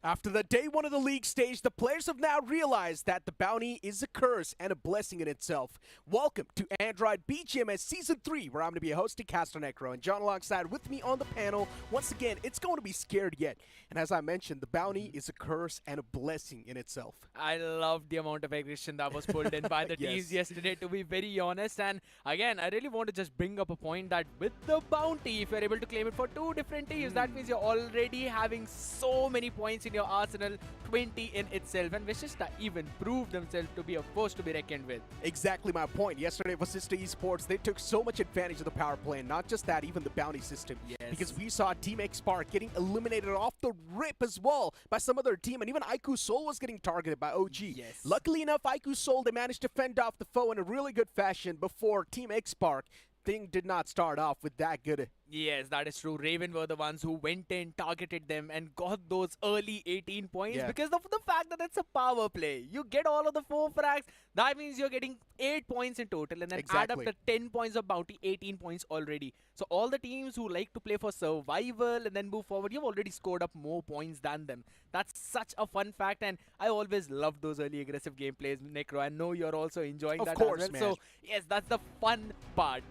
After the day one of the league stage, the players have now realized that the bounty is a curse and a blessing in itself. Welcome to Android BGMS Season 3, where I'm going to be hosting Caster Necro, and John alongside with me on the panel. Once again, it's going to be Scared Yet. And as I mentioned, the bounty is a curse and a blessing in itself. I love the amount of aggression that was pulled in by the teams Yes. yesterday, to be very honest. And again, I really want to just bring up a point that with the bounty, if you're able to claim it for two different teams, that means you're already having so many points in your arsenal, 20 in itself. And Vishista even proved themselves to be a force to be reckoned with. Exactly my point. Yesterday, Vasista Esports, they took so much advantage of the power play, and not just that, even the bounty system. Yes. Because we saw Team X Spark getting eliminated off the rip as well by some other team, and even Aiku Soul was getting targeted by OG. Yes. Luckily enough, Aiku Soul, they managed to fend off the foe in a really good fashion before Team X Spark. Thing did not start off with that good. Yes, that is true. Raven were the ones who went in, targeted them, and got those early 18 points because of the fact that it's a power play. You get all of the 4 frags, that means you're getting 8 points in total, and then add up the 10 points of bounty, 18 points already. So all the teams who like to play for survival and then move forward, you've already scored up more points than them. That's such a fun fact, and I always love those early aggressive gameplays, Necro. I know you're also enjoying that Of course, as well. man. So yes, that's the fun part.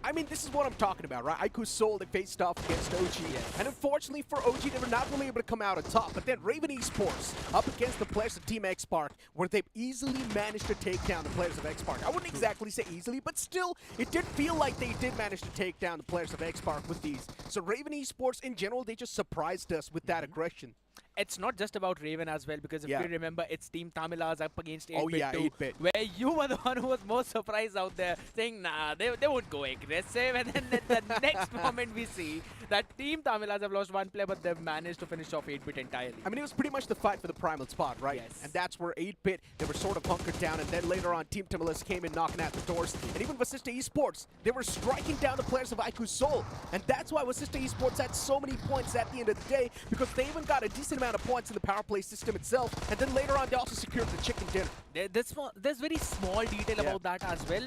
I mean, this is what I'm talking about, right? Aiku Soul, they faced off against OG. Yes. And unfortunately for OG, they were not really able to come out on top. But then Raven Esports up against the players of Team X Spark, where they've easily managed to take down the players of X Spark. I wouldn't exactly say easily, but still, it did feel like they did manage to take down the players of X Spark with these. So Raven Esports, in general, they just surprised us with that aggression. It's not just about Raven as well, because if you remember, it's Team Tamilas up against 8-bit oh yeah, 8-bit. where you were the one who was most surprised out there, saying, nah, they won't go aggressive. And then at the next moment we see that Team Tamilas have lost one player, but they've managed to finish off 8-bit entirely. I mean, it was pretty much the fight for the primal spot, right? Yes. And that's where 8-bit, they were sort of hunkered down, and then later on, Team Tamilas came in knocking at the doors. And even Vasista Esports, they were striking down the players of Aiku Soul. And that's why Vasista Esports had so many points at the end of the day, because they even got a decent amount of points in the power play system itself, and then later on they also secured the chicken dinner. There's very small detail about that as well,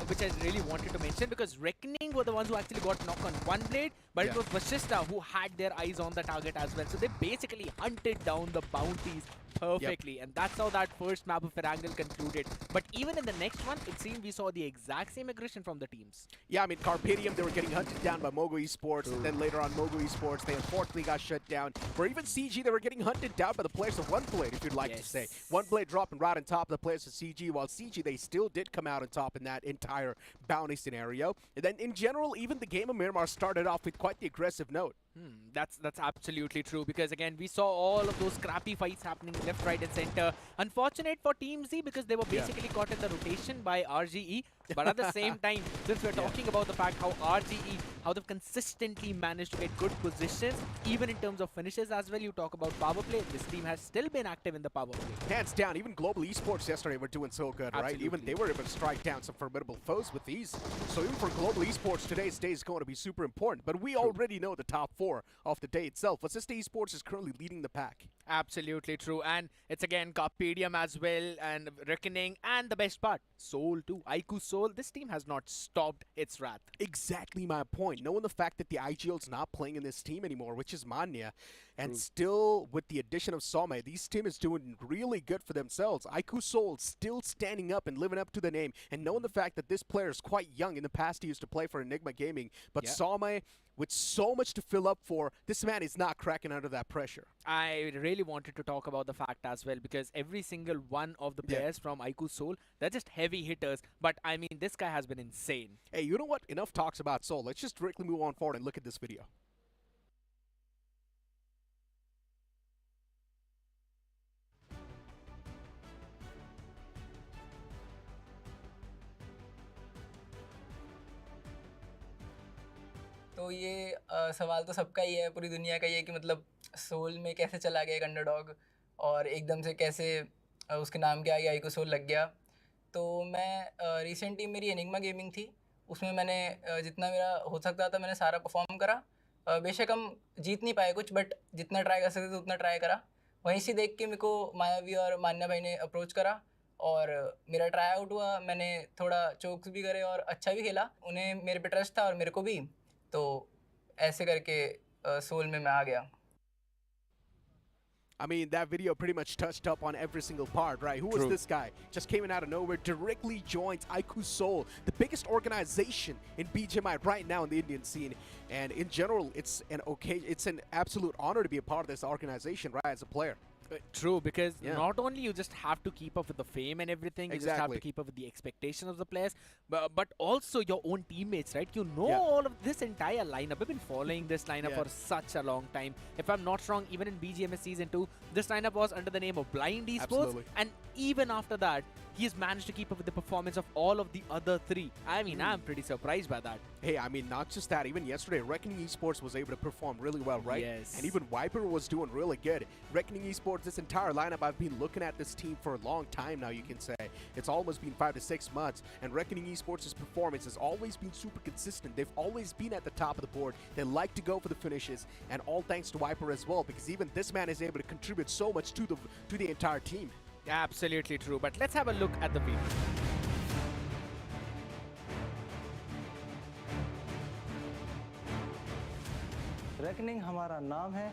which I really wanted to mention, because Reckoning were the ones who actually got knocked on one blade, but it was Vashishta who had their eyes on the target as well. So they basically hunted down the bounties perfectly, and that's how that first map of Erangel concluded. But even in the next one, it seemed we saw the exact same aggression from the teams. Yeah, I mean, Carpedium, they were getting hunted down by Mogo Esports, and then later on Mogo Esports, they unfortunately got shut down. Or even CG, they were getting hunted down by the players of One Blade, if you'd like to say. One Blade dropping right on top of the players of CG, while CG, they still did come out on top in that entire bounty scenario. And then in general, even the game of Miramar started off with quite the aggressive note. That's absolutely true, because again we saw all of those scrappy fights happening left, right and center. Unfortunate for Team Z, because they were basically caught in the rotation by RGE, but at the same time, since we're talking about the fact how RGE, how they've consistently managed to get good positions, even in terms of finishes as well. You talk about power play, this team has still been active in the power play. Hands down, even Global Esports yesterday were doing so good, right? Even they were able to strike down some formidable foes with these. So even for Global Esports, today's day is going to be super important. But we already know the top 4 of the day itself. Vasista Esports is currently leading the pack. Absolutely true, and it's again Carpedium as well, and Reckoning, and the best part, Soul too. Aiku Soul, this team has not stopped its wrath. Exactly my point. Knowing the fact that the IGL's not playing in this team anymore, which is Manya, and still with the addition of Some, this team is doing really good for themselves. Aiku Soul still standing up and living up to the name, and knowing the fact that this player is quite young. In the past, he used to play for Enigma Gaming, but Some, with so much to fill up for, this man is not cracking under that pressure. I really wanted to talk about the fact as well, because every single one of the players from Aiku Soul, they're just heavy hitters, but I mean, this guy has been insane. Hey, you know what? Enough talks about Soul. Let's just directly move on forward and look at this video. तो ये सवाल तो सबका ही है, पूरी दुनिया का ही है कि मतलब सोल में कैसे चला गया एक अंडरडॉग और एकदम से कैसे उसके नाम के आगे आईको सोल लग गया। तो मैं रिसेंटली मेरी एनिग्मा गेमिंग थी, उसमें मैंने जितना मेरा हो सकता था मैंने सारा परफॉर्म करा। बेशक हम जीत नहीं पाए कुछ, बट जितना ट्राई कर सकते थे उतना ट्राई करा। वहीं से देख के मेरे को मायावी और मान्या भाई ने अप्रोच करा और मेरा ट्राई आउट हुआ। मैंने थोड़ा चोक्स भी करे और अच्छा भी खेला, उन्हें मेरे पे ट्रस्ट था और मेरे को भी, तो ऐसे करके सोल में मैं आ गया। I mean, that video pretty much touched up on every single part, right? Who was True. this guy? Just came in out of nowhere, directly joins iQOO Seoul, the biggest organization in BGMI right now in the Indian scene. And in general, it's an absolute honor to be a part of this organization, right, as a player. True, because Yeah. not only you just have to keep up with the fame and everything, you just have to Exactly. keep up with the expectations of the players, but also your own teammates, right? You know Yeah. all of this entire lineup. I've been following this lineup Yeah. for such a long time. If I'm not wrong, even in BGMS Season 2, this lineup was under the name of Blind Esports. Absolutely. And even after that, he's managed to keep up with the performance of all of the other three. I mean, I'm pretty surprised by that. Hey, I mean, not just that. Even yesterday, Reckoning Esports was able to perform really well, right? Yes. And even Viper was doing really good. Reckoning Esports, this entire lineup, I've been looking at this team for a long time now, you can say. It's almost been 5 to 6 months. And Reckoning Esports' performance has always been super consistent. They've always been at the top of the board. They like to go for the finishes. And all thanks to Viper as well, because even this man is able to contribute so much to the entire team. Absolutely true. But let's have a look at the video. Reckoning हमारा नाम है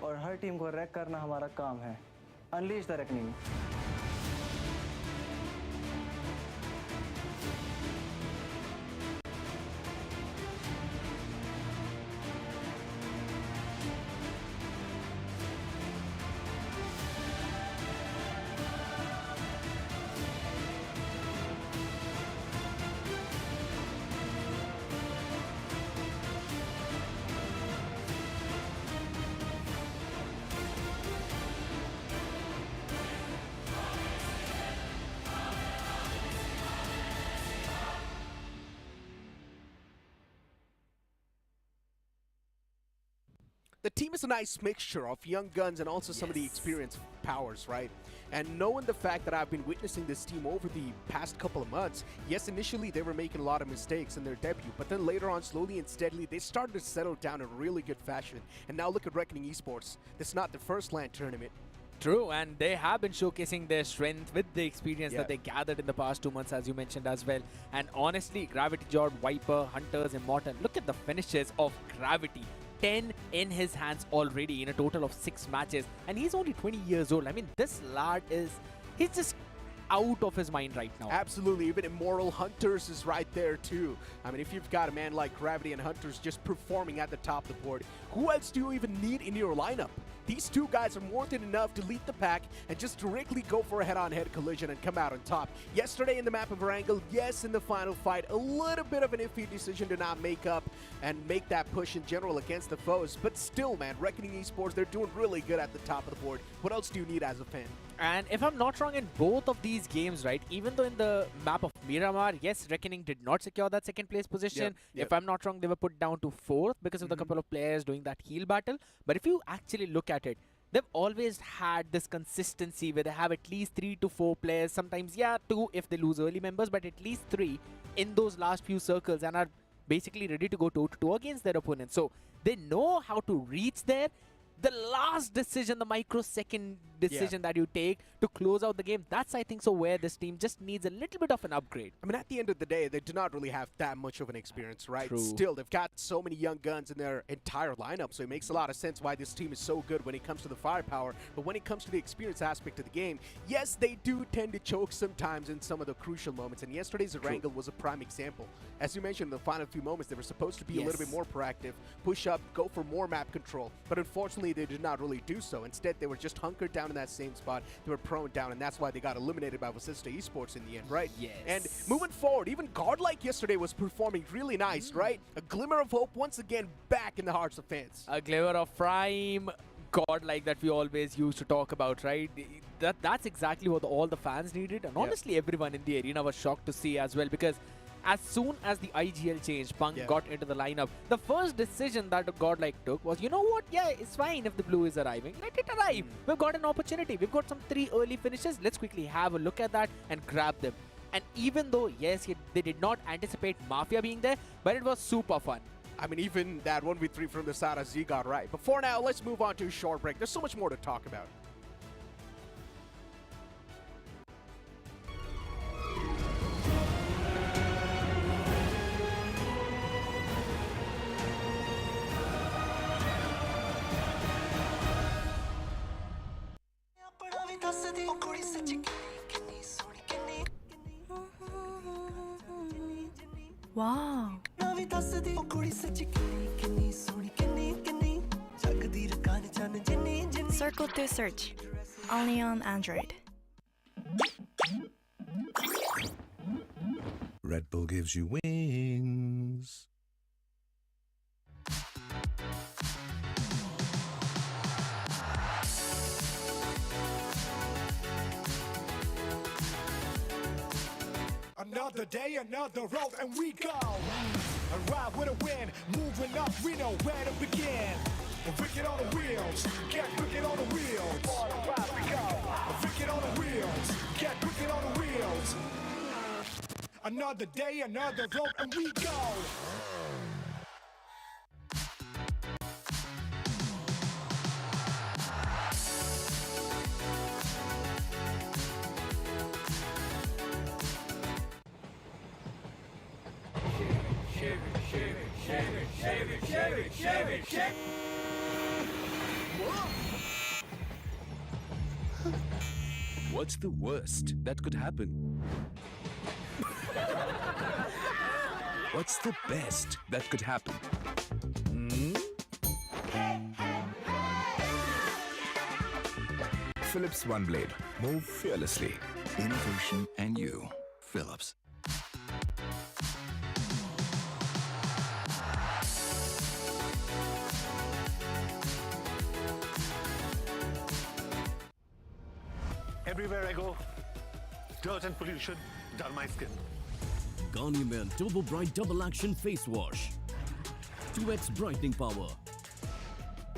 और हर team को rack करना हमारा काम है unleash the reckoning The team is a nice mixture of young guns and also some of the Yes. experienced powers, right? And knowing the fact that I've been witnessing this team over the past couple of months, yes, initially they were making a lot of mistakes in their debut, but then later on, slowly and steadily, they started to settle down in really good fashion. And now look at Reckoning Esports. This is not the first LAN tournament. True, and they have been showcasing their strength with the experience Yeah. that they gathered in the past 2 months, as you mentioned as well. And honestly, Gravity Jord, Viper, Hunters, and Morton, look at the finishes of Gravity. 10 in his hands already in a total of 6 matches. And he's only 20 years old. I mean, this lad he's just out of his mind right now. Absolutely, even Immortal Hunters is right there too. I mean, if you've got a man like Gravity and Hunters just performing at the top of the board, who else do you even need in your lineup? These two guys are more than enough to lead the pack and just directly go for a head-on-head collision and come out on top. Yesterday in the map of Erangel, yes, in the final fight, a little bit of an iffy decision to not make up and make that push in general against the foes. But still, man, Reckoning Esports, they're doing really good at the top of the board. What else do you need as a fan? And if I'm not wrong, in both of these games, right, even though in the map of Miramar, yes, Reckoning did not secure that second place position. Yep. If I'm not wrong, they were put down to 4th because of the couple of players doing that heal battle. But if you actually look at it, they've always had this consistency where they have at least 3 to 4 players, sometimes, yeah, 2 if they lose early members, but at least 3 in those last few circles and are basically ready to go toe-to-toe against their opponents. So they know how to reach there. The last decision, the microsecond decision that you take to close out the game, that's, I think, so where this team just needs a little bit of an upgrade. I mean, at the end of the day, they do not really have that much of an experience, right? True. Still, they've got so many young guns in their entire lineup, so it makes a lot of sense why this team is so good when it comes to the firepower. But when it comes to the experience aspect of the game, yes, they do tend to choke sometimes in some of the crucial moments, and yesterday's Erangel was a prime example. As you mentioned, in the final few moments, they were supposed to be a little bit more proactive, push up, go for more map control, but unfortunately, they did not really do so. Instead, they were just hunkered down in that same spot. They were prone down, and that's why they got eliminated by Vasista Esports in the end, right? Yes. And moving forward, even Godlike yesterday was performing really nice, right? A glimmer of hope once again back in the hearts of fans. A glimmer of prime godlike that we always used to talk about, right? That's exactly what all the fans needed. And honestly, everyone in the arena was shocked to see as well, because as soon as the IGL changed, Punk got into the lineup, the first decision that Godlike took was, you know what, yeah, it's fine if the blue is arriving. Let it arrive. We've got an opportunity. We've got some 3 early finishes. Let's quickly have a look at that and grab them. And even though, yes, they did not anticipate Mafia being there, but it was super fun. I mean, even that 1v3 from the Sada Z got right. But for now, let's move on to a short break. There's so much more to talk about. Wow. Circle to search. Only on Android. Red Bull gives you wings. Another day, another road, and we go. A ride with a win, moving up, we know where to begin. Wicked on the wheels, get wicked on the wheels. On a ride we go. Wicked on the wheels, get wicked on the wheels. Another day, another road, and we go. What's the worst that could happen? What's the best that could happen? Philips One Blade. Move fearlessly. Innovation and you. Philips. Everywhere I go, dirt and pollution dull my skin. Garnier Men Turbo Bright Double Action Face Wash. 2x brightening power.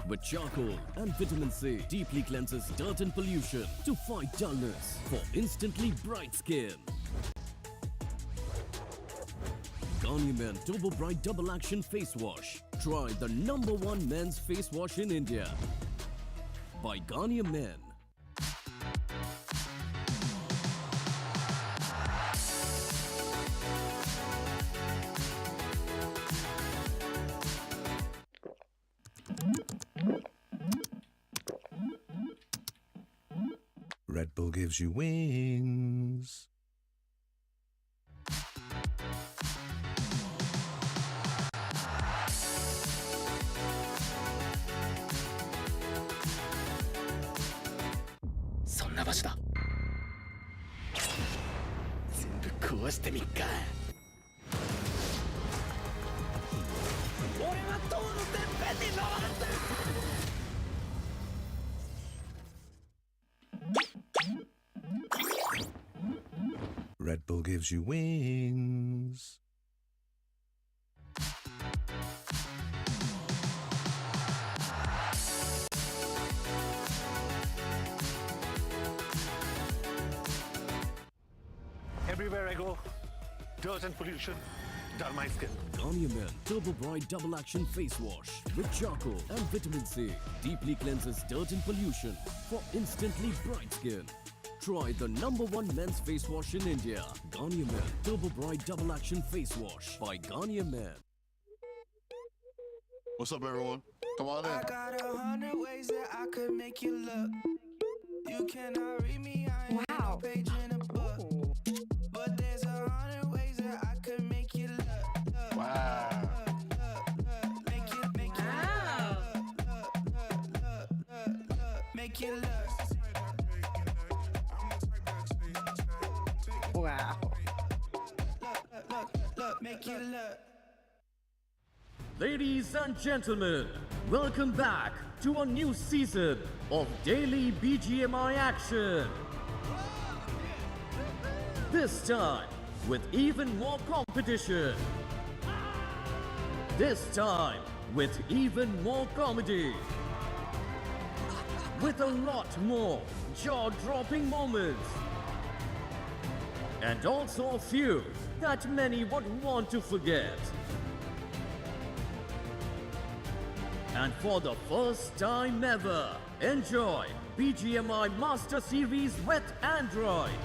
With charcoal and vitamin C, deeply cleanses dirt and pollution to fight dullness for instantly bright skin. Garnier Men Turbo Bright Double Action Face Wash. Try the #1 men's face wash in India. By Garnier Men. Red Bull gives you wings. Red Bull gives you wings. Everywhere I go, dirt and pollution dull my skin. Garnier Men Turbo Bright Double Action Face Wash with charcoal and vitamin C. Deeply cleanses dirt and pollution for instantly bright skin. Try the #1 men's face wash in India. Garnier Men Turbo Bright Double Action Face Wash by Garnier Men. What's up, everyone? Come on in. I got 100 ways that I could make you look. You cannot read me, I ain't no page in a book. But there's 100 ways that I could make you look. Wow. Make you make you look. Wow. Look, make you look. Ladies and gentlemen, welcome back to a new season of Daily BGMI Action. This time with even more competition. This time with even more comedy. With a lot more jaw-dropping moments. And also a few that many would want to forget. And for the first time ever, enjoy BGMI Master Series with Android.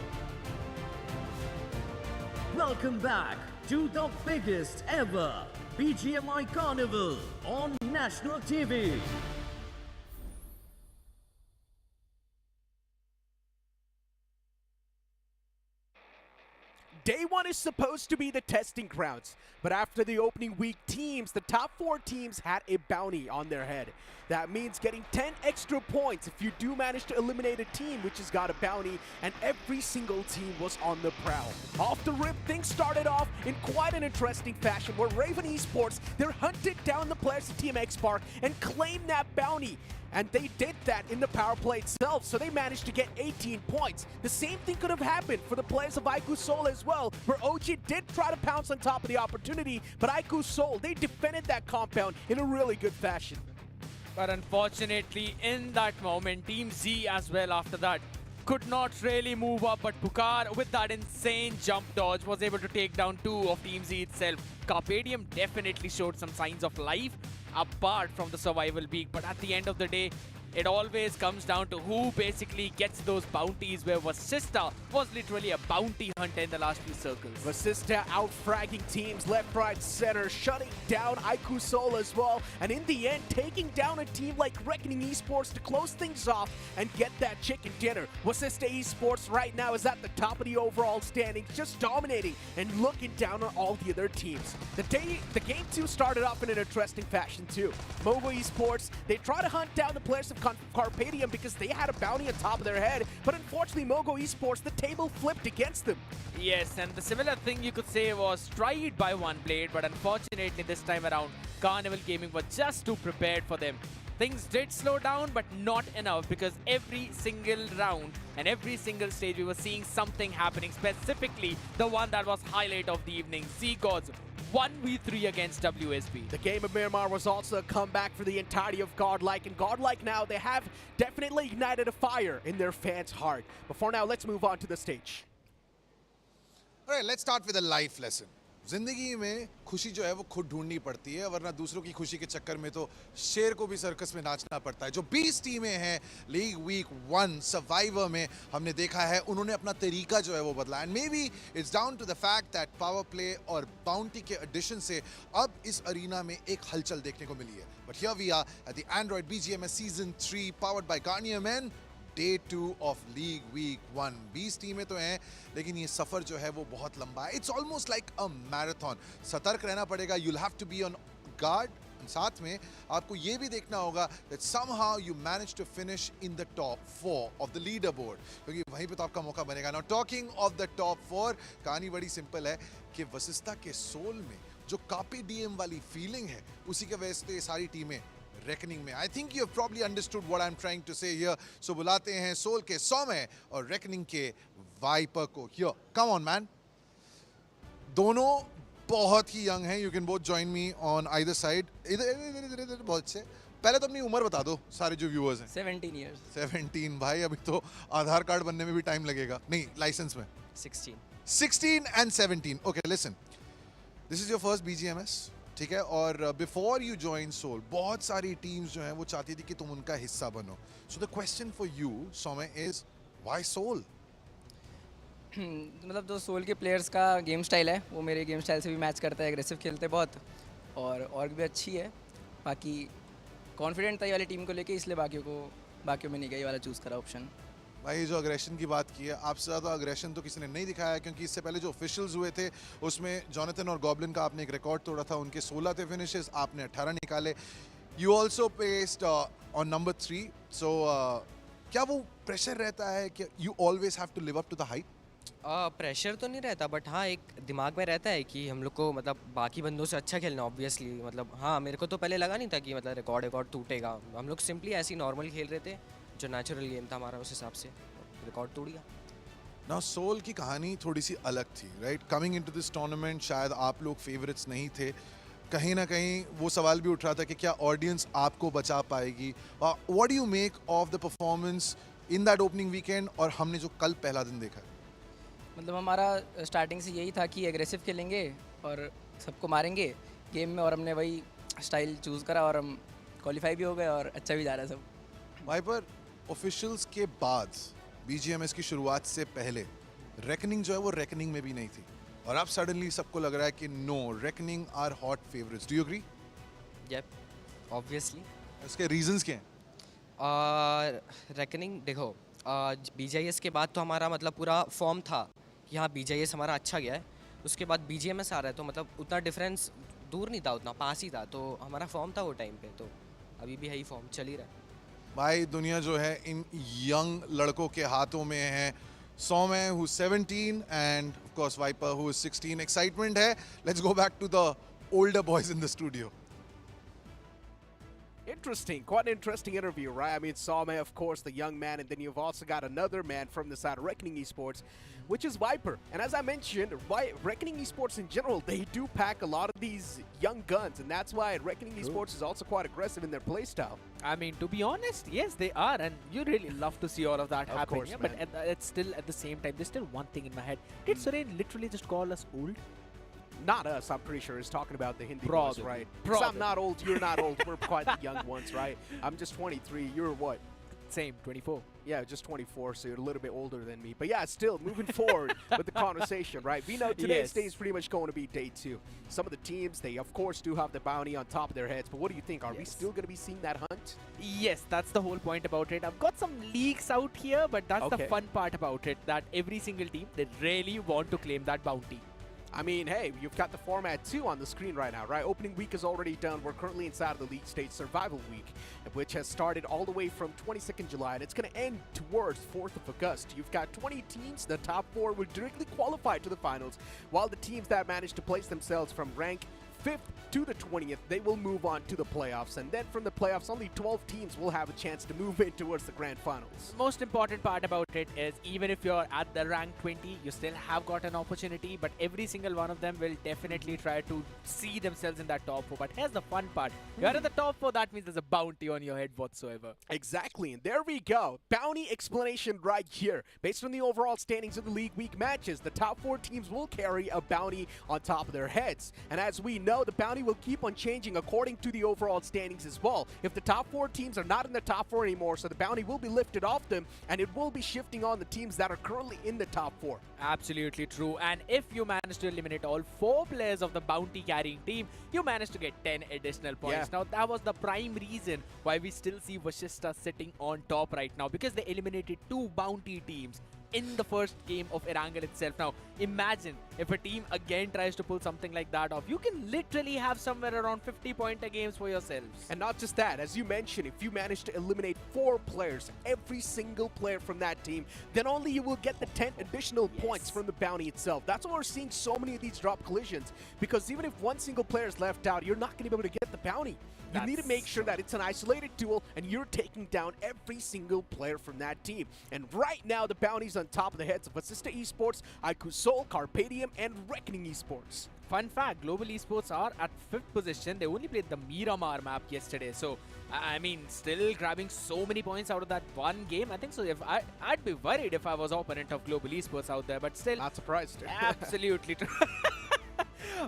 Welcome back to the biggest ever BGMI Carnival on national TV. 「Day 1 is supposed to be the testing grounds, but after the opening week teams, the top 4 teams had a bounty on their head. That means getting 10 extra points if you do manage to eliminate a team which has got a bounty, and every single team was on the prowl. Off the rip, things started off in quite an interesting fashion where Raven Esports, they hunted down the players of Team X Park and claimed that bounty. And they did that in the power play itself, so they managed to get 18 points. The same thing could have happened for the players of IQ Seoul as well, where OG did try to pounce on top of the opportunity, but IQ Seoul, they defended that compound in a really good fashion. But unfortunately, in that moment, Team Z as well after that could not really move up, but Pukar with that insane jump dodge was able to take down 2 of Team Z itself. Carpedium definitely showed some signs of life apart from the survival peak, but at the end of the day, it always comes down to who basically gets those bounties, where Vasista was literally a bounty hunter in the last few circles. Vasista out-fragging teams left, right, center, shutting down IQ Seoul as well, and in the end, taking down a team like Reckoning Esports to close things off and get that chicken dinner. Vasista Esports right now is at the top of the overall standings, just dominating and looking down on all the other teams. The game 2 started off in an interesting fashion too. Mogo Esports, they try to hunt down the players of Carpedium because they had a bounty on top of their head, but unfortunately Mogo Esports, the table flipped against them. Yes, and the similar thing you could say was tried by One Blade, but unfortunately this time around, Carnival Gaming were just too prepared for them. Things did slow down, but not enough, because every single round and every single stage we were seeing something happening, specifically the one that was highlight of the evening, Z-Gods 1v3 against WSB. The game of Miramar was also a comeback for the entirety of Godlike, and Godlike now, they have definitely ignited a fire in their fans' heart. But for now, let's move on to the stage. All right, let's start with a life lesson. जिंदगी में खुशी जो है वो खुद ढूंढनी पड़ती है, वरना दूसरों की खुशी के चक्कर में तो शेर को भी सर्कस में नाचना पड़ता है। जो 20 टीमें हैं लीग वीक 1 सर्वाइवर में, हमने देखा है उन्होंने अपना तरीका जो है वो बदला, and maybe it's down to the fact that power play और बाउंटी के एडिशन से अब इस अरीना में एक हलचल देखने को मिली है। But here we are at the Android BGMS season 3 powered by Garnier man, Day 2 of League Week 1. 20 टीमें तो हैं, लेकिन ये सफ़र जो है वो बहुत लंबा है. It's almost like a marathon. सतर्क रहना पड़ेगा. You'll have to be on guard. साथ में आपको ये भी देखना होगा that somehow you manage to finish in the top 4 of the leaderboard, क्योंकि वहीं पे तो आपका मौका बनेगा. Now talking of the top 4, कहानी बड़ी सिंपल है कि वसिस्ता के सोल में जो कापी डीएम वाली फीलिंग है, उसी के वजह से ये सारी टीमें रेकनिंग में. I think you have probably understood what I am trying to say here. So बुलाते हैं सोल के सौम्य और रेकनिंग के वाइपर को. Here come on man. दोनों बहुत ही यंग हैं. You can both join me on either side. इधर बहुत अच्छे. पहले तो अपनी उम्र बता दो सारे जो व्यूअर्स हैं. 17 years. 17 भाई, अभी तो आधार कार्ड बनने में भी टाइम लगेगा. नहीं, लाइसेंस में. 16 and 17. Okay, listen. This is your first BGMS. ठीक है, और बिफोर यू जॉइन सोल बहुत सारी टीम्स जो हैं वो चाहती थी कि तुम उनका हिस्सा बनो. So the question for you Saumya is why Soul? मतलब जो सोल के प्लेयर्स का गेम स्टाइल है वो मेरे गेम स्टाइल से भी मैच करता है. एग्रेसिव खेलते बहुत और भी अच्छी है. बाकी कॉन्फिडेंट था ये वाली टीम को लेके, इसलिए बाकियों में नहीं गया, ये वाला चूज़ करा ऑप्शन. भाई जो अग्रेशन की बात की है, आपसे ज़्यादा अग्रेशन तो किसी ने नहीं दिखाया, क्योंकि इससे पहले जो ऑफिशियल्स हुए थे उसमें जॉनथन और गॉब्लिन का आपने एक रिकॉर्ड तोड़ा था. उनके 16 थे फिनिशेस, आपने 18 निकाले. You also placed on number 3. So क्या वो प्रेशर रहता है कि you always have to live up to the height? Pressure तो नहीं रहता, बट हाँ एक दिमाग में रहता है कि हम लोग को मतलब बाकी बंदों से अच्छा खेलना. ऑब्वियसली मतलब हाँ, मेरे को तो पहले लगा नहीं था कि मतलब रिकॉर्ड टूटेगा. हम लोग सिंपली ऐसे ही नॉर्मल खेल रहे थे, जो नेचुरल गेम था हमारा, उस हिसाब से रिकॉर्ड तोड़ गया. नाउ सोल की कहानी थोड़ी सी अलग थी, right? Coming into this tournament शायद आप लोग फेवरेट्स नहीं थे. कहीं ना कहीं वो सवाल भी उठ रहा था कि क्या ऑडियंस आपको बचा पाएगी. What do you make of the performance in that opening weekend और हमने जो कल पहला दिन देखा? मतलब हमारा स्टार्टिंग से यही था कि एग्रेसिव खेलेंगे और सबको मारेंगे गेम में, और हमने वही स्टाइल चूज़ करा और हम क्वालिफाई भी हो गए और अच्छा भी जा रहा है सब. वाइपर, ऑफिशियल्स के बाद BGMS की शुरुआत से पहले रेकनिंग जो है वो रेकनिंग में भी नहीं थी, और अब सडनली सबको लग रहा है कि no, Reckoning are hot favourites. Do you agree? Yup, obviously. इसके रीजंस क्या हैं? रेकनिंग देखो, BGIS के बाद तो हमारा मतलब पूरा फॉर्म था कि हाँ BGIS हमारा अच्छा गया है, उसके बाद BGMS आ रहा है, तो मतलब उतना डिफरेंस दूर नहीं था, उतना पास ही था, तो हमारा फॉर्म था वो टाइम पे, तो अभी भी है ही फॉर्म चल ही रहा है। भाई दुनिया जो है इन यंग लड़कों के हाथों में है. Soumya who's 17 and of course Viper who is 16. Excitement है. Let's go back to the older boys in the studio. Interesting, quite an interesting interview, right? I mean, Soumya, of course, the young man, and then you've also got another man from the side of Reckoning Esports, which is Viper. And as I mentioned, Reckoning Esports in general, they do pack a lot of these young guns, and that's why Reckoning Esports is also quite aggressive in their playstyle. I mean, to be honest, yes, they are, and you really love to see all of that Of happen. course, Yeah, man. but it's still at the same time, there's still one thing in my head. Did Suren literally just call us old? Not us, I'm pretty sure. He's talking about the Hindi boys, Probably. right? 'Cause I'm not old, you're not old. We're quite the young ones, right? I'm just 23. You're what? Same, 24. Yeah, just 24, so you're a little bit older than me. But yeah, still moving forward with the conversation, right? We know today's Yes. day is pretty much going to be day 2. Some of the teams, they of course do have the bounty on top of their heads. But what do you think? Are we Yes. still going to be seeing that hunt? Yes, that's the whole point about it. I've got some leaks out here, but that's the Okay. fun part about it, that every single team, they really want to claim that bounty. I mean, hey, you've got the format 2 on the screen right now, right? Opening week is already done. We're currently inside of the League Stage Survival Week, which has started all the way from 22nd July, and it's going to end towards 4th of August. You've got 20 teams. The top 4 will directly qualify to the finals, while the teams that manage to place themselves from rank 5th to the 20th, they will move on to the playoffs. And then from the playoffs, only 12 teams will have a chance to move in towards the grand finals. Most important part about it is, even if you're at the rank 20, you still have got an opportunity, but every single one of them will definitely try to see themselves in that top 4. But here's the fun part. You're in the top 4, that means there's a bounty on your head whatsoever. Exactly, and there we go. Bounty explanation right here. Based on the overall standings of the League Week matches, the top 4 teams will carry a bounty on top of their heads. And as we know, the bounty will keep on changing according to the overall standings as well. If the top 4 teams are not in the top 4 anymore, so the bounty will be lifted off them, and it will be shifting on the teams that are currently in the top 4. Absolutely true. And if you manage to eliminate all 4 players of the bounty carrying team, you manage to get 10 additional points. Yeah. Now, that was the prime reason why we still see Vashishta sitting on top right now, because they eliminated 2 bounty teams in the first game of Erangel itself. Now, imagine if a team again tries to pull something like that off. You can literally have somewhere around 50-pointer games for yourselves. And not just that, as you mentioned, if you manage to eliminate 4 players, every single player from that team, then only you will get the 10 additional points from the bounty itself. That's why we're seeing so many of these drop collisions, because even if one single player is left out, you're not going to be able to get the bounty. You need to make sure that it's an isolated duel and you're taking down every single player from that team. And right now, the bounty's on top of the heads of Assista Esports, IQ Soul, Carpadium, and Reckoning Esports. Fun fact, Global Esports are at 5th position. They only played the Miramar map yesterday. So, I mean, still grabbing so many points out of that one game. I think so. If I'd be worried if I was opponent of Global Esports out there, but still. Not surprised. Absolutely true.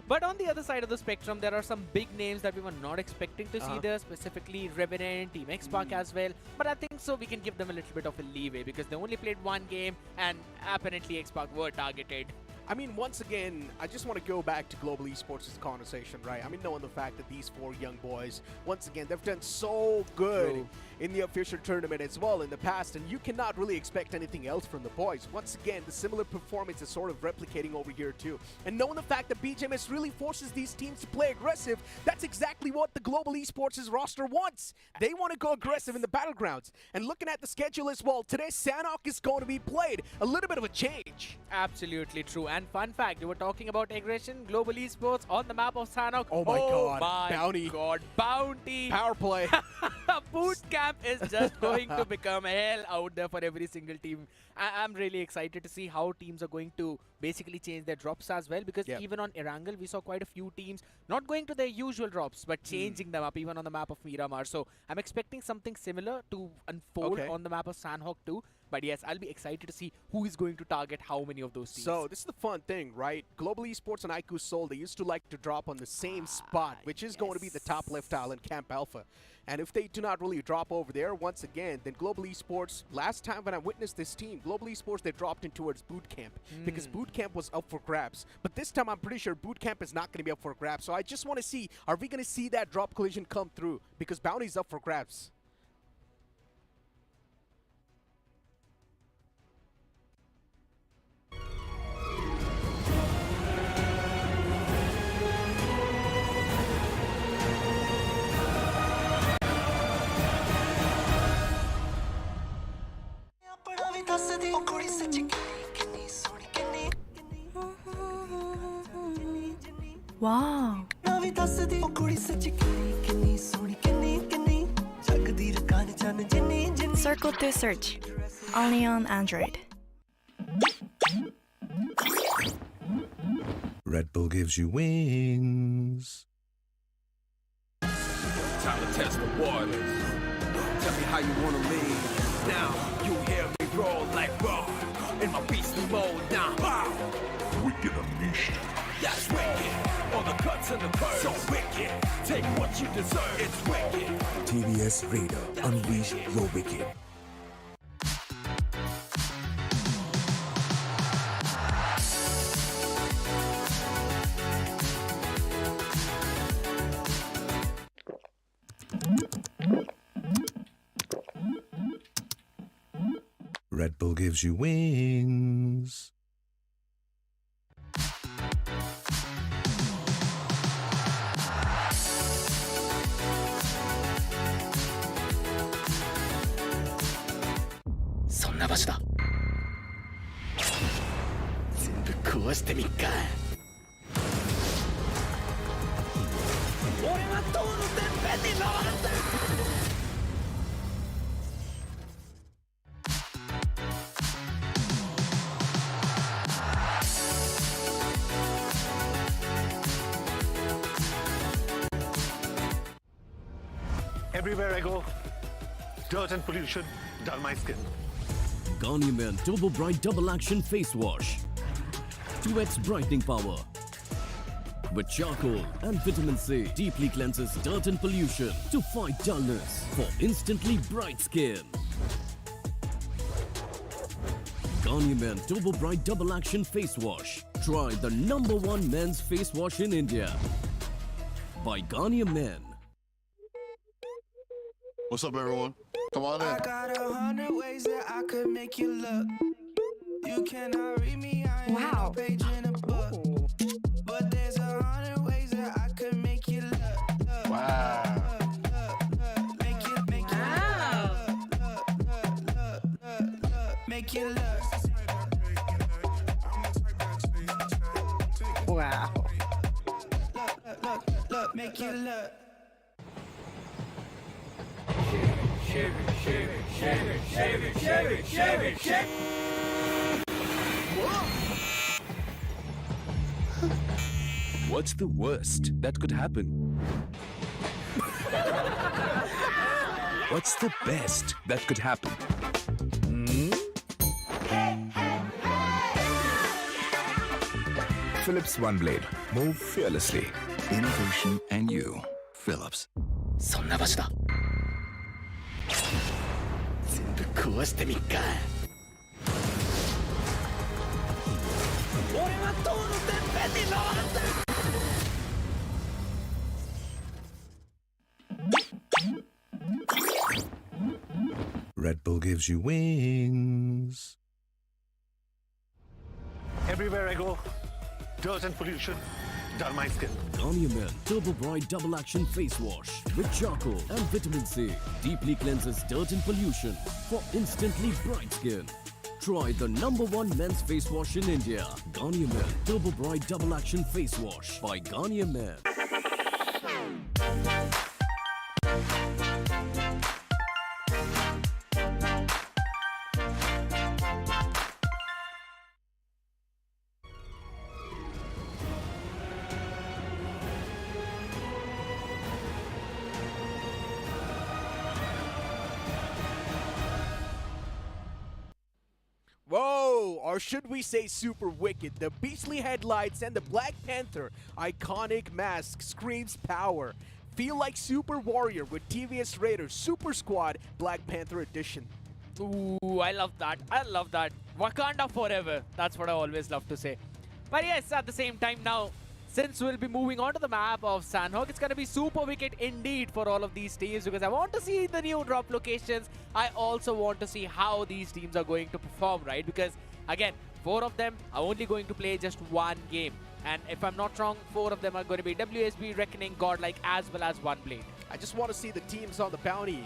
But on the other side of the spectrum, there are some big names that we were not expecting to see there, specifically Revenant, Team X-Pac as well. But I think so we can give them a little bit of a leeway, because they only played one game and apparently X-Pac were targeted. I mean, once again, I just want to go back to Global Esports' conversation, right? I mean, knowing the fact that these 4 young boys, once again, they've done so good in the official tournament as well in the past, and you cannot really expect anything else from the boys. Once again, the similar performance is sort of replicating over here too. And knowing the fact that BGMS really forces these teams to play aggressive, that's exactly what the Global Esports' roster wants. They want to go aggressive in the Battlegrounds. And looking at the schedule as well, today Sanhok is going to be played. A little bit of a change. Absolutely true. And fun fact, you were talking about aggression, Global Esports on the map of Sanhok. Oh my god, my bounty. God, bounty. Power play. Boot camp is just going to become hell out there for every single team. I'm really excited to see how teams are going to basically change their drops as well, because even on Erangel, we saw quite a few teams not going to their usual drops, but changing them up even on the map of Miramar. So I'm expecting something similar to unfold on the map of Sanhok too. But yes, I'll be excited to see who is going to target how many of those teams. So this is the fun thing, right? Global Esports and IQ Soul, they used to like to drop on the same spot, which is going to be the top left island, Camp Alpha. And if they do not really drop over there, once again, then Global Esports, last time when I witnessed this team, Global Esports, they dropped in towards Boot Camp because Boot Camp was up for grabs. But this time, I'm pretty sure Boot Camp is not going to be up for grabs. So I just want to see, are we going to see that drop collision come through? Because Bounty's up for grabs. Wow. Circle to search. Only on Android. Red Bull gives you wings. Time to test the waters. Tell me how you wanna leave. Now you hear me roll like raw. In my beastly mode now. Wow. Wicked Unleashed. That's wicked. All the cuts and the curves. So wicked. Take what you deserve. It's wicked. TVS Raider. Unleash your wicked. Red Bull gives you wings. Everywhere I go, dirt and pollution dull my skin. Garnier Turbo Bright Double Action Face Wash. 2x brightening power. With charcoal and vitamin C, deeply cleanses dirt and pollution to fight dullness for instantly bright skin. Garnier Turbo Bright Double Action Face Wash. Try the #1 men's face wash in India. By Garnier Men. What's up, everyone? Come on in. I got 100 ways that I could make you look. You cannot read me, I ain't no page in a book. But there's 100 ways that I could make you look. Wow. Make you look. Make you look. Wow. Look, make you look. What's the worst that could happen? What's the best that could happen? Philips One Blade. Move fearlessly. Innovation and you. Philips. そんな場所だ。全部壊してみっか。俺は塔のてっぺんに登るんだ。Red Bull gives you wings. Everywhere I go, dirt and pollution dull my skin. Garnier Men Turbo Bright Double Action Face Wash with charcoal and vitamin C. Deeply cleanses dirt and pollution for instantly bright skin. Try the #1 men's face wash in India. Garnier Men Turbo Bright Double Action Face Wash by Garnier Men. Whoa, or should we say super wicked? The beastly headlights and the Black Panther iconic mask screams power. Feel like Super Warrior with TVS Raider Super Squad Black Panther Edition. Ooh, I love that. I love that. Wakanda forever. That's what I always love to say. But yes, at the same time now, since we'll be moving on to the map of Sanhok, it's going to be super wicked indeed for all of these teams because I want to see the new drop locations. I also want to see how these teams are going to perform, right? Because again, 4 of them are only going to play just one game. And if I'm not wrong, 4 of them are going to be WSB, Reckoning, Godlike, as well as One Blade. I just want to see the teams on the bounty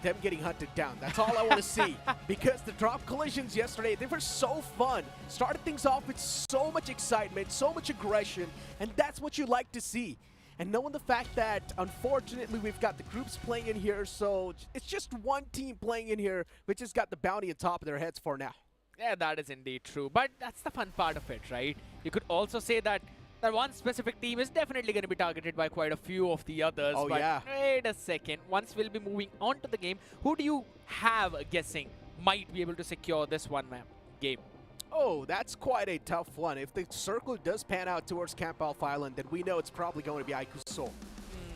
them getting hunted down. That's all I want to see. Because the drop collisions yesterday, they were so fun. Started things off with so much excitement, so much aggression, and that's what you like to see. And knowing the fact that, unfortunately, we've got the groups playing in here, so it's just one team playing in here, which has got the bounty on top of their heads for now. Yeah, that is indeed true. But that's the fun part of it, right? You could also say that one specific team is definitely going to be targeted by quite a few of the others. Oh, but yeah. wait a second. Once we'll be moving on to the game, who do you have guessing might be able to secure this one game? Oh, that's quite a tough one. If the circle does pan out towards Camp Alpha Island, then we know it's probably going to be iQSoul.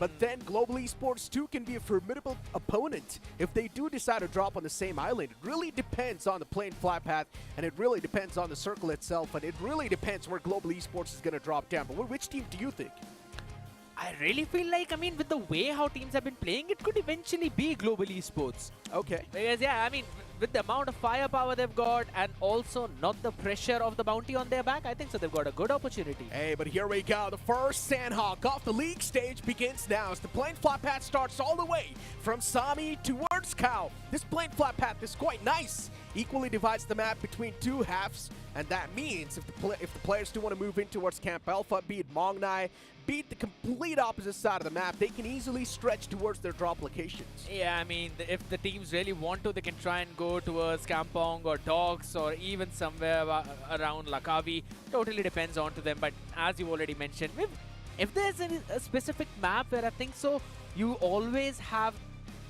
But then Global Esports 2 can be a formidable opponent if they do decide to drop on the same island. It really depends on the plane flight path, and it really depends on the circle itself, and it really depends where Global Esports is going to drop down. But which team do you think? I really feel like, I mean, with the way how teams have been playing, it could eventually be Global Esports. Okay. Because, yeah, I mean, with the amount of firepower they've got and also not the pressure of the bounty on their back, I think so they've got a good opportunity. Hey, but here we go. The first Sanhok off the league stage begins now as the plane flight path starts all the way from Sami towards Cow. This plane flight path is quite nice. Equally divides the map between two halves, and that means if the players do want to move in towards Camp Alpha, be it Mongnai, be it the complete opposite side of the map, they can easily stretch towards their drop locations. Yeah, I mean, if the teams really want to, they can try and go towards Kampong or Dogs or even somewhere around Lakavi. Totally depends on to them. But as you already mentioned, if there's a specific map where I think so, you always have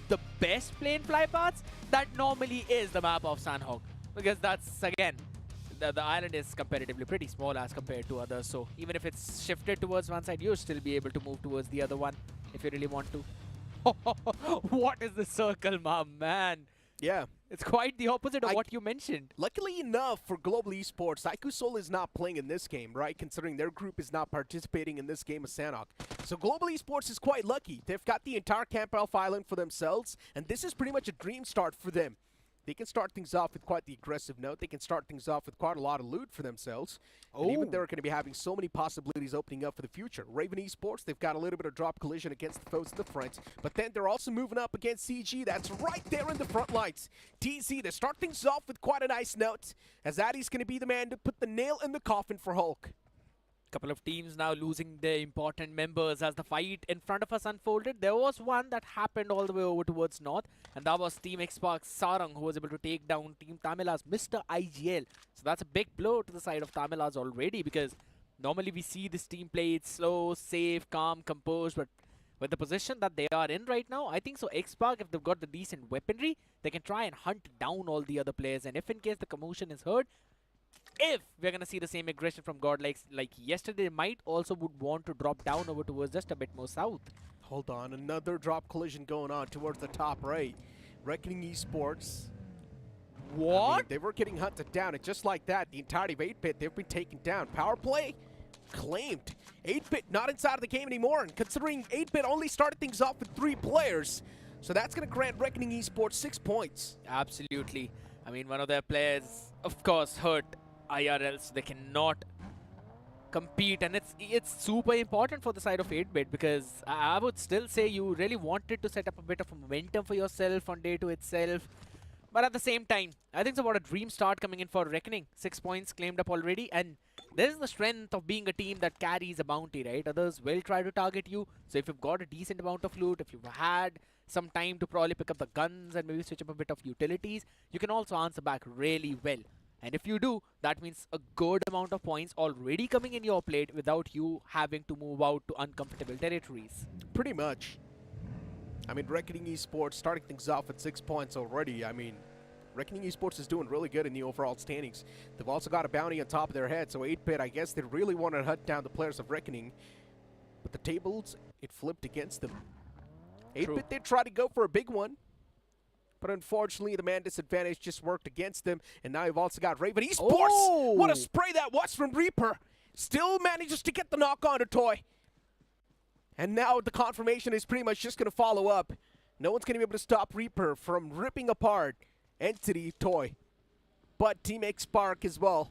the best plane fly paths, that normally is the map of Sanhok. Because that's, again, the island is comparatively pretty small as compared to others, so even if it's shifted towards one side, you'll still be able to move towards the other one if you really want to. What is the circle, my man? Yeah. It's quite the opposite of what you mentioned. Luckily enough for Global Esports, iQSoul is not playing in this game, right? Considering their group is not participating in this game of Sanhok. So Global Esports is quite lucky. They've got the entire Camp Alpha Island for themselves, and this is pretty much a dream start for them. They can start things off with quite the aggressive note. They can start things off with quite a lot of loot for themselves. And even they're going to be having so many possibilities opening up for the future. Raven Esports, they've got a little bit of drop collision against the foes in the front. But then they're also moving up against CG. That's right there in the front lines. TZ, they start things off with quite a nice note, as Addy's going to be the man to put the nail in the coffin for Hulk. Couple of teams now losing their important members as the fight in front of us unfolded. There was one that happened all the way over towards north, and that was Team Xpark Sarang, who was able to take down Team Tamila's Mr. IGL. So that's a big blow to the side of Tamila's already, because normally we see this team play it slow, safe, calm, composed, but with the position that they are in right now, I think so Xpark, if they've got the decent weaponry, they can try and hunt down all the other players, and if in case the commotion is heard, if we're going to see the same aggression from God like yesterday, they might also would want to drop down over towards just a bit more south. Hold on, another drop collision going on towards the top right. Reckoning Esports. What? I mean, they were getting hunted down, and just like that, the entirety of 8-Bit, they've been taken down. Power play claimed. 8-Bit not inside of the game anymore, and considering 8-Bit only started things off with 3 players, so that's going to grant Reckoning Esports 6 points. Absolutely. I mean, one of their players, of course, hurt IRL, so they cannot compete, and it's super important for the side of 8-Bit, because I would still say you really wanted to set up a bit of a momentum for yourself on day 2 itself. But at the same time, I think it's about a dream start coming in for Reckoning. 6 points claimed up already, and this is the strength of being a team that carries a bounty, right? Others will try to target you, so if you've got a decent amount of loot, if you've had some time to probably pick up the guns and maybe switch up a bit of utilities, you can also answer back really well. And if you do, that means a good amount of points already coming in your plate without you having to move out to uncomfortable territories. Pretty much. I mean, Reckoning Esports starting things off at 6 points already. I mean, Reckoning Esports is doing really good in the overall standings. They've also got a bounty on top of their head, so 8-Bit, I guess they really want to hunt down the players of Reckoning. But the tables, it flipped against them. 8-Bit, they tried to go for a big one. But unfortunately, the man disadvantage just worked against them. And now you've also got Raven Esports. Oh! What a spray that was from Reaper. Still manages to get the knock on to Toy. And now the confirmation is pretty much just going to follow up. No one's going to be able to stop Reaper from ripping apart Entity Toy. But Team Xpark as well.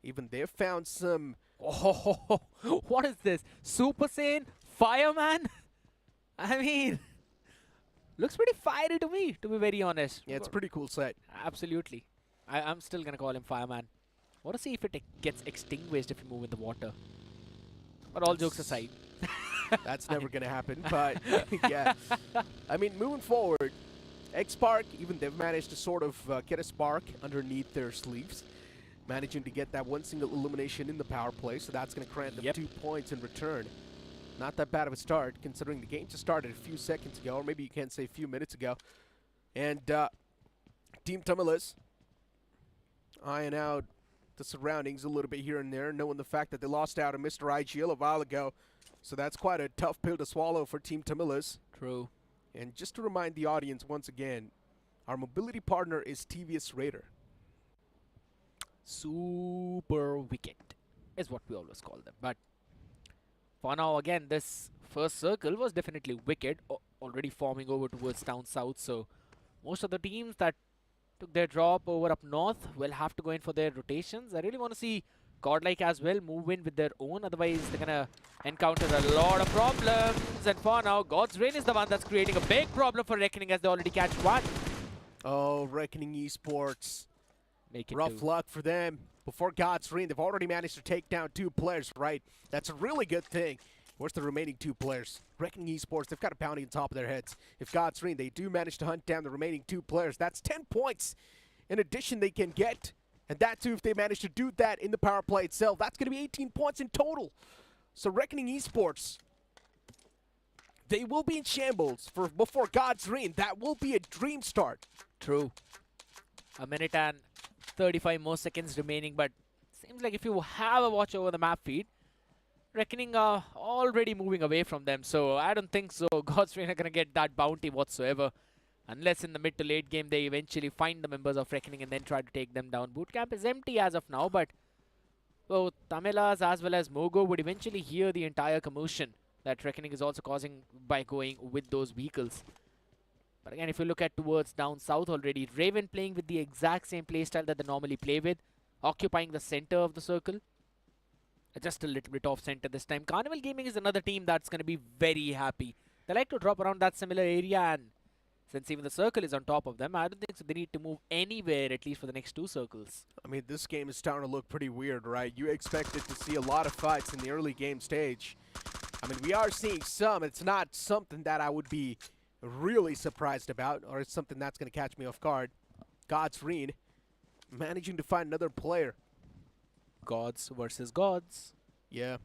Even they've found some... Oh, what is this? Super Saiyan? Fireman? I mean... Looks pretty fiery to me, to be very honest. Yeah, it's a pretty cool set. Absolutely. I'm still going to call him Fireman. Want to see if it gets extinguished if you move in the water. But all jokes aside. That's never going to happen, but yeah. I mean, moving forward, X-Spark, even they've managed to sort of get a spark underneath their sleeves, managing to get that one single elimination in the power play, so that's going to grant them 2 points in return. Not that bad of a start, considering the game just started a few seconds ago, or maybe you can't say a few minutes ago. And Team Tamilis eyeing out the surroundings a little bit here and there, knowing the fact that they lost out on Mr. IGL a while ago. So that's quite a tough pill to swallow for Team Tamilis. True. And just to remind the audience once again, our mobility partner is TVS Raider. Super wicked is what we always call them. But for now, again, this first circle was definitely wicked, already forming over towards down south. So most of the teams that took their drop over up north will have to go in for their rotations. I really want to see Godlike as well move in with their own. Otherwise, they're going to encounter a lot of problems. And for now, God's Reign is the one that's creating a big problem for Reckoning as they already catch one. Oh, Reckoning Esports. Make it rough luck for them. Before God's Reign, they've already managed to take down 2 players, right? That's a really good thing. Where's the remaining 2 players? Reckoning Esports, they've got a bounty on top of their heads. If God's Reign, they do manage to hunt down the remaining 2 players. That's 10 points in addition they can get. And that too, if they manage to do that in the power play itself, that's going to be 18 points in total. So Reckoning Esports, they will be in shambles for before God's Reign. That will be a dream start. True. A minute and 35 more seconds remaining, but seems like if you have a watch over the map feed, Reckoning are already moving away from them, so I don't think so. God's Reign are going to get that bounty whatsoever, unless in the mid to late game they eventually find the members of Reckoning and then try to take them down. Bootcamp is empty as of now, but both Tamilas as well as Mogo would eventually hear the entire commotion that Reckoning is also causing by going with those vehicles. But again, if you look at towards down south already, Raven playing with the exact same playstyle that they normally play with, occupying the center of the circle. Just a little bit off center this time. Carnival Gaming is another team that's going to be very happy. They like to drop around that similar area, and since even the circle is on top of them, I don't think so they need to move anywhere, at least for the next 2 circles. I mean, this game is starting to look pretty weird, right? You expected to see a lot of fights in the early game stage. I mean, we are seeing some. It's not something that I would be really surprised about, or it's something that's going to catch me off guard. God's Reign managing to find another player. Gods versus gods. Yeah.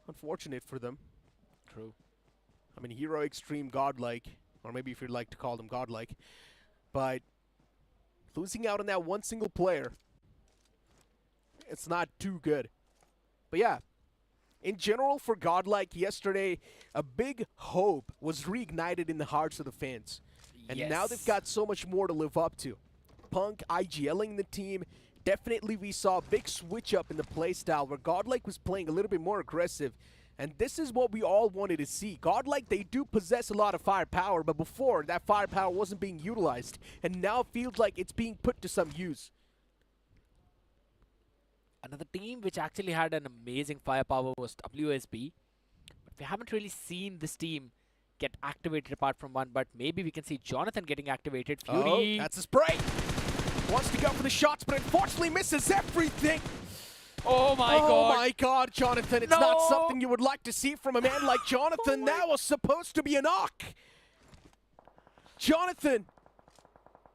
Unfortunate for them. True. I mean, Hero Extreme Godlike, or maybe if you'd like to call them Godlike, but losing out on that one single player, it's not too good. But yeah, in general for Godlike yesterday, a big hope was reignited in the hearts of the fans. And now they've got so much more to live up to. Punk IGLing the team. Definitely we saw a big switch up in the playstyle where Godlike was playing a little bit more aggressive. And this is what we all wanted to see. Godlike, they do possess a lot of firepower, but before, that firepower wasn't being utilized. And now it feels like it's being put to some use. Another team which actually had an amazing firepower was WSB. But we haven't really seen this team get activated apart from one, but maybe we can see Jonathan getting activated. Fury. Oh, that's a spray. Wants to go for the shots, but unfortunately misses everything. Oh my god. Oh my god, Jonathan. It's not something you would like to see from a man like Jonathan. That was supposed to be a knock. Jonathan.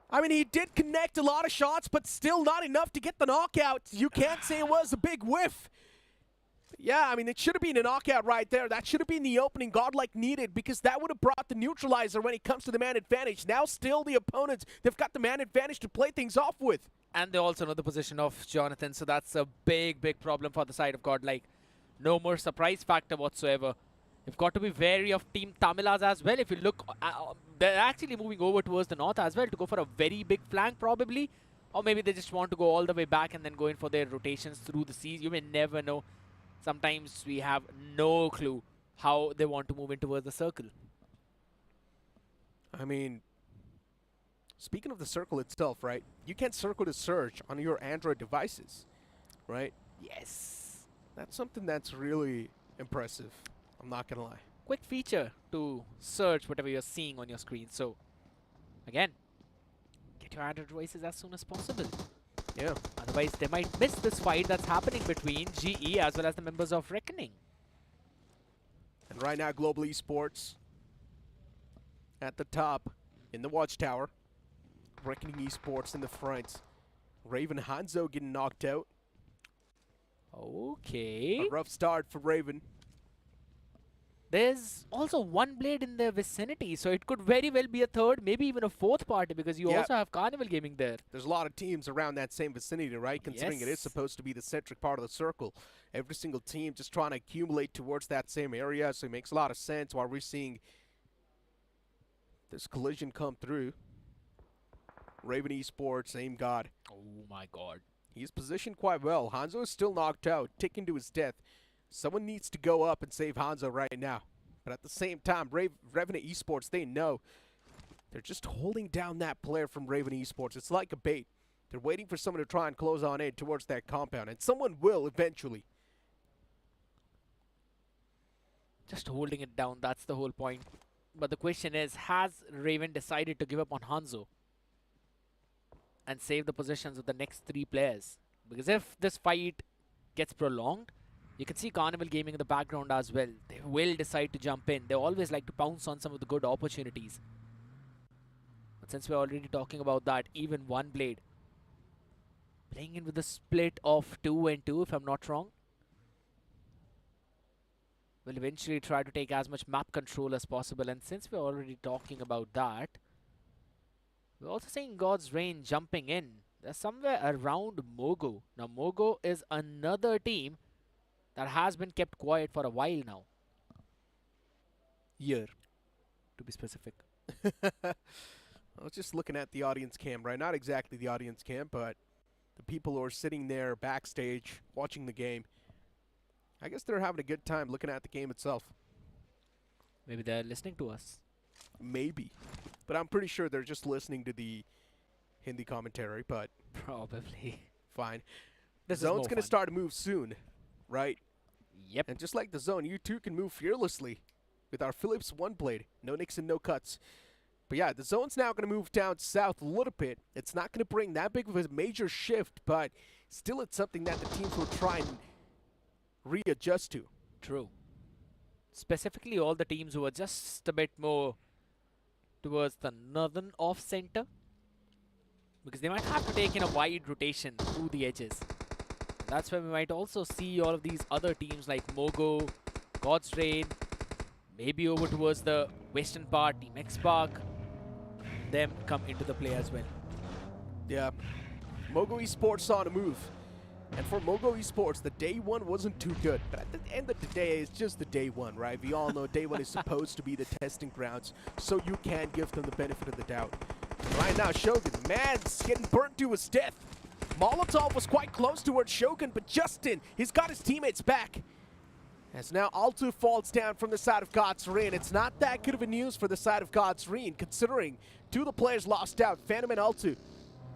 I mean, he did connect a lot of shots, but still not enough to get the knockout. You can't say it was a big whiff. Yeah, I mean, it should have been a knockout right there. That should have been the opening Godlike needed, because that would have brought the neutralizer when it comes to the man advantage. Now still the opponents, they've got the man advantage to play things off with. And they also know the position of Jonathan, so that's a big, big problem for the side of Godlike. No more surprise factor whatsoever. You've got to be wary of Team Tamilas as well. If you look, they're actually moving over towards the north as well to go for a very big flank probably. Or maybe they just want to go all the way back and then go in for their rotations through the seas. You may never know. Sometimes we have no clue how they want to move in towards the circle. I mean, speaking of the circle itself, right? You can circle to search on your Android devices, right? Yes. That's something that's really impressive. I'm not going to lie. quick feature to search whatever you're seeing on your screen. So, again, get your Android devices as soon as possible. Yeah. Otherwise, they might miss this fight that's happening between GE as well as the members of Reckoning. And right now, Global Esports at the top in the Watchtower. Reckoning Esports in the front. Raven Hanzo getting knocked out. Okay. A rough start for Raven. There's also one blade in the vicinity, so it could very well be a third, maybe even a fourth party, because you also have Carnival Gaming there. There's a lot of teams around that same vicinity, right? Considering it is supposed to be the centric part of the circle. Every single team just trying to accumulate towards that same area, so it makes a lot of sense while we're seeing this collision come through. Raven Esports, aim god. Oh my god. He's positioned quite well. Hanzo is still knocked out, ticking to his death. Someone needs to go up and save Hanzo right now. But at the same time, Raven Esports, they know they're just holding down that player from Raven Esports. It's like a bait. They're waiting for someone to try and close on in towards that compound, and someone will eventually. Just holding it down, that's the whole point. But the question is, has Raven decided to give up on Hanzo and save the positions of the next 3 players? Because if this fight gets prolonged, you can see Carnival Gaming in the background as well. They will decide to jump in. They always like to pounce on some of the good opportunities. But since we're already talking about that, even one blade. Playing in with a split of 2 and 2, if I'm not wrong. Will eventually try to take as much map control as possible. And since we're already talking about that, we're also seeing God's Reign jumping in. They're somewhere around Mogo. Now, Mogo is another team that has been kept quiet for a while now. Year, to be specific. I was just looking at the audience cam, right? Not exactly the audience cam, but the people who are sitting there backstage watching the game. I guess they're having a good time looking at the game itself. Maybe they're listening to us. Maybe. But I'm pretty sure they're just listening to the Hindi commentary, but probably. Fine. The zone's going to start to move soon, right? Yep. And just like the zone, you too can move fearlessly with our Philips 1 blade. No nicks and no cuts. But yeah, the zone's now going to move down south a little bit. It's not going to bring that big of a major shift, but still it's something that the teams will try and readjust to. True. Specifically all the teams who are just a bit more towards the northern off-center, because they might have to take in a wide rotation through the edges. That's where we might also see all of these other teams like Mogo, God's Reign, maybe over towards the western part, Team X Park, them come into the play as well. Yeah. Mogo Esports on a move. And for Mogo Esports, the day one wasn't too good. But at the end of the day, it's just the day one, right? We all know day one is supposed to be the testing grounds, so you can give them the benefit of the doubt. Right now, Shogun, man's getting burnt to his death. Molotov was quite close towards Shogun, but Justin, he's got his teammates back. As now Altu falls down from the side of God's Reign. It's not that good of a news for the side of God's Reign, considering 2 of the players lost out, Phantom and Altu.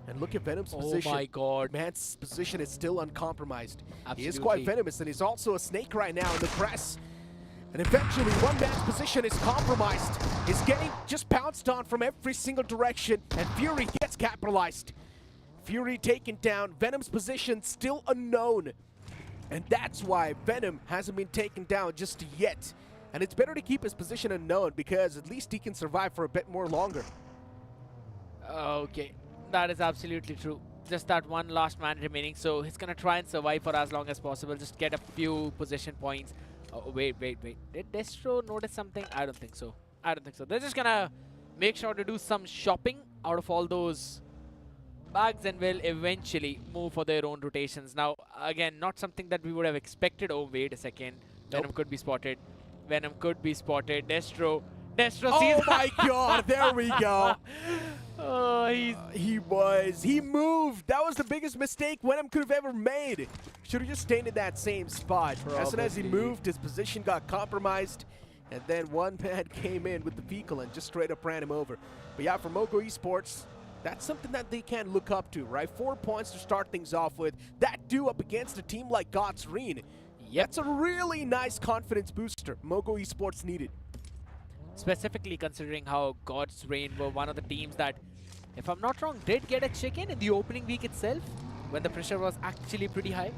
And look at Venom's position. Oh my god. Man's position is still uncompromised. Absolutely. He is quite venomous, and he's also a snake right now in the crest. And eventually, one man's position is compromised. He's getting just pounced on from every single direction, and Fury gets capitalized. Fury taken down. Venom's position still unknown. And that's why Venom hasn't been taken down just yet. And it's better to keep his position unknown, because at least he can survive for a bit more longer. Okay. That is absolutely true. Just that one last man remaining, so he's gonna try and survive for as long as possible. Just get a few position points. Oh, wait. Did Destro notice something? I don't think so. They're just gonna make sure to do some shopping out of all those bags and will eventually move for their own rotations. Now, again, not something that we would have expected. Oh, wait a second. Venom could be spotted. Destro sees. Oh my god, there we go. Oh, he moved. That was the biggest mistake Venom could have ever made. Should have just stayed in that same spot. As soon as he moved, his position got compromised, and then one man came in with the vehicle and just straight up ran him over. But yeah, for Mogo Esports, that's something that they can look up to, right? 4 points to start things off with. That due up against a team like God's Reign. That's a really nice confidence booster Mogo Esports needed. Specifically considering how God's Reign were one of the teams that, if I'm not wrong, did get a chicken in the opening week itself when the pressure was actually pretty high.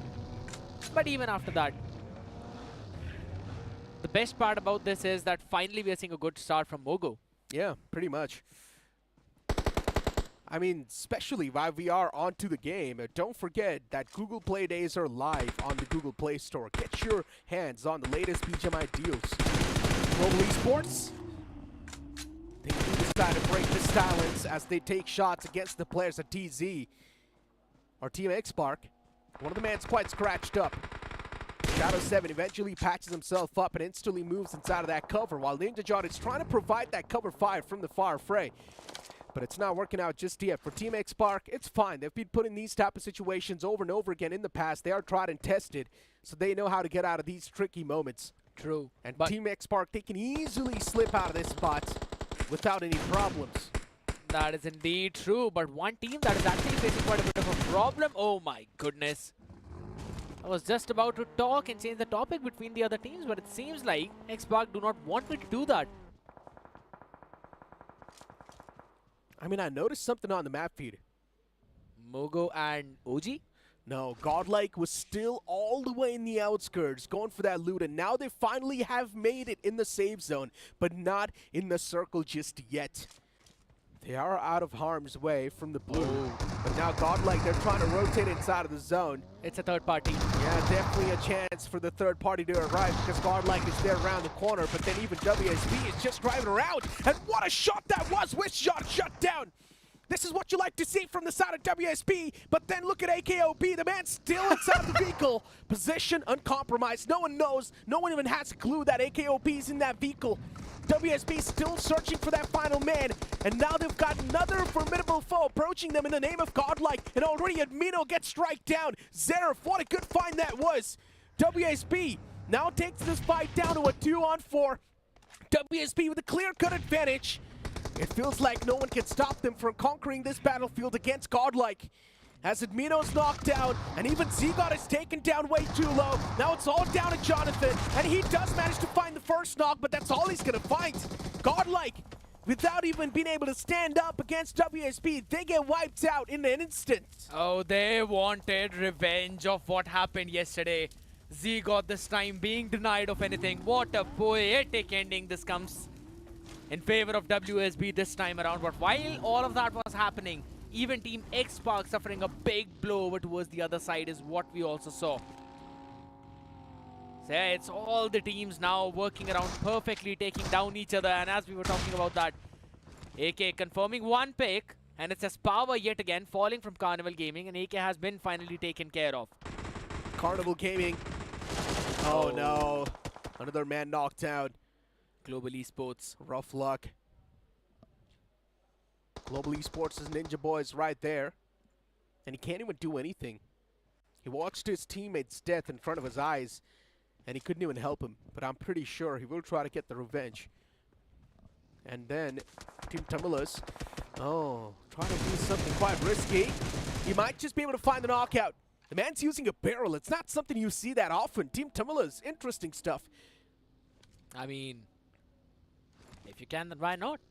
But even after that, the best part about this is that finally we are seeing a good start from Mogo. Yeah, pretty much. I mean, especially while we are onto the game, don't forget that Google Play Days are live on the Google Play Store. Get your hands on the latest BGMI deals. Global Esports, they do decide to break the silence as they take shots against the players at TZ, or Team X-Spark. One of the man's quite scratched up. Shadow 7 eventually patches himself up and instantly moves inside of that cover, while Ninja John is trying to provide that cover fire from the far fray. But it's not working out just yet. For Team X-Spark, it's fine. They've been put in these type of situations over and over again in the past. They are tried and tested, so they know how to get out of these tricky moments. True. And Team X-Spark, they can easily slip out of this spot without any problems. That is indeed true, but one team that is actually facing quite a bit of a problem. Oh my goodness. I was just about to talk and change the topic between the other teams, but it seems like X-Spark do not want me to do that. I mean, I noticed something on the map feed. Mogo and OG? No, Godlike was still all the way in the outskirts, going for that loot, and now they finally have made it in the safe zone, but not in the circle just yet. They are out of harm's way from the blue, but now Godlike, they're trying to rotate inside of the zone. It's a third party. Yeah, definitely a chance for the third party to arrive because Godlike is there around the corner, but then even WSB is just driving around, and what a shot that was! Which shot shut down! This is what you like to see from the side of WSB, but then look at AKOB, the man's still inside the vehicle. Position uncompromised, no one knows, no one even has a clue that AKOB is in that vehicle. WSB still searching for that final man, and now they've got another formidable foe approaching them in the name of Godlike, and already Admino gets strike down. Zerif, what a good find that was. WSB now takes this fight down to a 2-on-4. WSB with a clear-cut advantage. It feels like no one can stop them from conquering this battlefield against Godlike. As Admino's knocked down, and even Zigod is taken down way too low. Now it's all down to Jonathan, and he does manage to find the first knock, but that's all he's gonna find. Godlike, without even being able to stand up against WSB, they get wiped out in an instant. Oh, they wanted revenge of what happened yesterday. Zigod this time being denied of anything. What a poetic ending this comes in favor of WSB this time around. But while all of that was happening, even Team X-Spark suffering a big blow over towards the other side is what we also saw. So yeah, it's all the teams now working around perfectly, taking down each other. And as we were talking about that, AK confirming one pick, and it's as power yet again falling from Carnival Gaming, and AK has been finally taken care of. Carnival Gaming. Oh no, another man knocked out. Global Esports. Rough luck. Global Esports' Ninja Boy's right there, and he can't even do anything. He watched his teammate's death in front of his eyes, and he couldn't even help him, but I'm pretty sure he will try to get the revenge. And then Team Tumulus, trying to do something quite risky. He might just be able to find the knockout. The man's using a barrel. It's not something you see that often. Team Tumulus, interesting stuff. I mean, if you can, then why not?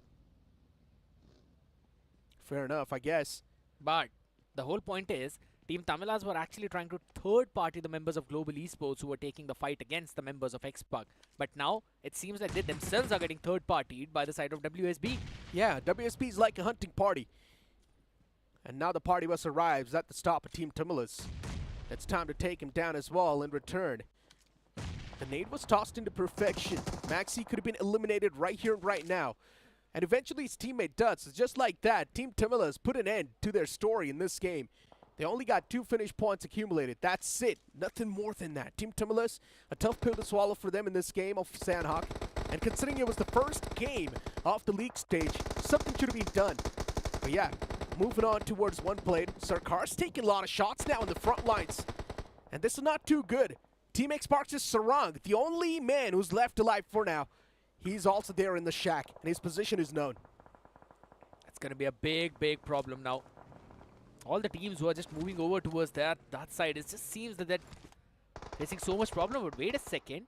Fair enough, I guess. But the whole point is, Team Tamilas were actually trying to third-party the members of Global Esports who were taking the fight against the members of X-Spark. But now, it seems like they themselves are getting third-partied by the side of WSB. Yeah, WSB is like a hunting party. And now the party bus arrives at the stop of Team Tumulus. It's time to take him down as well in return. The nade was tossed into perfection. Maxi could have been eliminated right here and right now. And eventually his teammate does. So just like that, Team Tumulus put an end to their story in this game. They only got 2 finish points accumulated. That's it. Nothing more than that. Team Tumulus, a tough pill to swallow for them in this game of Sanhok. And considering it was the first game off the league stage, something should have been done. But yeah, moving on towards one plate. Sarkar's taking a lot of shots now in the front lines. And this is not too good. Team X-Spark's is Sarang, the only man who's left alive for now. He's also there in the shack, and his position is known. It's going to be a big, big problem now. All the teams who are just moving over towards that side, it just seems that they're facing so much problem. But wait a second.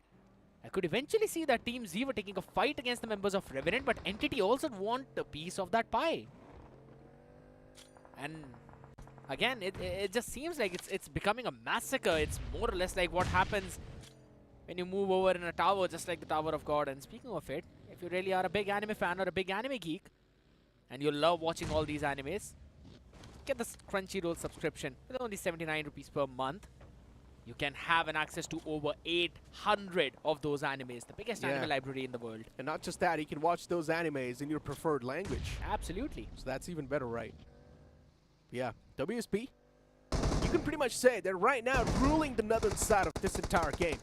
I could eventually see that Team Z were taking a fight against the members of Revenant, but Entity also want a piece of that pie. And again, it just seems like it's becoming a massacre. It's more or less like what happens when you move over in a tower, just like the Tower of God. And speaking of it, if you really are a big anime fan or a big anime geek, and you love watching all these animes, get the Crunchyroll subscription with only 79 rupees per month. You can have an access to over 800 of those animes, the biggest anime library in the world. And not just that, you can watch those animes in your preferred language. Absolutely. So that's even better, right? Yeah, WSP, you can pretty much say they're right now ruling the northern side of this entire game.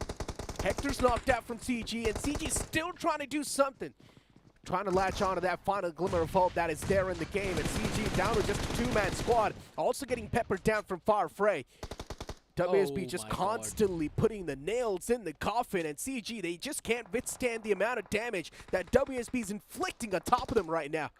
Hector's knocked out from CG, and CG's still trying to do something. Trying to latch onto that final glimmer of hope that is there in the game, and CG down with just a two-man squad, also getting peppered down from Far Fray. WSP just constantly putting the nails in the coffin, and CG, they just can't withstand the amount of damage that WSP is inflicting on top of them right now.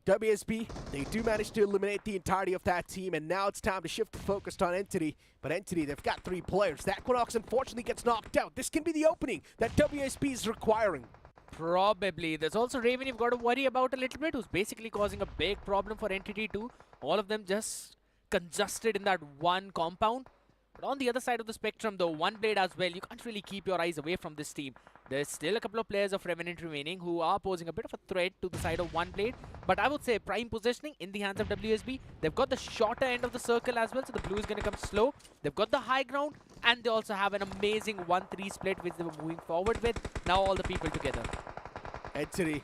WSP, they do manage to eliminate the entirety of that team, and now it's time to shift the focus on Entity. But Entity, they've got 3 players. That Equinox unfortunately gets knocked out. This can be the opening that WSP is requiring. Probably. There's also Raven you've got to worry about a little bit, who's basically causing a big problem for Entity too. All of them just congested in that one compound. But on the other side of the spectrum, though, one blade as well, you can't really keep your eyes away from this team. There's still a couple of players of Revenant remaining who are posing a bit of a threat to the side of one blade. But I would say prime positioning in the hands of WSB. They've got the shorter end of the circle as well, so the blue is going to come slow. They've got the high ground, and they also have an amazing 1-3 split which they were moving forward with. Now all the people together. Entity,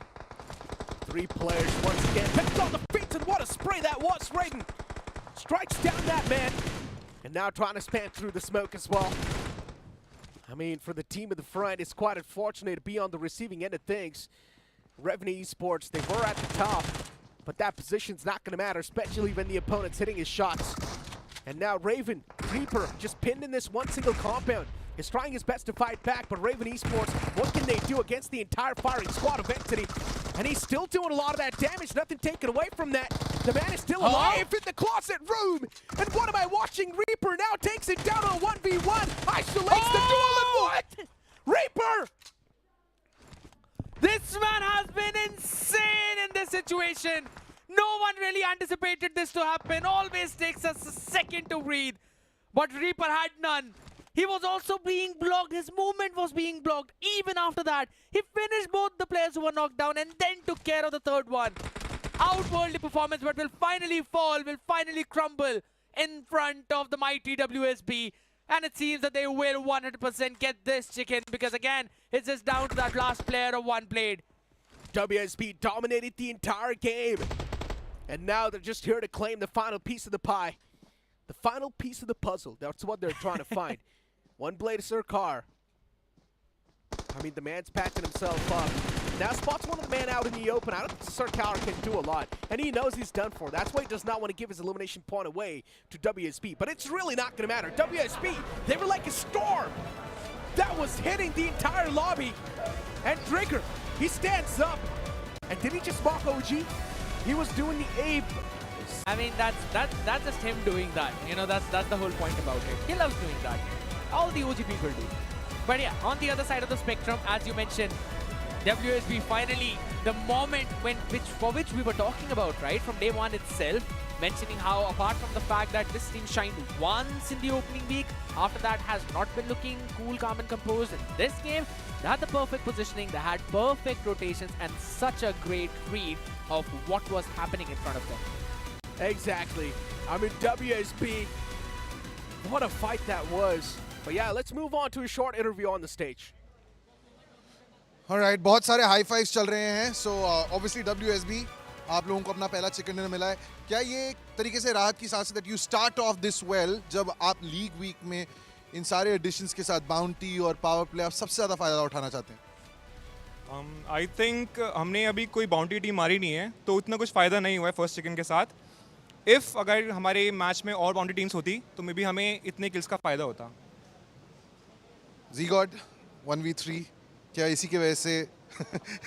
3 players once again. Picked on the feet, and what a spray that was! Raven strikes down that man. And now trying to span through the smoke as well. I mean, for the team at the front, it's quite unfortunate to be on the receiving end of things. Revenue Esports, they were at the top, but that position's not going to matter, especially when the opponent's hitting his shots. And now Raven, Reaper, just pinned in this one single compound, is trying his best to fight back, but Raven Esports, what can they do against the entire firing squad of Entity? And he's still doing a lot of that damage, nothing taken away from that. The man is still alive in the closet room! And what am I watching? Reaper now takes it down on 1v1, isolates the duel, and what? Reaper! This man has been insane in this situation. No one really anticipated this to happen. Always takes us a second to breathe. But Reaper had none. He was also being blocked. His movement was being blocked. Even after that, he finished both the players who were knocked down and then took care of the third one. Outworldly performance, but will finally fall, will finally crumble in front of the mighty WSB. And it seems that they will 100% get this chicken, because again, it's just down to that last player of one blade. WSB dominated the entire game. And now they're just here to claim the final piece of the pie. The final piece of the puzzle. That's what they're trying to find. One blade of Sarkar. I mean, the man's patching himself up. Now spots one of the man out in the open. I don't think Sarkar can do a lot. And he knows he's done for. That's why he does not want to give his elimination point away to WSB. But it's really not going to matter. WSB, they were like a storm that was hitting the entire lobby. And Trigger, he stands up. And did he just mock OG? He was doing the Abe. I mean, that's just him doing that. You know, that's the whole point about it. He loves doing that. All the OG people do. But yeah, on the other side of the spectrum, as you mentioned, WSB finally, the moment for which we were talking about, right, from day one itself, mentioning how apart from the fact that this team shined once in the opening week, after that has not been looking cool, calm and composed in this game, they had the perfect positioning, they had perfect rotations and such a great read of what was happening in front of them. Exactly. I mean, WSB, what a fight that was. But yeah, let's move on to a short interview on the stage. Alright, बहुत सारे high fives चल रहे हैं. So obviously WSB, आप लोगों को अपना पहला चिकन डिनर मिला है. क्या ये एक तरीके से राहत की सांस है that you start off this well, जब आप लीग वीक में इन सारे एडिशंस के साथ बाउंटी और पावर प्ले आप सबसे ज़्यादा फायदा उठाना चाहते हैं? आई थिंक हमने अभी कोई बाउंटी टीम मारी नहीं है, तो उतना कुछ फ़ायदा नहीं हुआ है फर्स्ट चिकन के साथ. इफ़ अगर हमारे मैच में और बाउंटी टीम्स होती तो मे बी हमें इतने किल्स का फ़ायदा होता. Z-God 1v3, क्या इसी की वजह से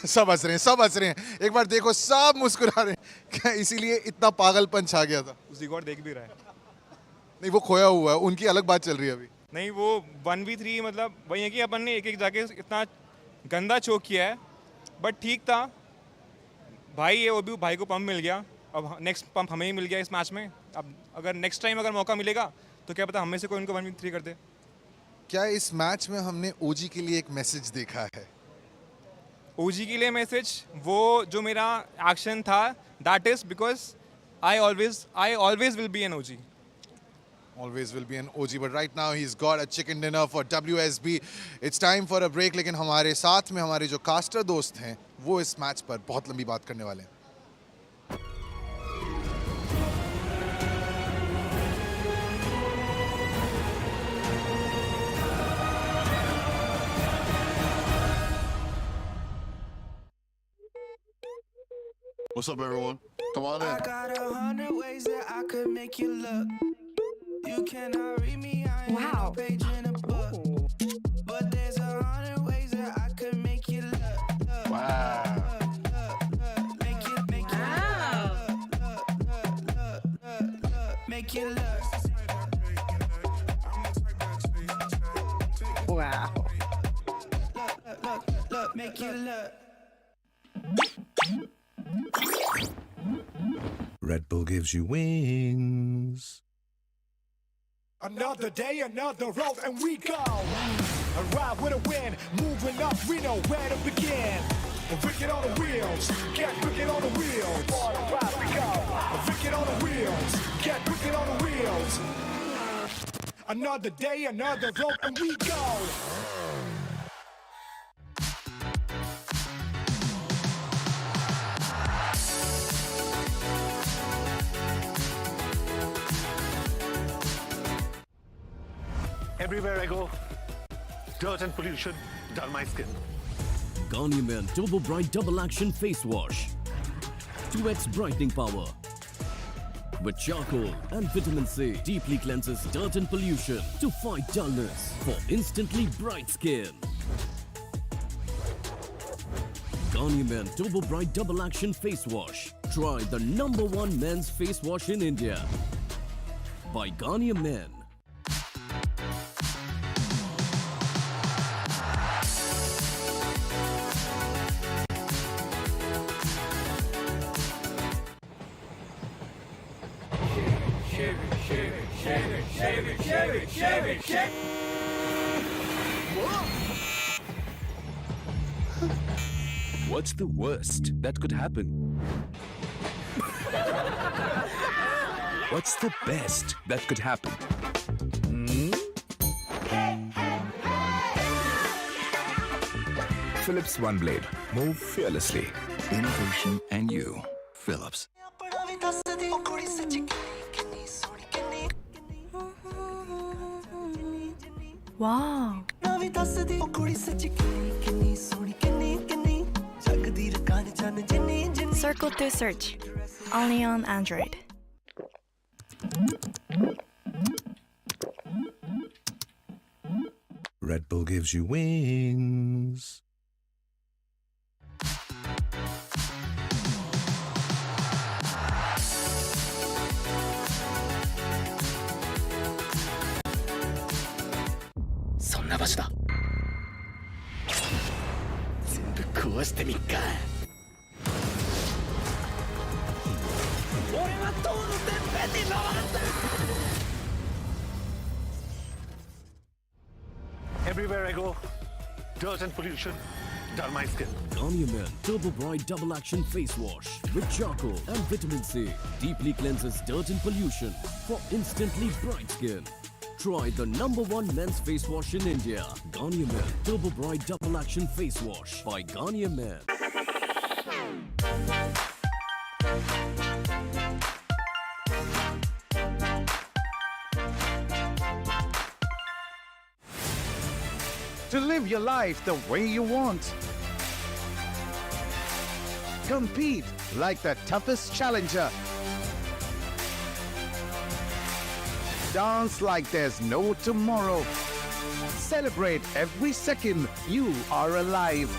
सब हंस रहे हैं. एक बार देखो, सब मुस्कुरा रहे हैं. क्या इसीलिए इतना पागलपन छा गया था? Z-God देख भी रहा है. नहीं, वो खोया हुआ है, उनकी अलग बात चल रही है अभी. नहीं वो 1v3 मतलब वही है कि अपन ने एक एक जाके इतना गंदा चोक किया है, बट ठीक था भाई। ये वो भी भाई को पंप मिल गया, अब नेक्स्ट पंप हमें ही मिल गया इस मैच में। अब अगर नेक्स्ट टाइम अगर मौका मिलेगा तो क्या पता हम में से कोई उनको 1v3 कर दे। क्या इस मैच में हमने ओजी के लिए एक मैसेज देखा है? ओजी के लिए मैसेज, वो जो मेरा एक्शन था, that is because I always will be an OG. Always will be an OG, but right now he's got a chicken dinner for WSB. It's time for a break. लेकिन हमारे साथ में हमारे जो कास्टर दोस्त हैं वो इस मैच पर बहुत लंबी बात करने वाले हैं। What's up, everyone? Come on in. I got 100 ways that I could make you look. You cannot read me, I ain't no page in a book. But there's 100 ways that I could make you look. Wow. Make you look. Make you look. Wow. Look, make you look. Red Bull gives you wings. Another day, another road, and we go. A ride with a win, moving up, we know where to begin. Wicked on the wheels, get wicked on the wheels. On a ride we go. Wicked on the wheels, get wicked on the wheels. Another day, another road, and we go. Everywhere I go, dirt and pollution dull my skin. Garnier Men Turbo Bright Double Action Face Wash. 2x brightening power. With charcoal and vitamin C, deeply cleanses dirt and pollution to fight dullness for instantly bright skin. Garnier Men Turbo Bright Double Action Face Wash. Try the #1 men's face wash in India. By Garnier Men. What's the worst that could happen? What's the best that could happen? Philips One Blade. Move fearlessly. Innovation and you. Philips. Wow. Circle to search. Only on Android. Red Bull gives you wings. Everywhere I go, dirt and pollution dull my skin. Garnier Men Turbo Bright Double Action Face Wash with charcoal and vitamin C. Deeply cleanses dirt and pollution for instantly bright skin. Try the #1 men's face wash in India. Garnier Men Turbo Bright Double Action Face Wash by Garnier Men. To live your life the way you want. Compete like the toughest challenger. Dance like there's no tomorrow. Celebrate every second you are alive.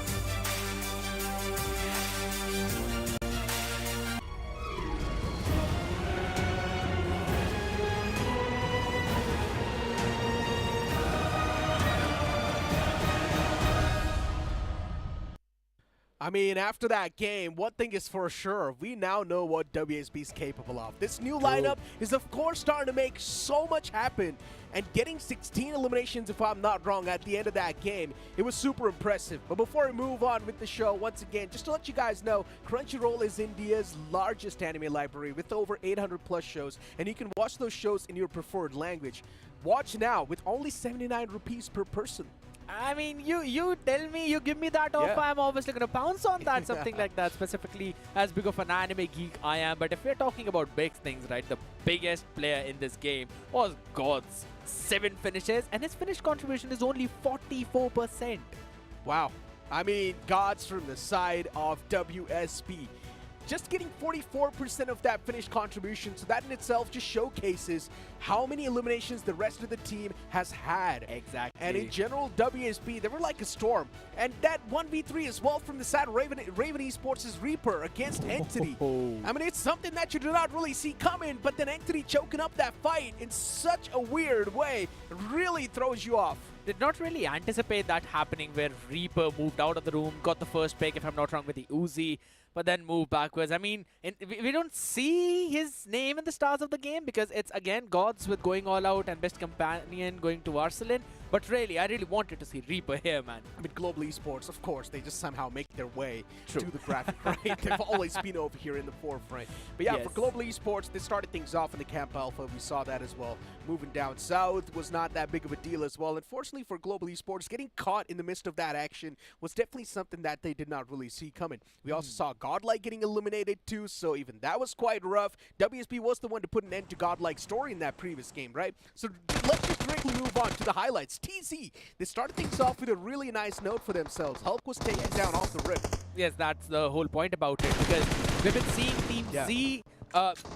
I mean, after that game, one thing is for sure, we now know what WSB is capable of. This new lineup is, of course, starting to make so much happen. And getting 16 eliminations, if I'm not wrong, at the end of that game, it was super impressive. But before we move on with the show, once again, just to let you guys know, Crunchyroll is India's largest anime library with over 800 plus shows, and you can watch those shows in your preferred language. Watch now with only 79 rupees per person. I mean, you tell me, you give me that offer, I'm obviously going to pounce on that, something like that, specifically as big of an anime geek I am. But if we're talking about big things, right, the biggest player in this game was God's 7 finishes, and his finish contribution is only 44%. Wow. I mean, Gods from the side of WSB. Just getting 44% of that finished contribution, so that in itself just showcases how many eliminations the rest of the team has had. Exactly. And in general, WSB, they were like a storm. And that 1v3 as well from the side of Raven Esports' Reaper against Entity. I mean, it's something that you do not really see coming, but then Entity choking up that fight in such a weird way really throws you off. Did not really anticipate that happening, where Reaper moved out of the room, got the first pick, if I'm not wrong, with the Uzi, but then moved backwards. I mean, we don't see his name in the stars of the game because it's, again, Gods with going all out and Best Companion going to Arcelin. But really, I really wanted to see Reaper here, man. I mean, Global Esports, of course, they just somehow make their way to the graphic, right? They've always been over here in the forefront. But yeah, for Global Esports, they started things off in the Camp Alpha. We saw that as well. Moving down south was not that big of a deal as well. Unfortunately for Global Esports, getting caught in the midst of that action was definitely something that they did not really see coming. We also saw Godlike getting eliminated too, so even that was quite rough. WSB was the one to put an end to Godlike's story in that previous game, right? So let's just directly move on to the highlights. TZ, they started things off with a really nice note for themselves. Hulk was taken down off the rip. Yes, that's the whole point about it, because we've been seeing Team Z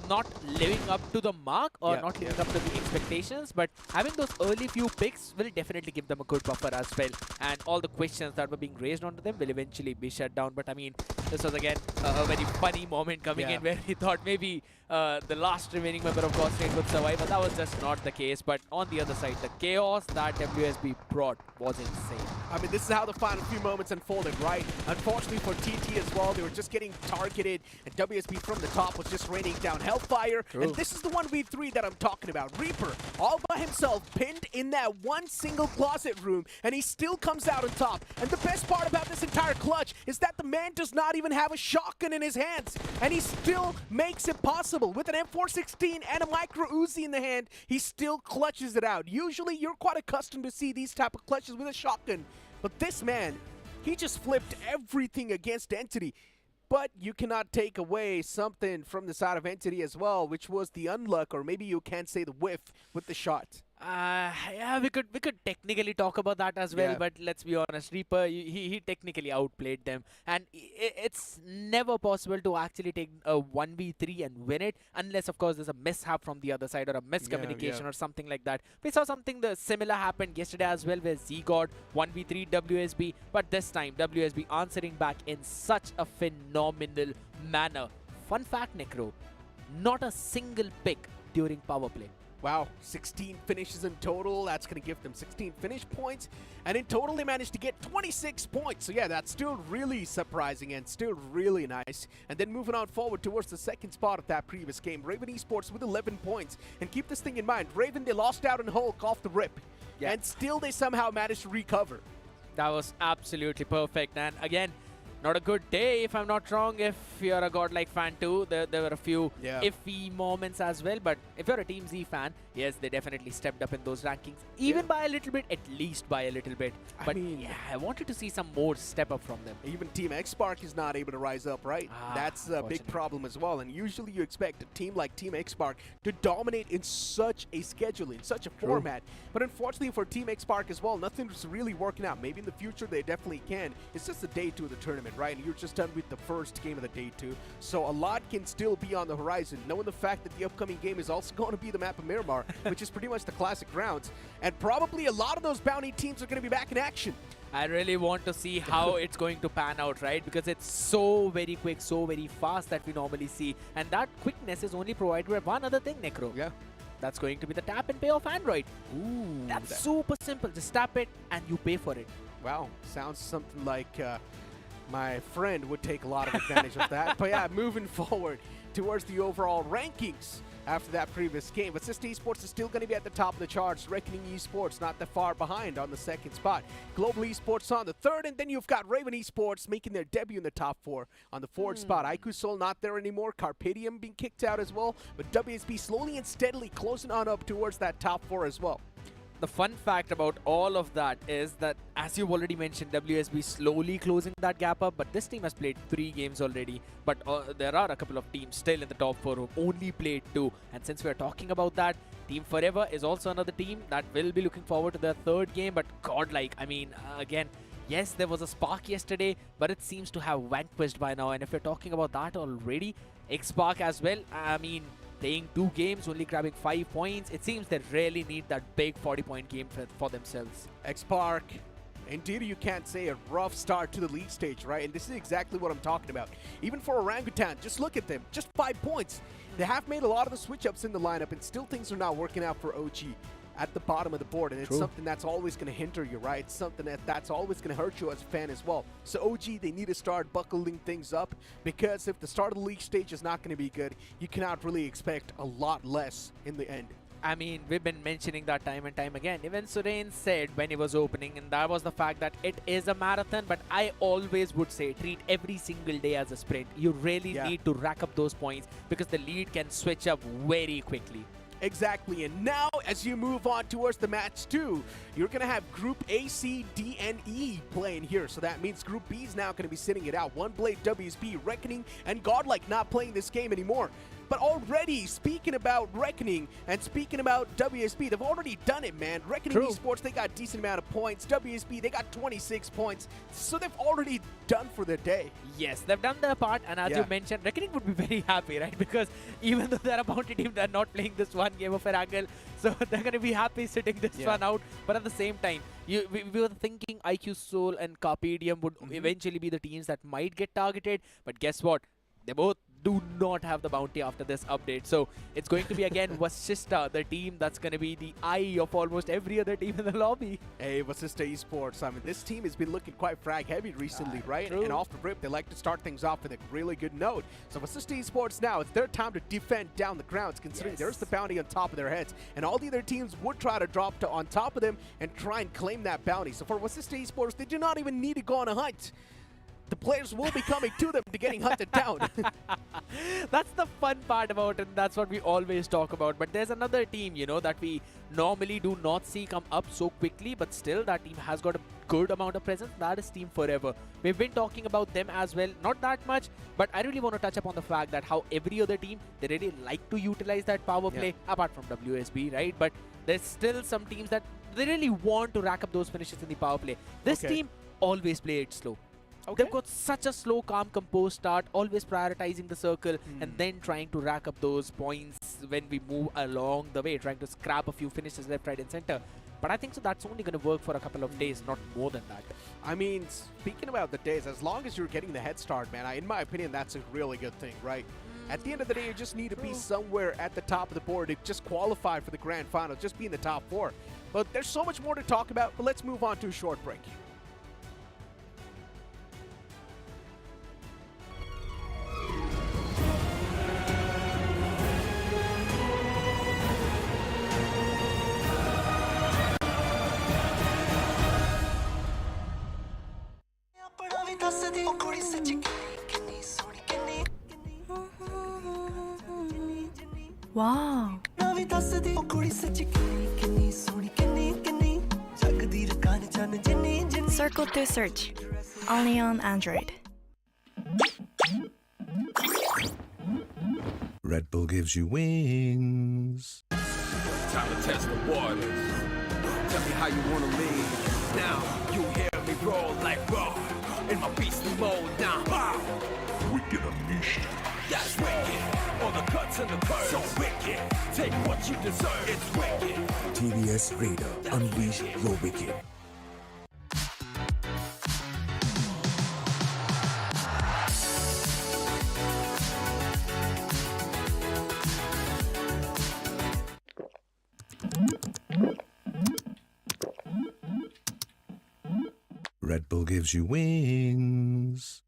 not living up to the mark or not living up to the expectations, but having those early few picks will definitely give them a good buffer as well, and all the questions that were being raised onto them will eventually be shut down. But I mean, this was again a very funny moment coming in where we thought maybe the last remaining member of God State would survive, but that was just not the case. But on the other side, the chaos that WSB brought was insane. I mean, this is how the final few moments unfolded, right? Unfortunately for TT as well, they were just getting targeted, and WSB from the top was just raining down hellfire. And this is the 1v3 that I'm talking about. Reaper, all by himself, pinned in that one single closet room, and he still comes out on top. And the best part about this entire clutch is that the man does not even have a shotgun in his hands, and he still makes it possible. With an M416 and a micro Uzi in the hand, he still clutches it out. Usually, you're quite accustomed to see these type of clutches with a shotgun, but this man, he just flipped everything against Entity. But you cannot take away something from the side of Entity as well, which was the unluck, or maybe you can't say the whiff with the shot. Yeah, we could technically talk about that as well, but let's be honest, Reaper, he technically outplayed them, and it's never possible to actually take a 1v3 and win it, unless of course there's a mishap from the other side or a miscommunication or something like that. We saw something similar happened yesterday as well, where Z got 1v3 WSB, but this time WSB answering back in such a phenomenal manner. Fun fact, Necro, not a single pick during power play. Wow, 16 finishes in total. That's going to give them 16 finish points. And in total, they managed to get 26 points. So yeah, that's still really surprising and still really nice. And then moving on forward towards the second spot of that previous game, Raven Esports with 11 points. And keep this thing in mind, Raven, they lost out on Hulk off the rip. And still they somehow managed to recover. That was absolutely perfect. And again, not a good day, if I'm not wrong, if you're a Godlike fan too. There were a few iffy moments as well, but if you're a Team Z fan, yes, they definitely stepped up in those rankings, even by a little bit, at least by a little bit. But I wanted to see some more step up from them. Even Team X-Spark is not able to rise up, right? That's a big problem as well, and usually you expect a team like Team X-Spark to dominate in such a schedule, in such a format. But unfortunately for Team X-Spark as well, nothing's really working out. Maybe in the future they definitely can. It's just the day 2 of the tournament, right? And you're just done with the first game of the day 2. So a lot can still be on the horizon, knowing the fact that the upcoming game is also going to be the map of Miramar, which is pretty much the classic grounds. And probably a lot of those bounty teams are going to be back in action. I really want to see how it's going to pan out, right? Because it's so very quick, so very fast that we normally see. And that quickness is only provided by one other thing, Necro. Yeah. That's going to be the tap and pay of Android. Ooh. That's super simple. Just tap it and you pay for it. Wow. Sounds something like My friend would take a lot of advantage of that. But yeah, moving forward towards the overall rankings after that previous game. But Assist Esports is still going to be at the top of the charts. Reckoning Esports not that far behind on the second spot. Global Esports on the third, and then you've got Raven Esports making their debut in the top four on the fourth spot. IQ Soul not there anymore. Carpadium being kicked out as well. But WSB slowly and steadily closing on up towards that top four as well. The fun fact about all of that is that, as you've already mentioned, WSB slowly closing that gap up, but this team has played 3 games already. But there are a couple of teams still in the top 4 who only played 2. And since we're talking about that, Team Forever is also another team that will be looking forward to their 3rd game. But godlike, I mean, again, yes, there was a spark yesterday, but it seems to have vanquished by now. And if you're talking about that already, X-Spark as well, I mean, playing 2 games, only grabbing 5 points. It seems they really need that big 40-point game for themselves. X-Spark, indeed you can't say a rough start to the league stage, right? And this is exactly what I'm talking about. Even for Orangutan, just look at them, just 5 points. They have made a lot of the switch-ups in the lineup, and still things are not working out for OG at the bottom of the board, and it's something that's always going to hinder you, right? It's something that's always going to hurt you as a fan as well. So OG, they need to start buckling things up, because if the start of the league stage is not going to be good, you cannot really expect a lot less in the end. I mean, we've been mentioning that time and time again. Even Surain said when he was opening, and that was the fact that it is a marathon, but I always would say treat every single day as a sprint. You really need to rack up those points, because the lead can switch up very quickly. Exactly, and now as you move on towards the match 2, you're going to have Group A, C, D, and E playing here. So that means Group B is now going to be sitting it out. One Blade, WSB, Reckoning, and Godlike not playing this game anymore. But already, speaking about Reckoning and speaking about WSB, they've already done it, man. Reckoning Esports, they got a decent amount of points. WSB, they got 26 points. So they've already done for the day. Yes, they've done their part. And as you mentioned, Reckoning would be very happy, right? Because even though they're a bounty team, they're not playing this one game of Erangel. So they're going to be happy sitting this one out. But at the same time, we were thinking IQ Soul and Carpadium would eventually be the teams that might get targeted. But guess what? They both do not have the bounty after this update. So it's going to be again Vasista, the team that's going to be the eye of almost every other team in the lobby. Hey, Vasista Esports, I mean, this team has been looking quite frag heavy recently, right? And off the rip, they like to start things off with a really good note. So Vasista Esports now, it's their time to defend down the grounds, considering there's the bounty on top of their heads. And all the other teams would try to drop on top of them and try and claim that bounty. So for Vasista Esports, they do not even need to go on a hunt. The players will be coming to them to getting hunted down. That's the fun part about it, and that's what we always talk about. But there's another team, you know, that we normally do not see come up so quickly, but still that team has got a good amount of presence. That is Team Forever. We've been talking about them as well, not that much, but I really want to touch upon the fact that how every other team, they really like to utilize that power play, apart from WSB, right? But there's still some teams that they really want to rack up those finishes in the power play. This team always play it slow. They've got such a slow, calm, composed start, always prioritizing the circle and then trying to rack up those points when we move along the way, trying to scrap a few finishes left, right, and center. But I think so that's only going to work for a couple of days, not more than that. I mean, speaking about the days, as long as you're getting the head start, man, in my opinion, that's a really good thing, right? At the end of the day, you just need to be somewhere at the top of the board to just qualify for the grand final, just be in the top 4. But there's so much more to talk about, but let's move on to a short break. Wow. Circle to search. Only on Android. Red Bull gives you wings. Time to test the waters. Tell me how you wanna leave. Now you hear me roll like raw in my beastly mode now. Wow. Wicked Unleashed. That's wicked. All the cuts and the curves. So wicked. Take what you deserve. It's wicked. TVS Raider. Unleash your wicked. Bull gives you wings.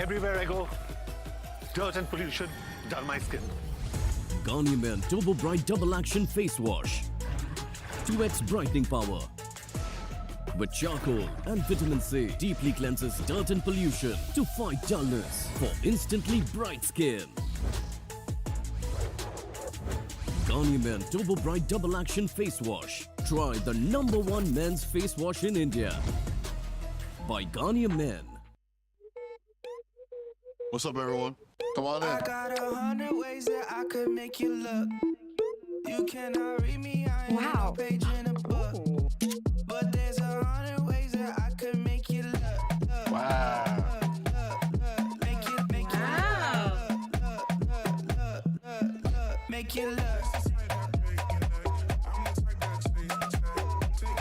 Everywhere I go, dirt and pollution dull my skin. Garnier Men Turbo Bright Double Action Face Wash. 2x brightening power. With charcoal and vitamin C, deeply cleanses dirt and pollution to fight dullness for instantly bright skin. Garnier Men Turbo Bright Double Action Face Wash. Try the #1 men's face wash in India. By Garnier Men. What's up, everyone? Come on in. I got 100 ways that I could make you look. You cannot read me, I ain't no page in a book. But there's 100 ways that I could make you look. Wow. Make you look.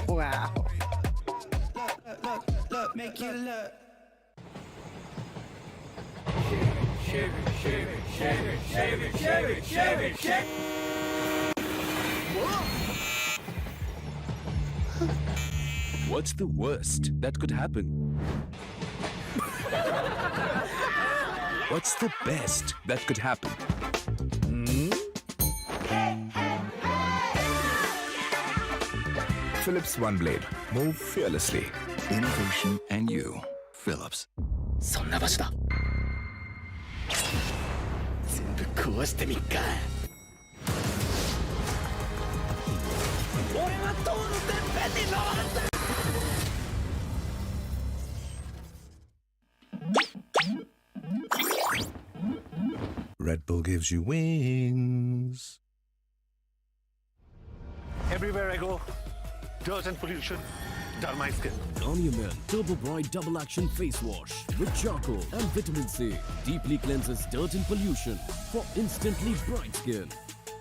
Wow. Look, make you look. Shave it. What's the worst that could happen? What's the best that could happen? Philips One Blade. Move fearlessly. Innovation and you. Philips. そんな場所だ。全部壊してみっか。俺は塔のてっぺんに登るんだ。Red Bull gives you wings. Everywhere I go, dirt and pollution dull my skin. Garnier Men Turbo Bright Double Action Face Wash with charcoal and vitamin C. Deeply cleanses dirt and pollution for instantly bright skin.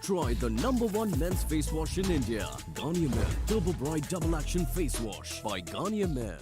Try the #1 men's face wash in India. Garnier Men Turbo Bright Double Action Face Wash by Garnier Men.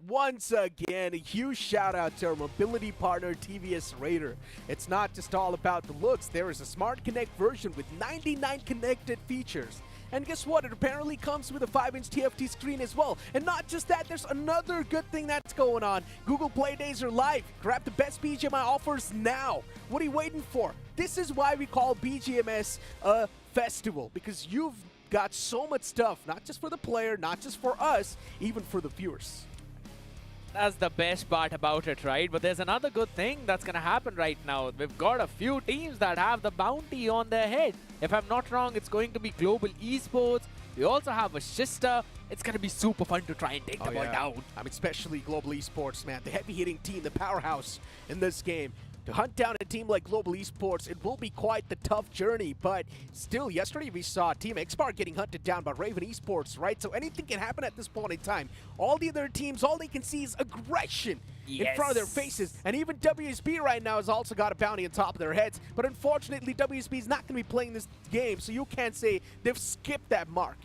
Once again, a huge shout out to our mobility partner TVS Raider. It's not just all about the looks. There is a Smart Connect version with 99 connected features. And guess what? It apparently comes with a 5-inch TFT screen as well. And not just that, there's another good thing that's going on. Google Play Days are live. Grab the best BGMI offers now. What are you waiting for? This is why we call BGMS a festival, because you've got so much stuff, not just for the player, not just for us, even for the viewers. That's the best part about it, right? But there's another good thing that's going to happen right now. We've got a few teams that have the bounty on their head. If I'm not wrong, it's going to be Global Esports. We also have a Shista. It's going to be super fun to try and take the ball down. I mean, especially Global Esports, man. The heavy-hitting team, the powerhouse in this game. To hunt down a team like Global Esports, it will be quite the tough journey, but still, yesterday we saw Team Xbar getting hunted down by Raven Esports, right? So anything can happen at this point in time. All the other teams, all they can see is aggression in front of their faces, and even WSB right now has also got a bounty on top of their heads, but unfortunately, WSB is not going to be playing this game, so you can't say they've skipped that mark.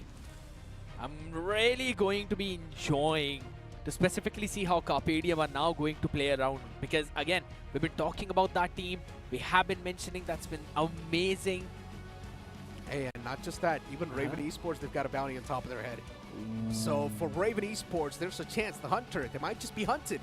I'm really going to be enjoying to specifically see how Carpedium are now going to play around, because again, we've been talking about that team. We have been mentioning that's been amazing. Hey, and not just that, even Raven Esports, they've got a bounty on top of their head. So for Raven Esports, there's a chance the Hunter, they might just be hunted.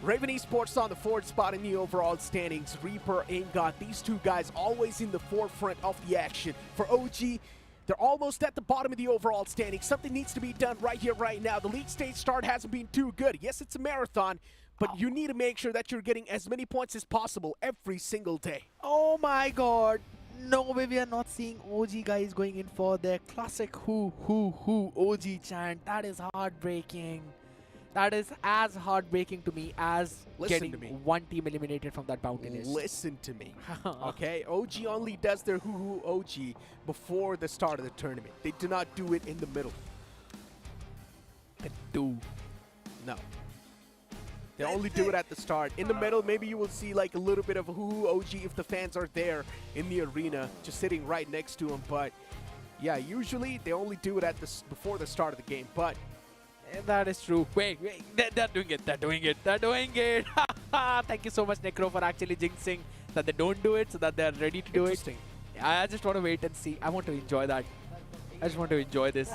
Raven Esports on the 4th spot in the overall standings. Reaper, Ingot, these two guys always in the forefront of the action. For OG, they're almost at the bottom of the overall standing. Something needs to be done right here, right now. The league stage start hasn't been too good. Yes, it's a marathon, but you need to make sure that you're getting as many points as possible every single day. Oh my god. No way we are not seeing OG guys going in for their classic who OG chant. That is heartbreaking. That is as heartbreaking to me as getting one team eliminated from that bounty list. Listen to me, okay? OG only does their hoo OG before the start of the tournament. They do not do it in the middle. They do. No. They only do it at the start. In the middle, maybe you will see like a little bit of a hoo OG if the fans are there in the arena, just sitting right next to them. But yeah, usually they only do it at before the start of the game. But that is true. Wait, they're doing it. They're doing it. They're doing it. Thank you so much, Necro, for actually jinxing that they don't do it so that they're ready to do it. Interesting. I just want to wait and see. I want to enjoy that. I just want to enjoy this.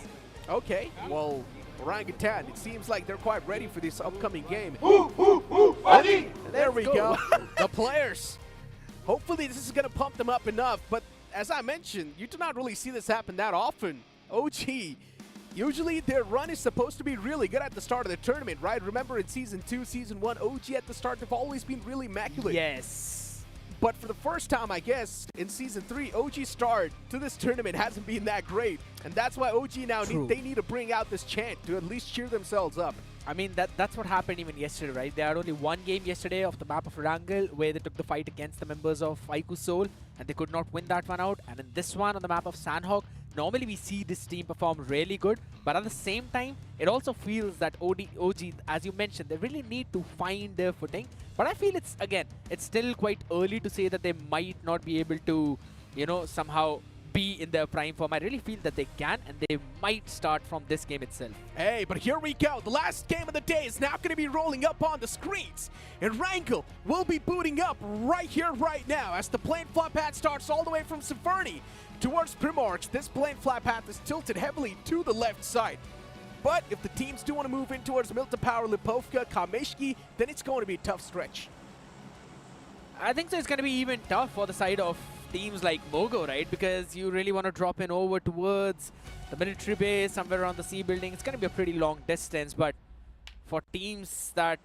Okay, well, Orangutan, it seems like they're quite ready for this upcoming game. There we go. The players. Hopefully this is going to pump them up enough. But as I mentioned, you do not really see this happen that often. OG, usually their run is supposed to be really good at the start of the tournament, right? Remember in Season 2, Season 1, OG at the start, they've always been really immaculate. Yes. But for the first time, I guess, in Season 3, OG's start to this tournament hasn't been that great. And that's why OG now, they need to bring out this chant to at least cheer themselves up. I mean, that's what happened even yesterday, right? They had only one game yesterday of the map of Erangel where they took the fight against the members of Aiku Soul and they could not win that one out. And in this one on the map of Sanhok, normally we see this team perform really good, but at the same time, it also feels that OG, as you mentioned, they really need to find their footing. But I feel it's still quite early to say that they might not be able to, you know, somehow be in their prime form. I really feel that they can, and they might start from this game itself. Hey, but here we go. The last game of the day is now going to be rolling up on the screens. And Erangel will be booting up right here, right now, as the plane fly path starts all the way from Severny towards Primorx. This plane fly path is tilted heavily to the left side. But if the teams do want to move in towards Milta Power, Lipovka, Kameshki, then it's going to be a tough stretch. I think so. It's going to be even tough for the side of teams like Mogo, right? Because you really want to drop in over towards the military base, somewhere around the sea building. It's going to be a pretty long distance, but for teams that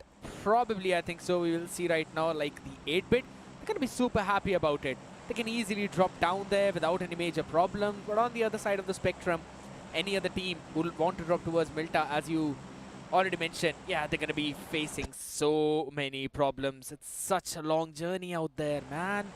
probably, I think so, we will see right now, like the 8-bit, they're going to be super happy about it. They can easily drop down there without any major problem. But on the other side of the spectrum, any other team who will want to drop towards Milta, as you already mentioned, yeah, they're going to be facing so many problems. It's such a long journey out there, man.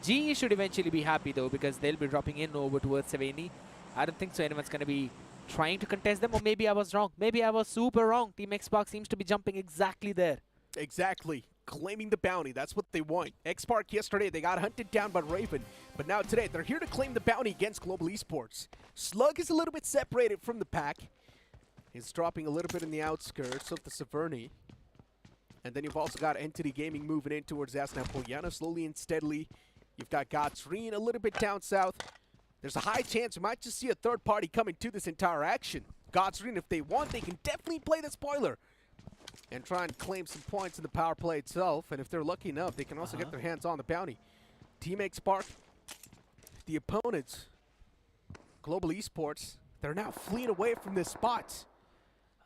GE should eventually be happy though, because they'll be dropping in over towards Severny. I don't think so anyone's going to be trying to contest them, or maybe I was wrong. Maybe I was super wrong. Team X-Spark seems to be jumping exactly there. Exactly. Claiming the bounty. That's what they want. X-Spark yesterday, they got hunted down by Raven. But now today, they're here to claim the bounty against Global Esports. Slug is a little bit separated from the pack. He's dropping a little bit in the outskirts of the Severny. And then you've also got Entity Gaming moving in towards Asna Polyana slowly and steadily. You've got Godsreen a little bit down south. There's a high chance we might just see a third party coming to this entire action. Godsreen, if they want, they can definitely play the spoiler and try and claim some points in the power play itself. And if they're lucky enough, they can also get their hands on the bounty. Team X-Spark, the opponents, Global Esports, they're now fleeing away from this spot.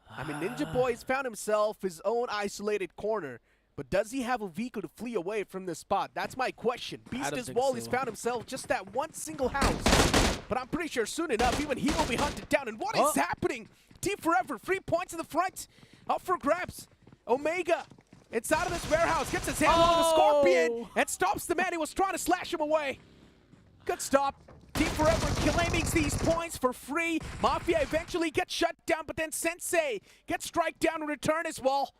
I mean, Ninja Boy has found himself his own isolated corner, but does he have a vehicle to flee away from this spot? That's my question. Beast as well, he's found himself just that one single house. But I'm pretty sure soon enough, even he will be hunted down. And what is happening? Team Forever, 3 points in the front. Up for grabs. Omega, inside of this warehouse, gets his hand on the Scorpion and stops the man who was trying to slash him away. Good stop. Team Forever claiming these points for free. Mafia eventually gets shut down, but then Sensei gets strike down in return as well.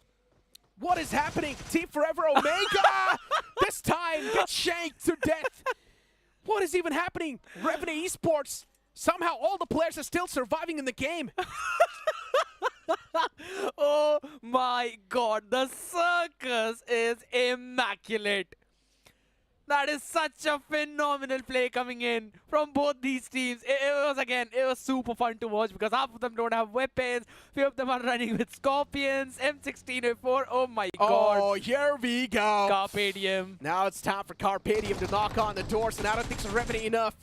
What is happening? Team Forever, Omega! This time gets shanked to death. What is even happening? Revenue Esports, somehow all the players are still surviving in the game. Oh my god, the circus is immaculate. That is such a phenomenal play coming in from both these teams. It was super fun to watch because half of them don't have weapons. Few of them are running with Scorpions, M16A4. Oh my god. Oh, here we go. Carpe Diem. Now it's time for Carpe Diem to knock on the doors, and I don't think it's revenue enough.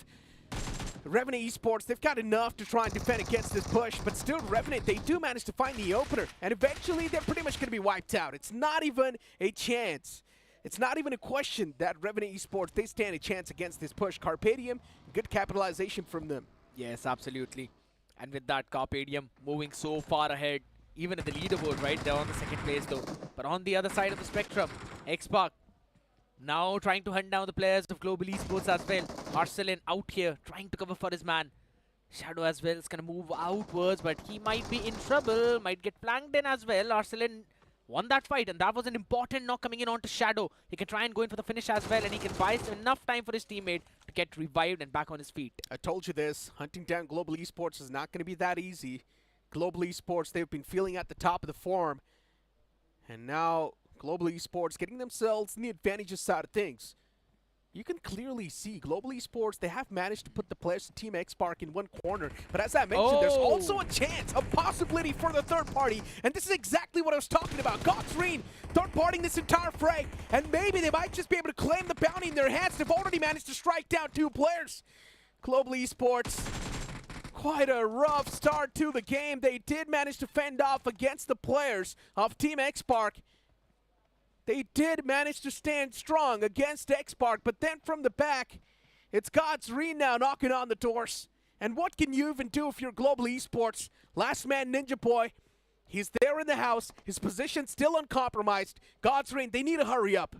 Revenant Esports, they've got enough to try and defend against this push, but still Revenant, they do manage to find the opener, and eventually they're pretty much going to be wiped out. It's not even a chance. It's not even a question that Revenant Esports, they stand a chance against this push. Carpadium, good capitalization from them. Yes, absolutely. And with that, Carpadium moving so far ahead, even in the leaderboard, right? They're on the second place though. But on the other side of the spectrum, Xpark now trying to hunt down the players of Global Esports as well. Arcelin out here trying to cover for his man. Shadow as well is going to move outwards, but he might be in trouble, might get flanked in as well. Arcelin won that fight, and that was an important knock coming in onto Shadow. He can try and go in for the finish as well, and he can buy enough time for his teammate to get revived and back on his feet. I told you this, hunting down Global Esports is not going to be that easy. Global Esports, they've been feeling at the top of the form, and now Global Esports getting themselves in the advantages side of things. You can clearly see Global Esports, they have managed to put the players of Team Xpark in one corner. But as I mentioned, there's also a chance, a possibility for the third party. And this is exactly what I was talking about. Godsreen third-partying this entire fray. And maybe they might just be able to claim the bounty in their hands. They've already managed to strike down 2 players. Global Esports, quite a rough start to the game. They did manage to fend off against the players of Team Xpark. They did manage to stand strong against Xpark, but then from the back, it's Godsreen now knocking on the doors. And what can you even do if you're Global Esports? Last man Ninja Boy, he's there in the house, his position still uncompromised. Godsreen, they need to hurry up.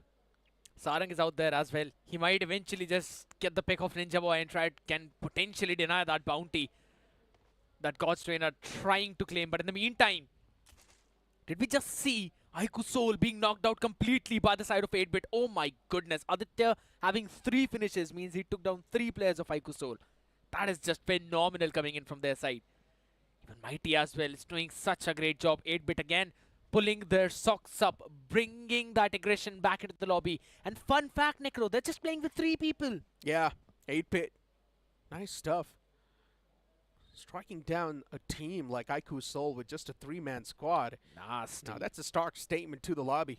Sarang is out there as well. He might eventually just get the pick of Ninja Boy and can potentially deny that bounty that Godsreen are trying to claim. But in the meantime, did we just see Aiku Soul being knocked out completely by the side of 8-bit? Oh my goodness. Aditya having 3 finishes means he took down 3 players of Aiku Soul. That is just phenomenal coming in from their side. Even Mighty as well is doing such a great job. 8-bit again pulling their socks up, bringing that aggression back into the lobby. And fun fact, Necro, they're just playing with 3 people. Yeah, 8-bit. Nice stuff. Striking down a team like Aiku Soul with just a 3-man squad. Nasty. Now, that's a stark statement to the lobby.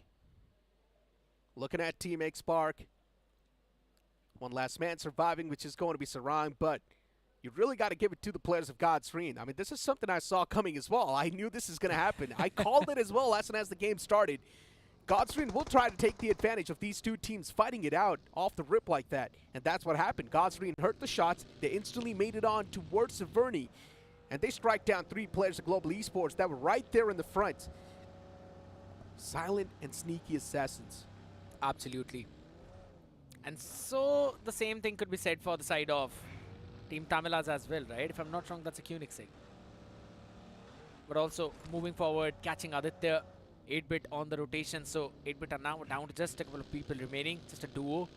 Looking at Team Xpark. One last man surviving, which is going to be Sarang, but you really got to give it to the players of Godsreen. I mean, this is something I saw coming as well. I knew this is going to happen. I called it as well as soon as the game started. Godsreen will try to take the advantage of these 2 teams fighting it out off the rip like that. And that's what happened. Godsreen hurt the shots. They instantly made it on towards Severny. And they strike down 3 players of Global Esports that were right there in the front. Silent and sneaky assassins. Absolutely. And so the same thing could be said for the side of Team Tamilas as well, right? If I'm not wrong, that's a Kunixing. But also moving forward, catching Aditya. 8-bit on the rotation, so 8-bit are now down to just a couple of people remaining, just a duo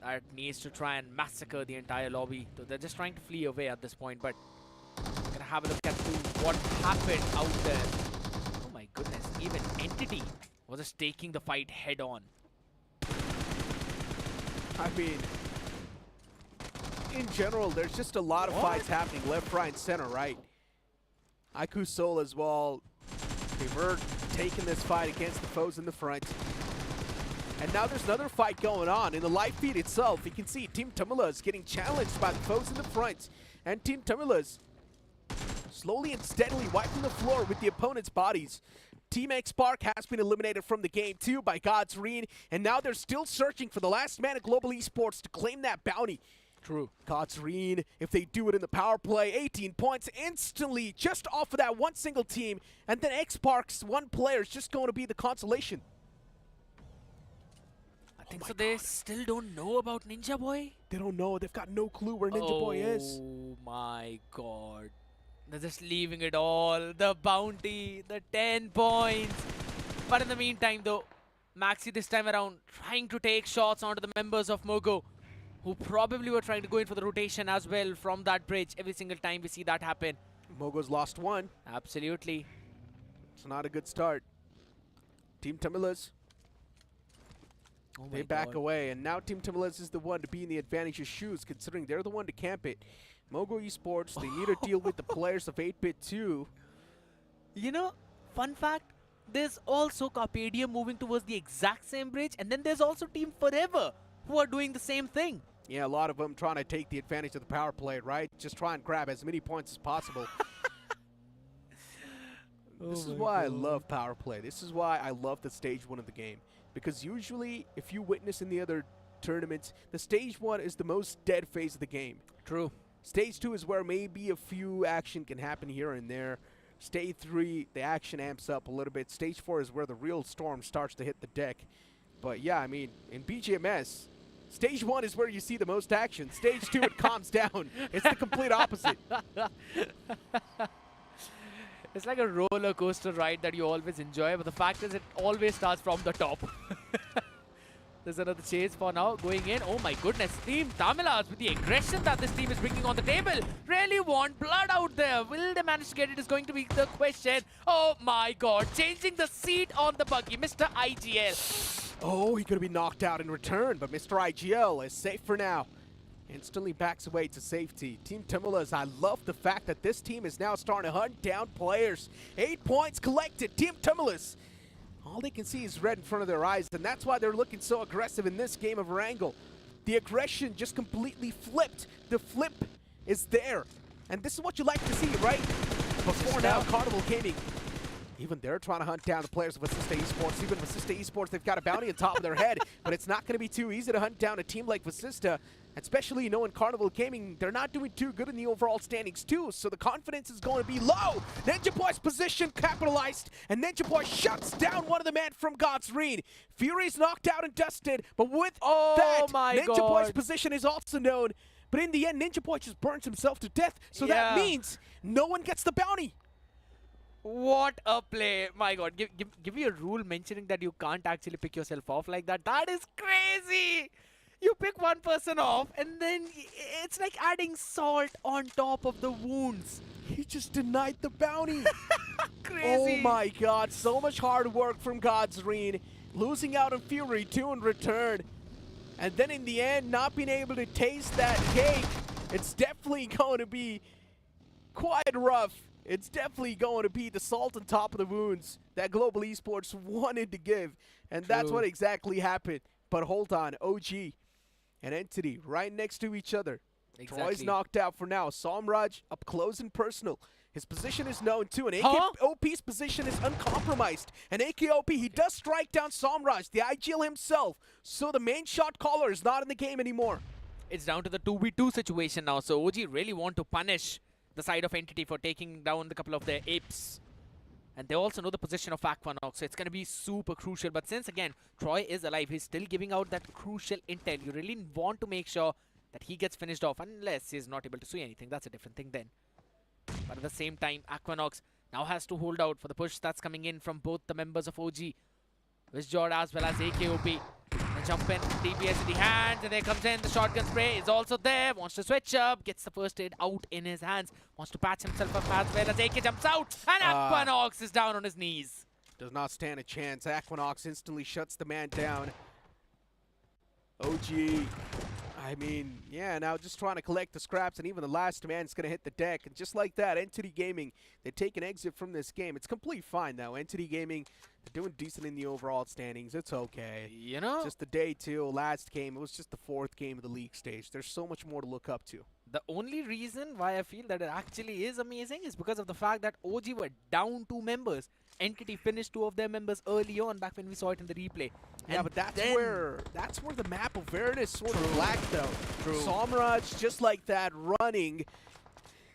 that needs to try and massacre the entire lobby. So they're just trying to flee away at this point, but we're gonna have a look at what happened out there. Oh my goodness, even Entity was just taking the fight head on. I mean, in general, there's just a lot of fights happening left, right, and center, right? Aiku Soul as well. They were taking this fight against the foes in the front. And now there's another fight going on. In the live feed itself, you can see Team Tamilas getting challenged by the foes in the front. And Team Tamilas slowly and steadily wiping the floor with the opponent's bodies. Team Xpark has been eliminated from the game too by Godsreen. And now they're still searching for the last man of Global Esports to claim that bounty. True. Godsreen, if they do it in the power play, 18 points instantly just off of that one single team. And then Xpark's 1 player is just going to be the consolation. I think so. They still don't know about Ninja Boy? They don't know. They've got no clue where Ninja Boy is. Oh my god. They're just leaving it all. The bounty, the 10 points. But in the meantime though, Maxi this time around trying to take shots onto the members of Mogo, who probably were trying to go in for the rotation as well from that bridge. Every single time we see that happen. Mogo's lost 1. Absolutely. It's not a good start. Team Tamilas, they back away. And now Team Tamilas is the one to be in the advantageous shoes, considering they're the one to camp it. Mogo Esports, they need to deal with the players of 8-bit too. You know, fun fact, there's also Carpadium moving towards the exact same bridge. And then there's also Team Forever, who are doing the same thing. Yeah, a lot of them trying to take the advantage of the power play, right? Just try and grab as many points as possible. This is why I love power play. This is why I love the stage 1 of the game. Because usually, if you witness in the other tournaments, the stage 1 is the most dead phase of the game. True. Stage 2 is where maybe a few action can happen here and there. Stage 3, the action amps up a little bit. Stage 4 is where the real storm starts to hit the deck. But yeah, I mean, in BGMS, Stage 1 is where you see the most action. Stage 2, it calms down. It's the complete opposite. It's like a roller coaster ride that you always enjoy, but the fact is it always starts from the top. There's another chase for now going in. Oh my goodness, Team Tamilas with the aggression that this team is bringing on the table. Really want blood out there. Will they manage to get it is going to be the question. Oh my god, changing the seat on the buggy, Mr. IGL. Oh, he could be knocked out in return, but Mr. IGL is safe for now. Instantly backs away to safety. Team Tamilas, I love the fact that this team is now starting to hunt down players. 8 points collected. Team Tamilas, all they can see is red in front of their eyes, and that's why they're looking so aggressive in this game of Erangel. The aggression just completely flipped. The flip is there. And this is what you like to see, right? Before now, Carnival Gaming, even they're trying to hunt down the players of Vasista Esports. Even Vasista Esports, they've got a bounty on top of their head, but it's not going to be too easy to hunt down a team like Vasista. Especially knowing Carnival Gaming, they're not doing too good in the overall standings too, so the confidence is going to be low. Ninja Boy's position capitalized, and Ninja Boy shuts down one of the men from God's Reign. Fury's knocked out and dusted, but with that, Ninja Boy's position is also known. But in the end, Ninja Boy just burns himself to death, so that means no one gets the bounty. What a play. My god, give me a rule mentioning that you can't actually pick yourself off like that. That is crazy. You pick one person off, and then it's like adding salt on top of the wounds. He just denied the bounty. Crazy. Oh my god, so much hard work from God's Reign. Losing out on Fury too in return. And then in the end, not being able to taste that cake. It's definitely going to be quite rough. It's definitely going to be the salt on top of the wounds that Global Esports wanted to give. And that's what exactly happened. But hold on, OG and Entity right next to each other. Exactly. Troy's knocked out for now. Samraj up close and personal. His position is known too, and AKOP's position is uncompromised. And AKOP, he does strike down Samraj, the IGL himself. So the main shot caller is not in the game anymore. It's down to the 2v2 situation now, so OG really want to punish the side of Entity for taking down the couple of their apes. And they also know the position of Aquanox, so it's going to be super crucial. But since, again, Troy is alive, he's still giving out that crucial intel. You really want to make sure that he gets finished off, unless he's not able to see anything. That's a different thing then. But at the same time, Aquanox now has to hold out for the push that's coming in from both the members of OG. Wizjord as well as AKOP. They jump in, DPS in the hands, and there comes in the shotgun spray. Is also there, wants to switch up, gets the first aid out in his hands, wants to patch himself up as well as AK jumps out, and Aquanox is down on his knees. Does not stand a chance. Aquanox instantly shuts the man down. OG, I mean, yeah, now just trying to collect the scraps, and even the last man's going to hit the deck. And just like that, Entity Gaming, they take an exit from this game. It's complete fine, though. Entity Gaming, they're doing decent in the overall standings. It's okay. You know? Just the day two, last game, it was just the 4th game of the league stage. There's so much more to look up to. The only reason why I feel that it actually is amazing is because of the fact that OG were down 2 members. Entity finished 2 of their members early on, back when we saw it in the replay. Yeah, but that's where the map awareness sort of lacked, though. Samraj, just like that, running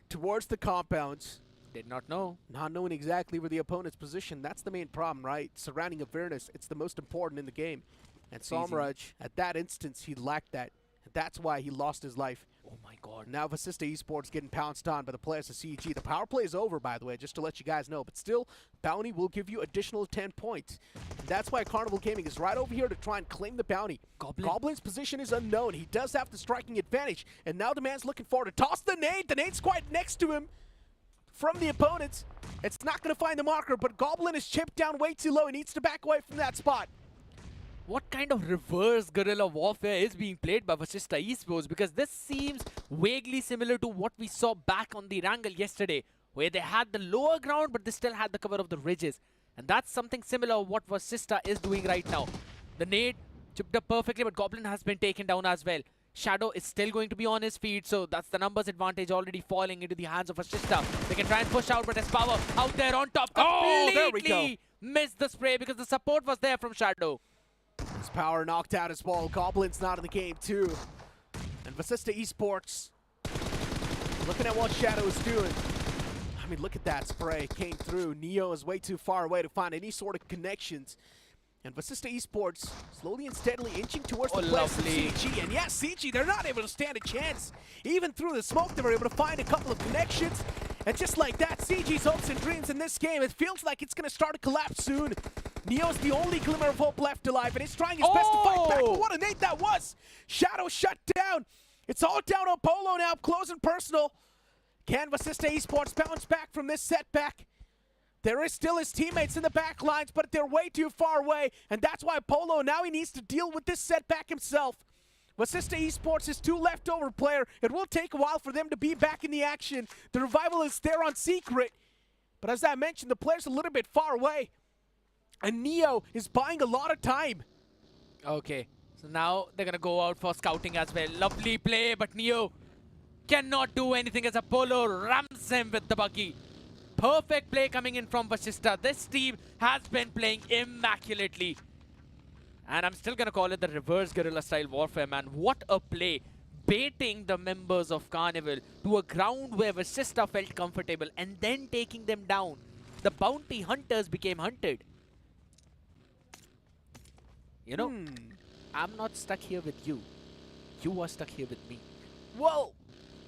towards the compounds. Did not know. Not knowing exactly where the opponent's position. That's the main problem, right? Surrounding awareness, it's the most important in the game. And Samraj, at that instance, he lacked that. And that's why he lost his life. Oh my god. Now Vasista Esports getting pounced on by the players of CEG. The power play is over, by the way, just to let you guys know. But still, bounty will give you additional 10 points. And that's why Carnival Gaming is right over here to try and claim the bounty. Goblin's position is unknown. He does have the striking advantage. And now the man's looking forward to toss the nade. The nade's quite next to him from the opponents. It's not going to find the marker, but Goblin is chipped down way too low. He needs to back away from that spot. What kind of reverse guerrilla warfare is being played by Vasista Esports? Because this seems vaguely similar to what we saw back on the Erangel yesterday, where they had the lower ground, but they still had the cover of the ridges. And that's something similar what Vasista is doing right now. The nade chipped up perfectly, but Goblin has been taken down as well. Shadow is still going to be on his feet, so that's the numbers advantage already falling into the hands of Ashista. They can try and push out, but there's power out there on top. Oh, there we Completely missed the spray because the support was there from Shadow. His power knocked out as well. Goblin's not in the game too. And Vasista Esports, looking at what Shadow is doing. I mean, look at that spray. Came through. Neo is way too far away to find any sort of connections. And Vasista Esports slowly and steadily inching towards the place of CG. And yes, CG, they're not able to stand a chance. Even through the smoke, they were able to find a couple of connections. And just like that, CG's hopes and dreams in this game, it feels like it's going to start to collapse soon. Neo's the only glimmer of hope left alive, and he's trying his best to fight back. But what a nade that was! Shadow shut down. It's all down on Polo now, close and personal. Can Vasista Esports bounce back from this setback? There is still his teammates in the back lines, but they're way too far away, and that's why Polo, now he needs to deal with this setback himself. Vasista Esports is two leftover player. It will take a while for them to be back in the action. The revival is there on Secret, but as I mentioned, the player's a little bit far away, and Neo is buying a lot of time. Okay, so now they're gonna go out for scouting as well. Lovely play, but Neo cannot do anything as Apollo rams him with the buggy. Perfect play coming in from Vasista. This team has been playing immaculately. And I'm still going to call it the reverse guerrilla style warfare, man. What a play. Baiting the members of Carnival to a ground where Vasista felt comfortable and then taking them down. The bounty hunters became hunted. You know, I'm not stuck here with you. You are stuck here with me. Well,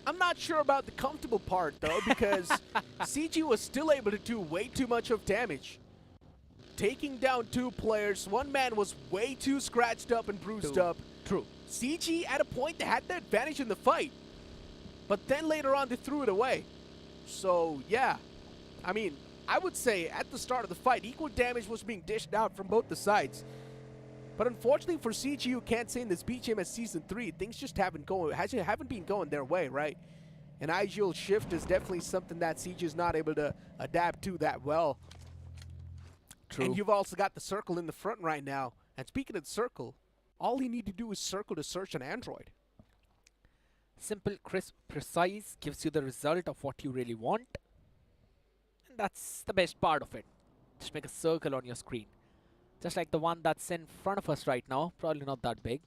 I'm not sure about the comfortable part, though, because CG was still able to do way too much of damage. Taking down two players, one man was way too scratched up and bruised up. True. CG, at a point, they had the advantage in the fight. But then later on, they threw it away. So, yeah. I mean, I would say at the start of the fight, equal damage was being dished out from both the sides. But unfortunately for CG, you can't say in this BGMS Season 3, things just haven't been going their way, right? An ideal shift is definitely something that CG is not able to adapt to that well. True. And you've also got the circle in the front right now. And speaking of the circle, all you need to do is circle to search on Android. Simple, crisp, precise, gives you the result of what you really want. And that's the best part of it. Just make a circle on your screen. Just like the one that's in front of us right now. Probably not that big.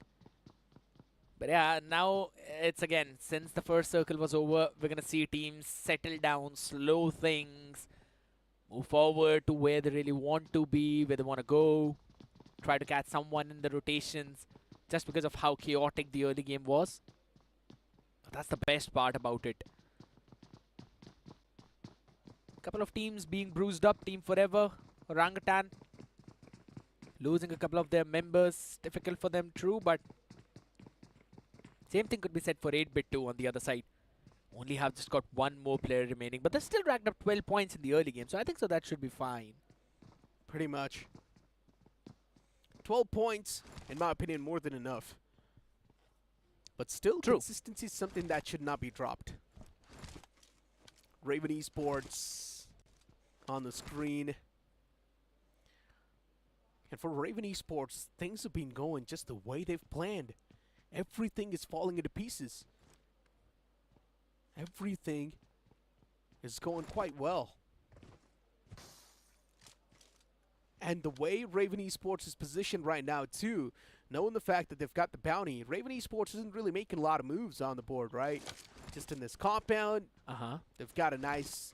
But yeah, now it's again, since the first circle was over, we're going to see teams settle down, slow things, move forward to where they really want to be, where they want to go, try to catch someone in the rotations, just because of how chaotic the early game was. That's the best part about it. Couple of teams being bruised up. Team Forever, Orangutan, losing a couple of their members. Difficult for them, true, but same thing could be said for 8-bit too on the other side. Only have just got one more player remaining, but they still racked up 12 points in the early game, so I think so that should be fine. Pretty much. 12 points, in my opinion, more than enough. But still, consistency is something that should not be dropped. Raven Esports on the screen. And for Raven Esports, things have been going just the way they've planned. Everything is falling into pieces. Everything is going quite well. And the way Raven Esports is positioned right now, too, knowing the fact that they've got the bounty, Raven Esports isn't really making a lot of moves on the board, right? Just in this compound. They've got a nice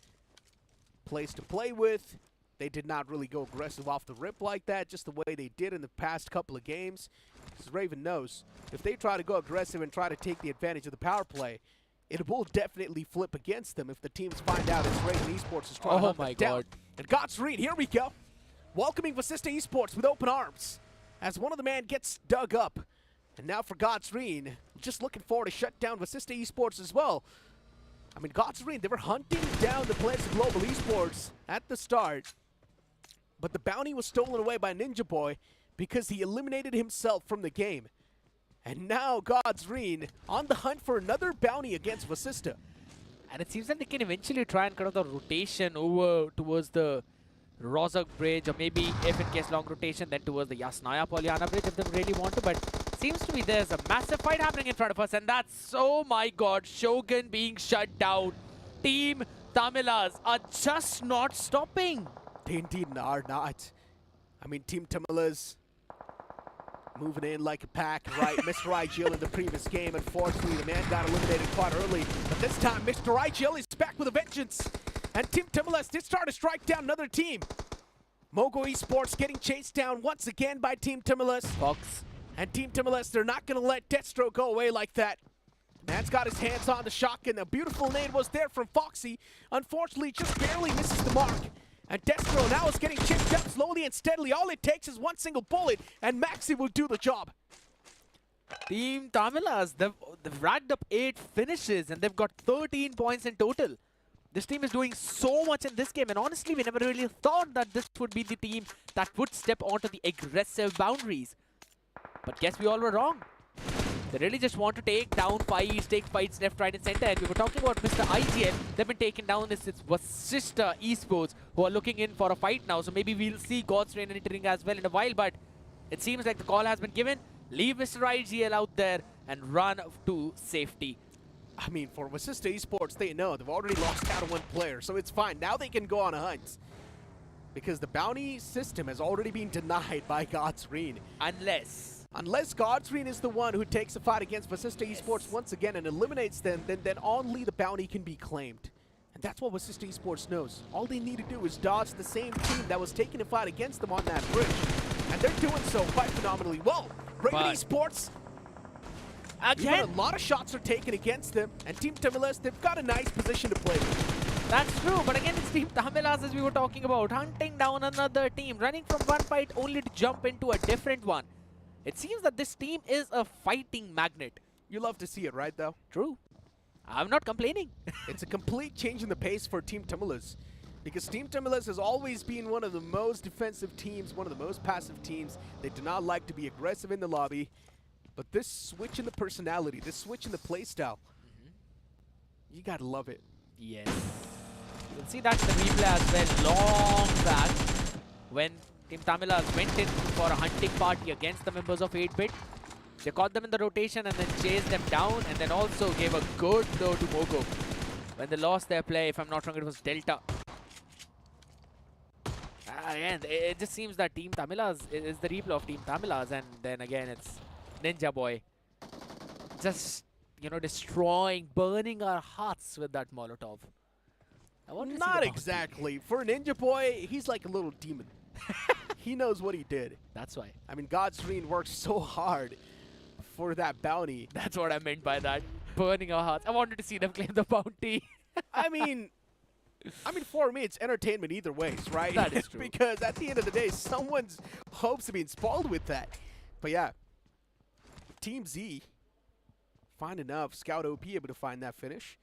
place to play with. They did not really go aggressive off the rip like that, just the way they did in the past couple of games. Because Raven knows, if they try to go aggressive and try to take the advantage of the power play, it will definitely flip against them if the teams find out it's Raven Esports is trying to hunt them down. And Godsreed, here we go. Welcoming Vasista Esports with open arms as one of the man gets dug up. And now for Godsreed, just looking forward to shut down Vasista Esports as well. I mean, Godsreed, they were hunting down the players of Global Esports at the start. But the bounty was stolen away by Ninja Boy because he eliminated himself from the game. And now Godsreed on the hunt for another bounty against Vasista. And it seems that they can eventually try and cut off the rotation over towards the Rozhok Bridge, or maybe if in case long rotation, then towards the Yasnaya Polyana Bridge if they really want to. But seems to be there's a massive fight happening in front of us, and that's, oh my god, Shogun being shut down. Team Tamilas are just not stopping. They indeed are not. I mean, Team Tamilas moving in like a pack, right? Mr. IGL in the previous game. Unfortunately, the man got eliminated quite early. But this time, Mr. IGL is back with a vengeance. And Team Tamilas did start to strike down another team. Mogo Esports getting chased down once again by Team Tamilas. Fox. And Team Tamilas, they're not going to let Deathstroke go away like that. Man's got his hands on the shotgun. A beautiful nade was there from Foxy. Unfortunately, just barely misses the mark. And Deathstroke now is getting chipped up slowly and steadily. All it takes is one single bullet, and Maxi will do the job. Team Tamilas, they've racked up 8 finishes, and they've got 13 points in total. This team is doing so much in this game, and honestly, we never really thought that this would be the team that would step onto the aggressive boundaries. But guess we all were wrong. They really just want to take down fights, take fights left, right, and center. And we were talking about Mr. IGL. They've been taken down. It's Vasishta Esports who are looking in for a fight now. So maybe we'll see God's Rain entering as well in a while. But it seems like the call has been given. Leave Mr. IGL out there and run to safety. I mean, for Vasishta Esports, they know they've already lost out on one player, so it's fine. Now they can go on a hunt. Because the bounty system has already been denied by God's Rain. Unless God's Rain is the one who takes a fight against Vasishta Esports once again and eliminates them, then only the bounty can be claimed. And that's what Vasishta Esports knows. All they need to do is dodge the same team that was taking a fight against them on that bridge. And they're doing so quite phenomenally well. Raven Esports, again, a lot of shots are taken against them. And Team Tamilas, they've got a nice position to play with. That's true, but again, it's Team Tamilas as we were talking about. Hunting down another team, running from one fight only to jump into a different one. It seems that this team is a fighting magnet. You love to see it, right, though? True. I'm not complaining. It's a complete change in the pace for Team Tamilas. Because Team Tamilas has always been one of the most defensive teams, one of the most passive teams. They do not like to be aggressive in the lobby. But this switch in the personality, this switch in the playstyle, you gotta love it. Yes. You can see that in the replay as well, long back, when Team Tamilas went in for a hunting party against the members of 8-Bit. They caught them in the rotation and then chased them down, and then also gave a good blow to Mogo. When they lost their play, if I'm not wrong, it was Delta. And it just seems that Team Tamilas is the replay of Team Tamilas, and then again it's Ninja Boy. Just, you know, destroying, burning our hearts with that Molotov. Not exactly. For Ninja Boy, he's like a little demon. He knows what he did. That's why. I mean, God's Rain worked so hard for that bounty. That's what I meant by that. Burning our hearts. I wanted to see them claim the bounty. I mean, for me, it's entertainment either ways, right? That is true. Because at the end of the day, someone's hopes are being spoiled with that. But yeah, Team Z, fine enough. Scout OP able to find that finish.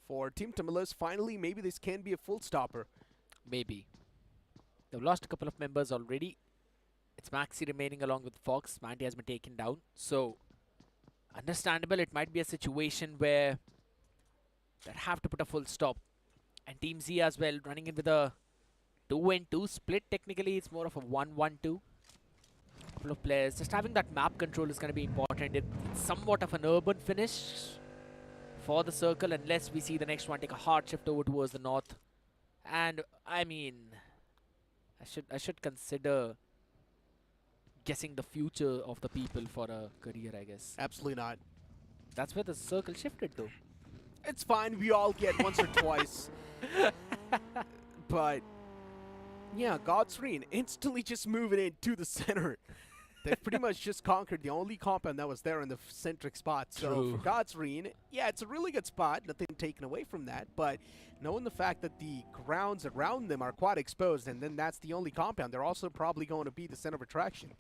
For Team Tamilas, finally, maybe this can be a full stopper. Maybe. They've lost a couple of members already. It's Maxi remaining along with Fox. Mandy has been taken down. So, understandable, it might be a situation where they have to put a full stop. And Team Z as well, running in with a 2-2 split. Technically, it's more of a 1-1-2. Couple of players. Just having that map control is going to be important. It's somewhat of an urban finish for the circle, unless we see the next one take a hard shift over towards the north. And, I mean, I should consider guessing the future of the people for a career, I guess. Absolutely not. That's where the circle shifted, though. It's fine. We all get once or twice. But, yeah, God's Rain instantly just moving into the center. They've pretty much just conquered the only compound that was there in the centric spot. So True. for God's Rain, yeah, it's a really good spot. Nothing taken away from that. But knowing the fact that the grounds around them are quite exposed, and then that's the only compound, they're also probably going to be the center of attraction.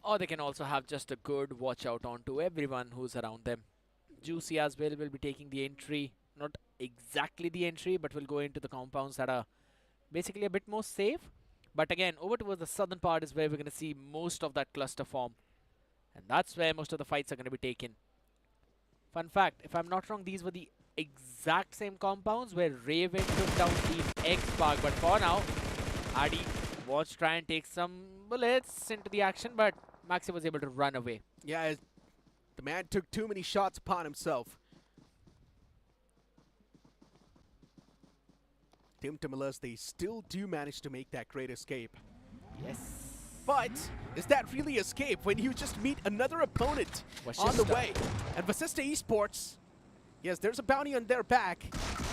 Or they can also have just a good watch out onto everyone who's around them. Juicy as well will be taking the entry. Not exactly the entry, but will go into the compounds that are basically a bit more safe. But again, over towards the southern part is where we're going to see most of that cluster form. And that's where most of the fights are going to be taken. Fun fact, if I'm not wrong, these were the exact same compounds where Raven took down Team X-Spark. But for now, Adi was trying and take some bullets into the action, but Maxi was able to run away. Yeah, the man took too many shots upon himself. Team Timilas, they still do manage to make that great escape. Yes. But is that really escape when you just meet another opponent on the way? And Vasista Esports, yes, there's a bounty on their back,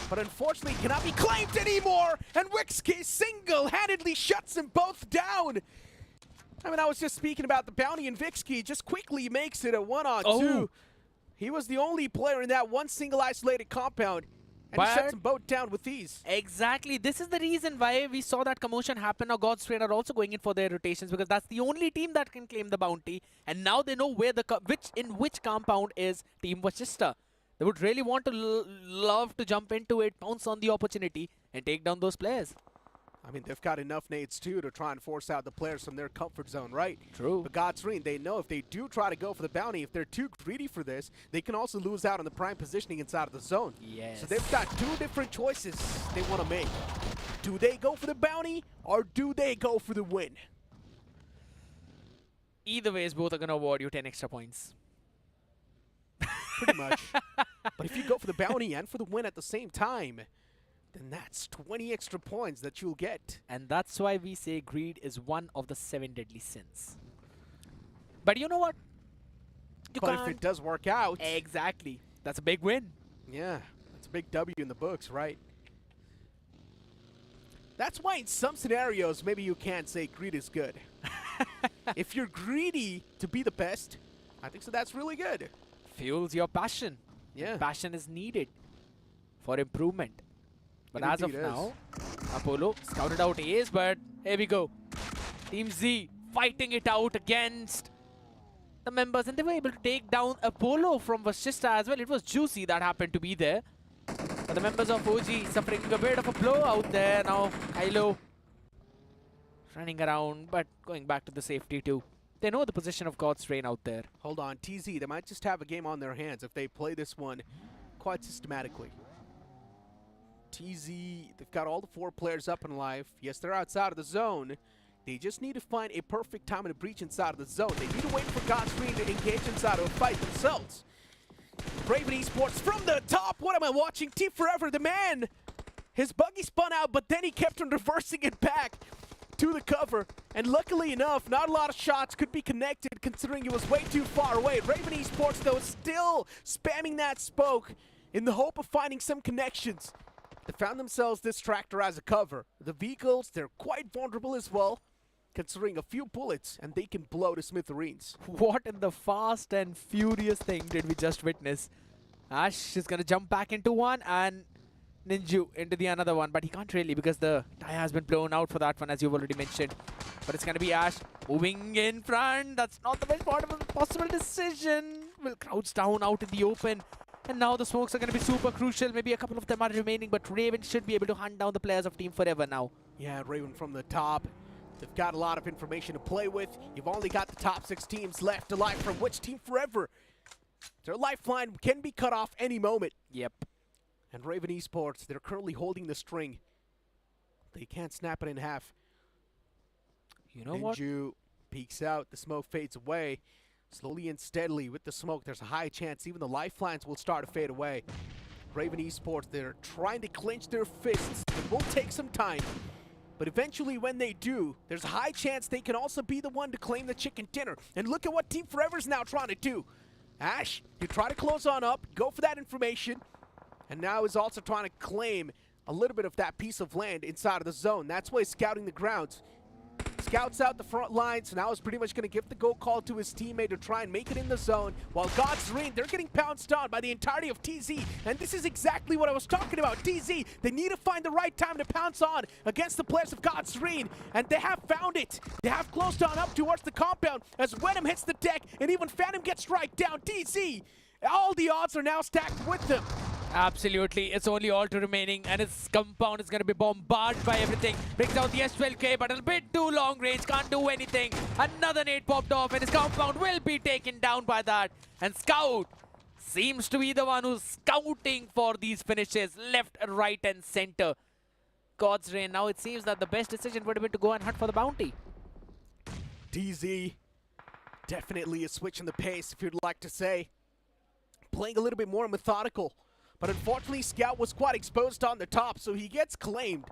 but unfortunately cannot be claimed anymore. And Wixkey single-handedly shuts them both down. I mean, I was just speaking about the bounty, and Vixkey just quickly makes it a 1-on-2. He was the only player in that one single isolated compound. And he shuts them both down with ease. Exactly. This is the reason why we saw that commotion happen. Now God's Train are also going in for their rotations because that's the only team that can claim the bounty. And now they know where which compound is Team Vasista. They would really want to love to jump into it, pounce on the opportunity, and take down those players. I mean, they've got enough nades, too, to try and force out the players from their comfort zone, right? True. But God's Ring, they know if they do try to go for the bounty, if they're too greedy for this, they can also lose out on the prime positioning inside of the zone. Yes. So they've got two different choices they want to make. Do they go for the bounty, or do they go for the win? Either ways, both are going to award you 10 extra points. Pretty much. But if you go for the bounty and for the win at the same time, then that's 20 extra points that you'll get. And that's why we say greed is one of the 7 deadly sins. But you know what? But if it does work out... Exactly. That's a big win. Yeah. That's a big W in the books, right? That's why in some scenarios, maybe you can't say greed is good. If you're greedy to be the best, I think so that's really good. Fuels your passion. Yeah. Passion is needed for improvement. But as of now, Apollo scouted out Ace, but here we go. Team Z fighting it out against the members, and they were able to take down Apollo from Vasista as well. It was Juicy that happened to be there. But the members of OG suffering a bit of a blow out there. Now Kylo running around, but going back to the safety too. They know the position of God's Train out there. Hold on, TZ, they might just have a game on their hands if they play this one quite systematically. TZ, they've got all the 4 players up and alive. Yes, they're outside of the zone. They just need to find a perfect time to breach inside of the zone. They need to wait for God's Train to engage inside of a fight themselves. Raven Esports from the top. What am I watching? Team Forever, the man. His buggy spun out, but then he kept on reversing it back to the cover. And luckily enough, not a lot of shots could be connected considering he was way too far away. Raven Esports, though, still spamming that smoke in the hope of finding some connections. They found themselves this tractor as a cover. The vehicles, they're quite vulnerable as well, considering a few bullets, and they can blow to smithereens. What in the fast and furious thing did we just witness? Ash is going to jump back into one, and Ninju into the another one, but he can't really because the tire has been blown out for that one, as you've already mentioned. But it's going to be Ash moving in front. That's not the best possible decision. Will crouch down out in the open. And now the smokes are going to be super crucial. Maybe a couple of them are remaining, but Raven should be able to hunt down the players of Team Forever now. Yeah, Raven from the top. They've got a lot of information to play with. You've only got the top 6 teams left alive from which Team Forever. Their lifeline can be cut off any moment. Yep. And Raven Esports, they're currently holding the string. They can't snap it in half. You know what? Ninju peeks out. The smoke fades away. Slowly and steadily with the smoke, there's a high chance even the lifelines will start to fade away. Raven Esports, they're trying to clench their fists. It will take some time. But eventually when they do, there's a high chance they can also be the one to claim the chicken dinner. And look at what Team Forever's now trying to do. Ash, you try to close on up, go for that information. And now is also trying to claim a little bit of that piece of land inside of the zone. That's why he's scouting the grounds. Scouts out the front lines. Now is pretty much going to give the go call to his teammate to try and make it in the zone. While God's Reign, they're getting pounced on by the entirety of TZ. And this is exactly what I was talking about. TZ, they need to find the right time to pounce on against the players of God's Reign. And they have found it. They have closed on up towards the compound as Venom hits the deck and even Phantom gets strike down. TZ, all the odds are now stacked with them. Absolutely, it's only all two remaining, and his compound is going to be bombarded by everything. Brings out the S12K, but a bit too long range, can't do anything. Another nade popped off, and his compound will be taken down by that. And Scout seems to be the one who's scouting for these finishes, left, right, and center. God's reign. Now it seems that the best decision would have been to go and hunt for the bounty. DZ, definitely a switch in the pace, if you'd like to say. Playing a little bit more methodical. But unfortunately, Scout was quite exposed on the top, so he gets claimed.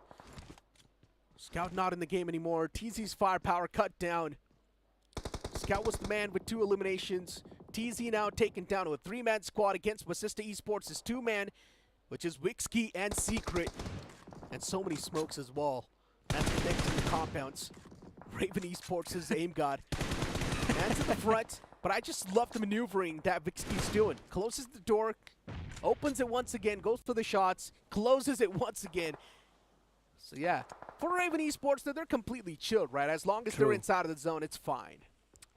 Scout not in the game anymore. TZ's firepower cut down. Scout was the man with 2 eliminations. TZ now taken down to a 3-man squad against Wasista Esports' 2-man, which is Wixkey and Secret. And so many smokes as well. And connecting the compounds. Raven Esports' aim god. And to the front. But I just love the maneuvering that Wixkey's doing. Closes the door, opens it once again, goes for the shots, closes it once again. So yeah, for Raven Esports, they're completely chilled, right? As long as they're inside of the zone, it's fine.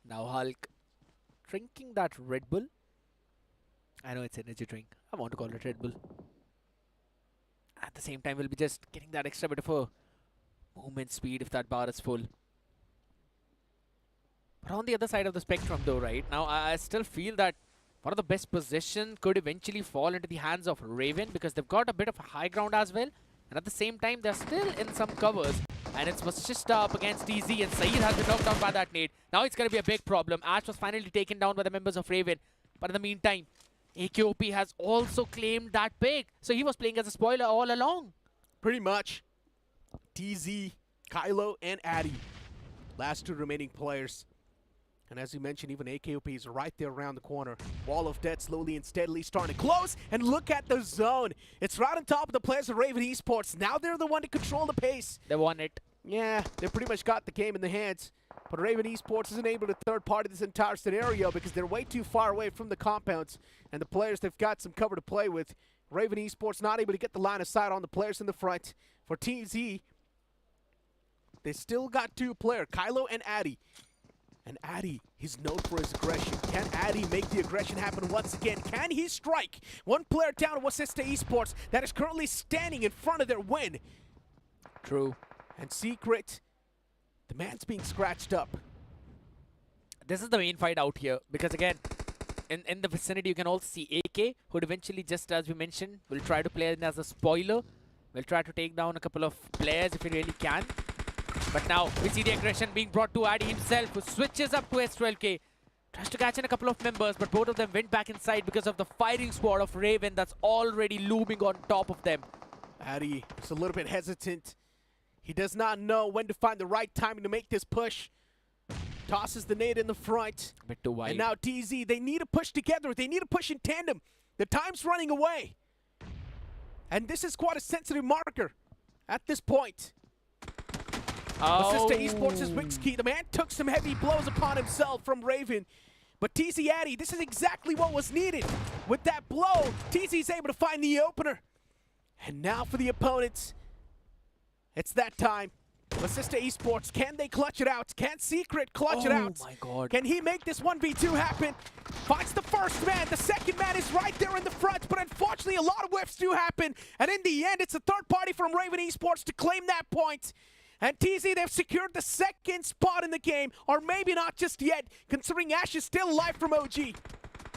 Now Hulk drinking that Red Bull. I know it's energy drink. I want to call it Red Bull. At the same time, we'll be just getting that extra bit of a movement speed if that bar is full. But on the other side of the spectrum though, right? Now I still feel that one of the best position could eventually fall into the hands of Raven because they've got a bit of a high ground as well. And at the same time, they're still in some covers. And it's Vasista up against TZ and Saeed has been knocked down by that nade. Now it's going to be a big problem. Ash was finally taken down by the members of Raven. But in the meantime, AKOP has also claimed that pick. So he was playing as a spoiler all along. Pretty much. TZ, Kylo, and Addy. Last 2 remaining players. And as you mentioned, even AKOP is right there around the corner. Wall of death slowly and steadily starting to close. And look at the zone. It's right on top of the players of Raven Esports. Now they're the one to control the pace. They won it. Yeah, they pretty much got the game in the hands. But Raven Esports isn't able to third party this entire scenario because they're way too far away from the compounds. And the players, they've got some cover to play with. Raven Esports not able to get the line of sight on the players in the front. For TZ, they still got 2 players, Kylo and Addy. And Addy, he's known for his aggression. Can Addy make the aggression happen once again? Can he strike? 1 player down to Wasista Esports that is currently standing in front of their win. True. And Secret, the man's being scratched up. This is the main fight out here because again, in the vicinity you can also see AK, who eventually, just as we mentioned, will try to play in as a spoiler. Will try to take down a couple of players if he really can. But now we see the aggression being brought to Addy himself, who switches up to S12K. Tries to catch in a couple of members, but both of them went back inside because of the firing squad of Raven that's already looming on top of them. Addy is a little bit hesitant. He does not know when to find the right timing to make this push. Tosses the nade in the front. A bit too wide. And now TZ, they need to push together. They need to push in tandem. The time's running away. And this is quite a sensitive marker at this point. Wasista Esports' Wixkey. The man took some heavy blows upon himself from Raven. But TZ Addy, this is exactly what was needed. With that blow, TZ's able to find the opener. And now for the opponents. It's that time. Wasista Esports, can they clutch it out? Can Secret clutch it out? Oh my god. Can he make this 1v2 happen? Finds the first man. The second man is right there in the front, but unfortunately a lot of whiffs do happen. And in the end, it's a third party from Raven Esports to claim that point. And TZ, they've secured the 2nd spot in the game, or maybe not just yet, considering Ash is still alive from OG.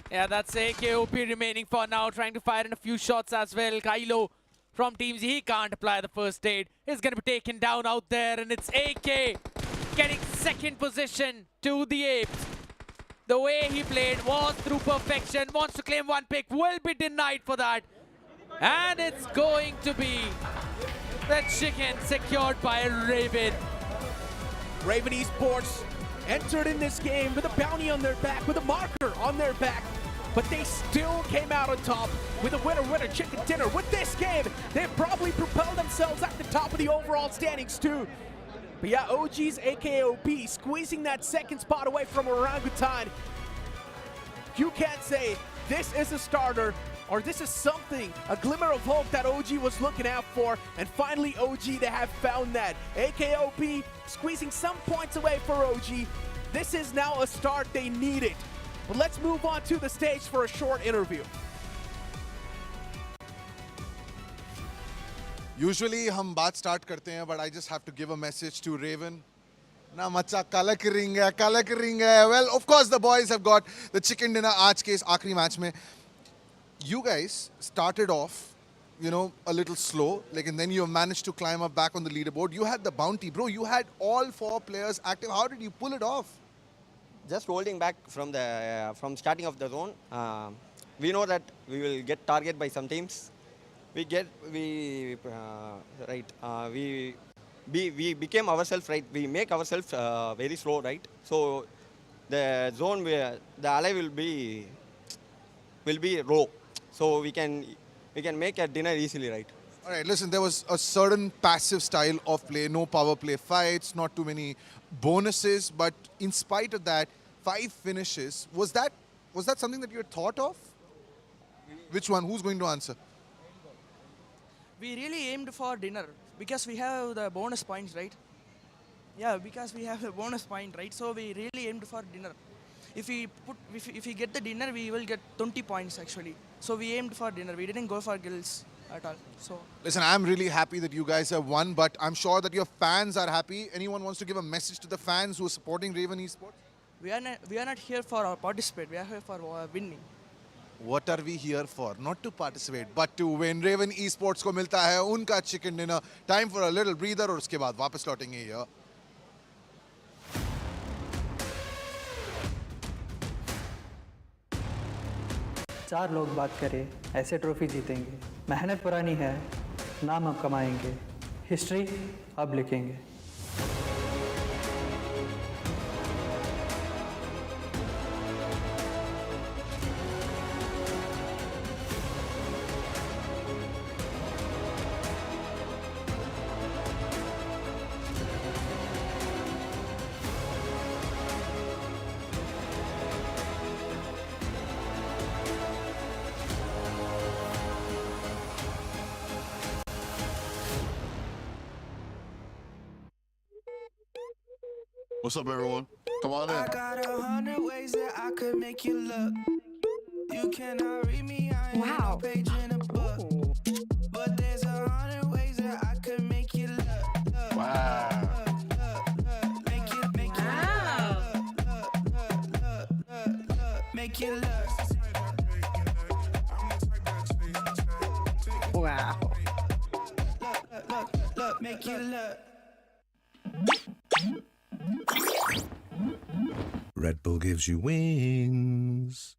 Yeah, that's AKOP remaining for now, trying to fire in a few shots as well. Kylo from Team Z, he can't apply the first aid. He's going to be taken down out there, and it's AK getting 2nd position to the Apes. The way he played was through perfection. Wants to claim 1 pick, will be denied for that. And it's going to be the chicken secured by Raven. Raven Esports entered in this game with a bounty on their back, with a marker on their back. But they still came out on top with a winner chicken dinner. With this game, they've probably propelled themselves at the top of the overall standings too. But yeah, OG's AKOP squeezing that 2nd spot away from Orangutan. You can't say this is a starter or this is something, a glimmer of hope that OG was looking out for. And finally, OG, they have found that. AKOP squeezing some points away for OG. This is now a start they needed. But let's move on to the stage for a short interview. Usually हम बात start करते हैं, but I just have to give a message to Raven. ना मचा काला करेंगे. Well, of course the boys have got the chicken dinner आज के इस आखिरी मैच में. You guys started off a little slow. And then you have managed to climb up back on the leaderboard. You had the bounty, bro. You had all 4 players active. How did you pull it off? Just holding back from the from starting of the zone. We know that we will get targeted by some teams. We became ourselves, right. We make ourselves very slow, right. So the zone where the ally will be low, so we can make a dinner easily, right. All right, listen, there was a certain passive style of play, no power play fights, not too many bonuses, but in spite of that, 5 finishes. Was that something that you had thought of? Which one? Who's going to answer? We really aimed for dinner because we have the bonus points, right? Yeah, because we have the bonus point, right? So we really aimed for dinner. If we get the dinner, we will get 20 points actually. So we aimed for dinner. We didn't go for gills at all. So listen, I'm really happy that you guys have won, but I'm sure that your fans are happy. Anyone wants to give a message to the fans who are supporting Raven Esports? We are not here for participate. We are here for winning. What are we here for? Not to participate, but to win. Raven Esports को मिलता है उनका chicken dinner. Time for a little breather और उसके बाद वापस लौटेंगे here. चार लोग बात करें, ऐसे ट्रॉफी जीतेंगे। मेहनत पुरानी है, नाम अब कमाएंगे। हिस्ट्री अब लिखेंगे। What's up, everyone? Come on in. I got 100 ways that I could make you look. You cannot read me, I ain't no page in a book. But there's 100 ways that I could make you look. Wow. Make you look. Wow. Look, make you look. Red Bull gives you wings.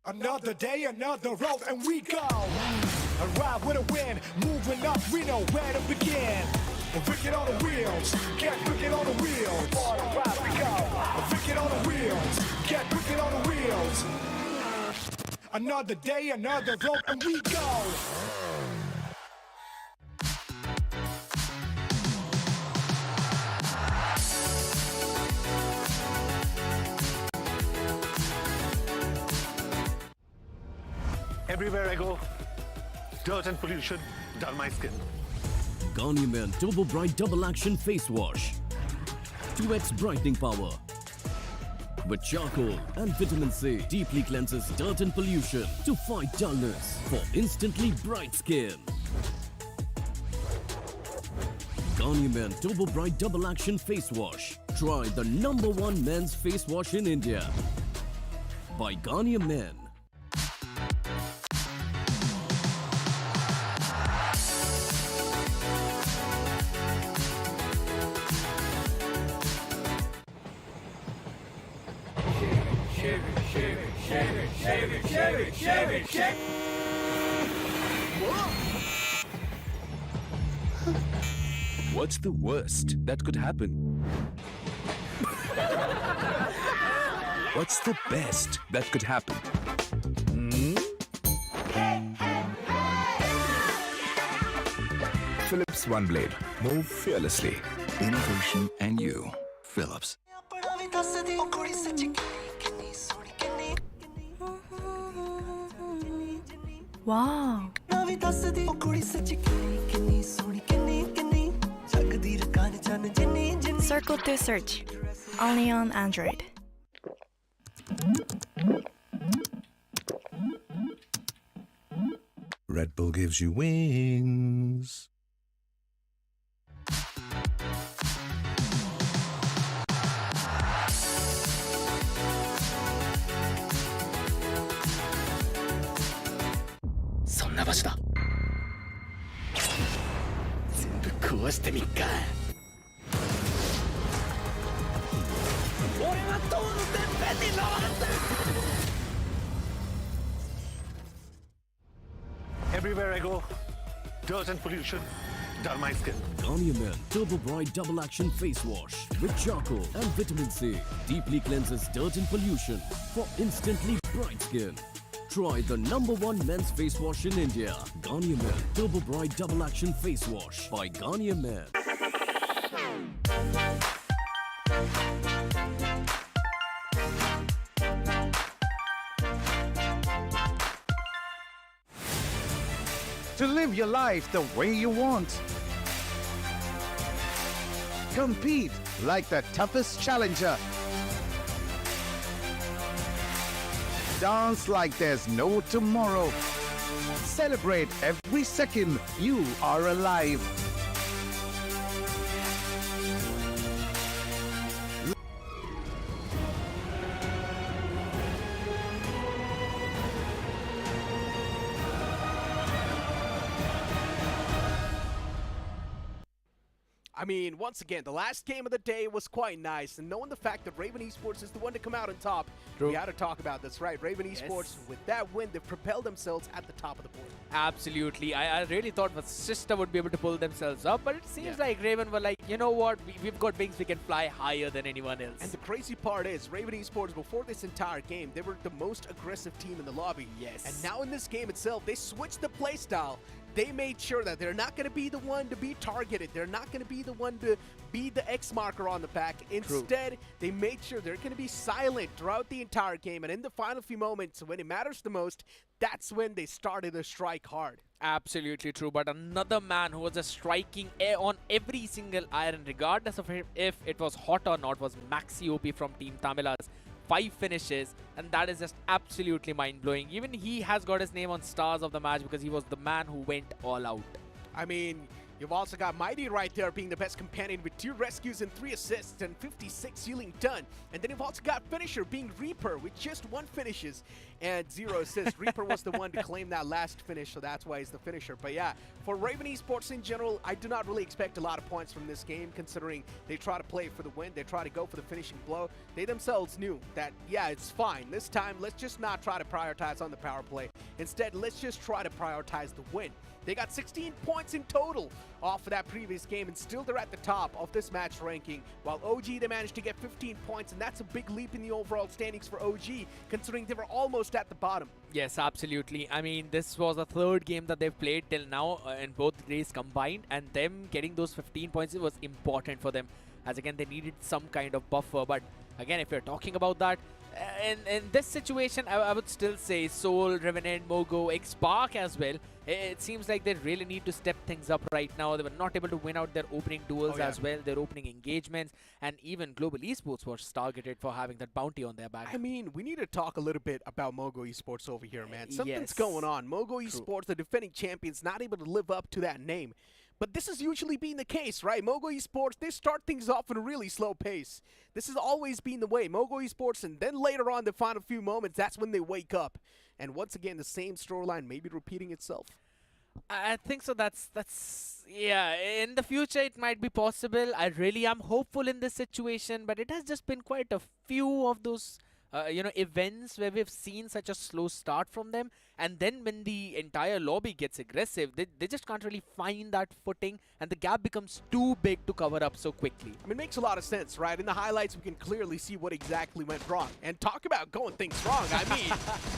Another day, another road, and we go. Arrive with a win, moving up, we know where to begin. Wicked on the wheels, get wicked on the wheels. Arrive we go. Wicked on the wheels, get wicked on the wheels. Another day, another road, and we go. Everywhere I go, dirt and pollution dull my skin. Garnier Turbo Bright Double Action Face Wash. 2x brightening power. With charcoal and vitamin C, deeply cleanses dirt and pollution to fight dullness for instantly bright skin. Garnier Turbo Bright Double Action Face Wash. Try the #1 men's face wash in India. By Garnier Men. What's the worst that could happen? What's the best that could happen? Philips One Blade. Move fearlessly. Innovation and you. Philips. Wow. Circle to search. Only on Android. Red Bull gives you wings.そんな場所だ。Everywhere I go, dirt and pollution dull my skin. Garnier Men Turbo Bright Double Action Face Wash with charcoal and vitamin C deeply cleanses dirt and pollution for instantly bright skin. Try the #1 men's face wash in India. Garnier Men Turbo Bright Double Action Face Wash by Garnier Men. To live your life the way you want. Compete like the toughest challenger. Dance like there's no tomorrow. Celebrate every second you are alive. I mean, once again, the last game of the day was quite nice, and knowing the fact that Raven Esports is the one to come out on top, we had to talk about this, right? Raven Esports, with that win, they've propelled themselves at the top of the board. Absolutely. I really thought Sister would be able to pull themselves up, but it seems like Raven were like, you know what, we've got wings, we can fly higher than anyone else. And the crazy part is, Raven Esports, before this entire game, they were the most aggressive team in the lobby. Yes. And now in this game itself, they switched the playstyle. They made sure that they're not going to be the one to be targeted. They're not going to be the one to be the X marker on the back. Instead, they made sure they're going to be silent throughout the entire game. And in the final few moments, when it matters the most, that's when they started to strike hard. Absolutely true. But another man who was just striking on every single iron, regardless of if it was hot or not, was Maxi OP from Team Tamilas. 5 finishes, and that is just absolutely mind-blowing. Even he has got his name on Stars of the Match because he was the man who went all out. I mean, you've also got Mighty right there being the best companion with 2 rescues and 3 assists and 56 healing done. And then you've also got Finisher being Reaper with just 1 finishes and 0 assists. Reaper was the one to claim that last finish, so that's why he's the finisher. But yeah, for Raven Esports in general, I do not really expect a lot of points from this game, considering they try to play for the win. They try to go for the finishing blow. They themselves knew that, yeah, it's fine. This time, let's just not try to prioritize on the power play. Instead, let's just try to prioritize the win. They got 16 points in total off of that previous game, and still they're at the top of this match ranking, while OG, they managed to get 15 points, and that's a big leap in the overall standings for OG, considering they were almost at the bottom. Yes, absolutely. I mean, this was the 3rd game that they've played till now in both days combined, and them getting those 15 points, it was important for them, as again, they needed some kind of buffer. But again, if you're talking about that, in this situation, I would still say Soul, Revenant, Mogo, X-Spark as well. It seems like they really need to step things up right now. They were not able to win out their opening duels as well, their opening engagements, and even Global Esports was targeted for having that bounty on their back. I mean, we need to talk a little bit about Mogo Esports over here, man. Something's going on. Mogo Esports, the defending champions, not able to live up to that name. But this has usually been the case, right? Mogo Esports, they start things off at a really slow pace. This has always been the way. Mogo Esports, and then later on, the final few moments, that's when they wake up. And once again, the same storyline may be repeating itself. I think so. That's yeah. In the future, it might be possible. I really am hopeful in this situation, but it has just been quite a few of those events where we've seen such a slow start from them, and then when the entire lobby gets aggressive, they just can't really find that footing, and the gap becomes too big to cover up so quickly. I mean, it makes a lot of sense, right? In the highlights, we can clearly see what exactly went wrong. And talk about going things wrong. I mean,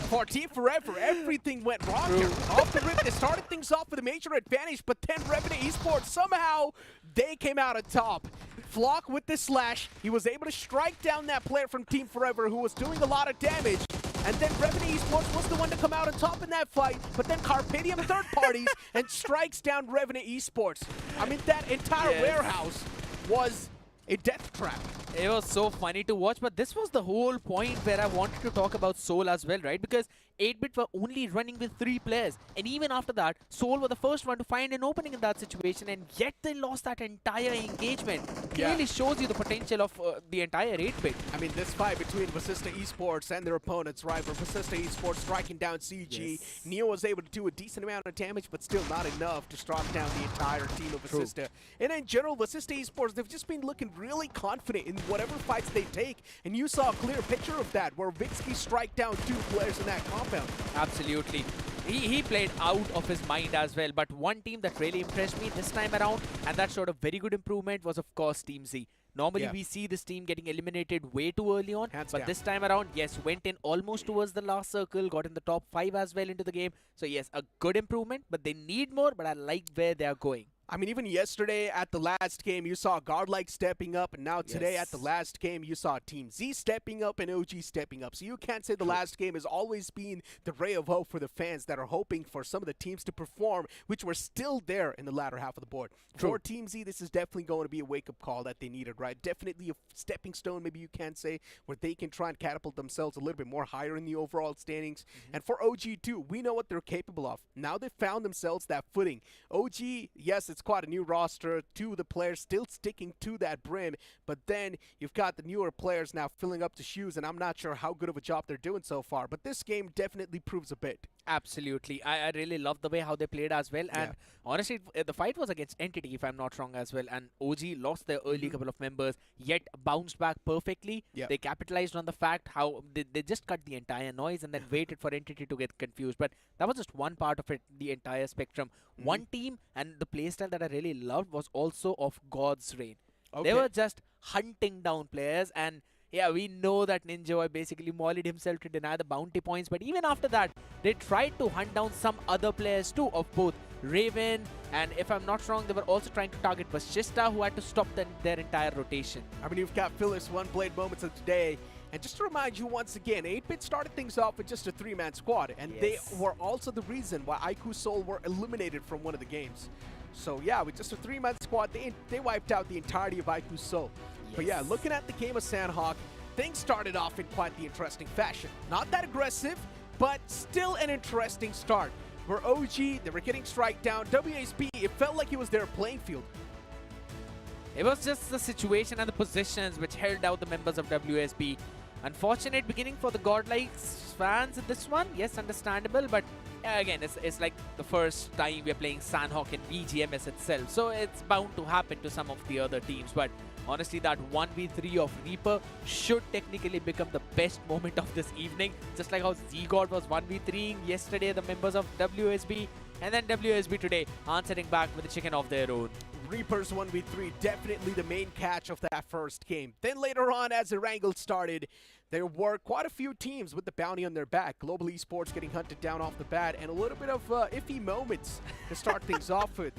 for Team Forever, everything went wrong here. Off the rip, they started things off with a major advantage, but then Revenant Esports, somehow, they came out on top. Flock with the slash, he was able to strike down that player from Team Forever who was doing a lot of damage. And then Revenant Esports was the one to come out on top in that fight, but then Carpedium third parties and strikes down Revenant Esports. I mean, that entire warehouse was A death trap. It was so funny to watch, but this was the whole point where I wanted to talk about Soul as well, right? Because 8-bit were only running with 3 players, and even after that, Soul were the first one to find an opening in that situation, and yet they lost that entire engagement. Clearly shows you the potential of the entire 8-bit. I mean, this fight between Vasista Esports and their opponents, right? Where Vasista Esports striking down CG. Neo was able to do a decent amount of damage, but still not enough to strike down the entire team of Vasista. And in general, Vasista Esports, they've just been looking really confident in whatever fights they take. And you saw a clear picture of that, where Vixky strike down 2 players in that compound. Absolutely. He played out of his mind as well, but one team that really impressed me this time around, and that showed a very good improvement, was of course Team Z. Normally we see this team getting eliminated way too early on, but this time around, yes, went in almost towards the last circle, got in the top 5 as well into the game. So yes, a good improvement, but they need more, but I like where they are going. I mean, even yesterday at the last game, you saw Godlike stepping up, and now today at the last game, you saw Team Z stepping up and OG stepping up. So you can't say the last game has always been the ray of hope for the fans that are hoping for some of the teams to perform, which were still there in the latter half of the board. For Team Z, this is definitely going to be a wake-up call that they needed, right? Definitely a stepping stone, maybe you can say, where they can try and catapult themselves a little bit more higher in the overall standings. And for OG too, we know what they're capable of. Now they've found themselves that footing. OG, yes, it's quite a new roster, 2 of the players still sticking to that brim, but then you've got the newer players now filling up the shoes, and I'm not sure how good of a job they're doing so far, but this game definitely proves a bit. Absolutely. I really love the way how they played as well, and honestly, the fight was against Entity, if I'm not wrong as well, and OG lost their early couple of members, yet bounced back perfectly. They capitalized on the fact how they just cut the entire noise and then waited for Entity to get confused, but that was just one part of it, the entire spectrum. One team, and the playstyle that I really loved was also of God's Reign. They were just hunting down players, and yeah, we know that Ninja Boy basically mollied himself to deny the bounty points, but even after that, they tried to hunt down some other players too, of both Raven, and if I'm not wrong, they were also trying to target Vasista, who had to stop their entire rotation. I mean, you've got Phyllis One Blade moments of today. And just to remind you once again, 8-bit started things off with just a 3-man squad, and they were also the reason why IQ Soul were eliminated from one of the games. So yeah, with just a 3-man squad, they wiped out the entirety of IQ Soul. But yeah, looking at the game of Sanhok, things started off in quite the interesting fashion. Not that aggressive, but still an interesting start. Where OG, they were getting strike down. WSP, it felt like it was their playing field. It was just the situation and the positions which held out the members of WSB. Unfortunate beginning for the Godlike fans in this one. Yes, understandable, but again, it's like the first time we're playing Sanhok in BGMS itself, so it's bound to happen to some of the other teams. But honestly, that 1v3 of Reaper should technically become the best moment of this evening, just like how Z-God was 1v3ing yesterday the members of WSB, and then WSB today answering back with a chicken of their own. Reapers 1v3, definitely the main catch of that first game. Then later on, as Erangel started, there were quite a few teams with the bounty on their back. Global Esports getting hunted down off the bat, and a little bit of iffy moments to start things off with.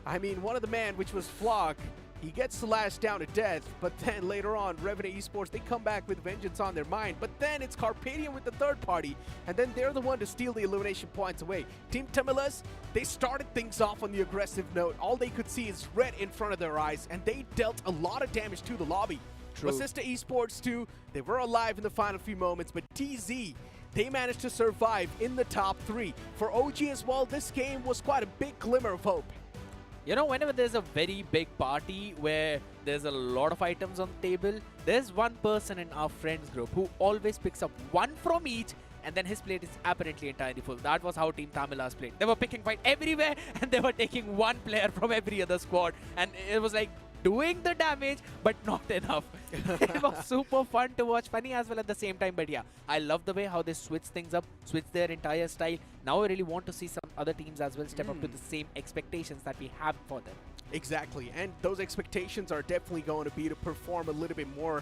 I mean, one of the men, which was Flock, he gets slashed down to death, but then later on, Revenant Esports, they come back with vengeance on their mind, but then it's Carpathian with the third party, and then they're the one to steal the elimination points away. Team Tamilas, they started things off on the aggressive note. All they could see is red in front of their eyes, and they dealt a lot of damage to the lobby. Vasista Esports too, they were alive in the final few moments, but TZ, they managed to survive in the top 3. For OG as well, this game was quite a big glimmer of hope. You know, whenever there's a very big party where there's a lot of items on the table, there's one person in our friends group who always picks up one from each, and then his plate is apparently entirely full. That was how Team Tamilas played. They were picking fight everywhere, and they were taking one player from every other squad, and it was like doing the damage, but not enough. It was super fun to watch, funny as well at the same time, but yeah, I love the way how they switch things up, switch their entire style. Now I really want to see some other teams as well step up to the same expectations that we have for them. Exactly, and those expectations are definitely going to be to perform a little bit more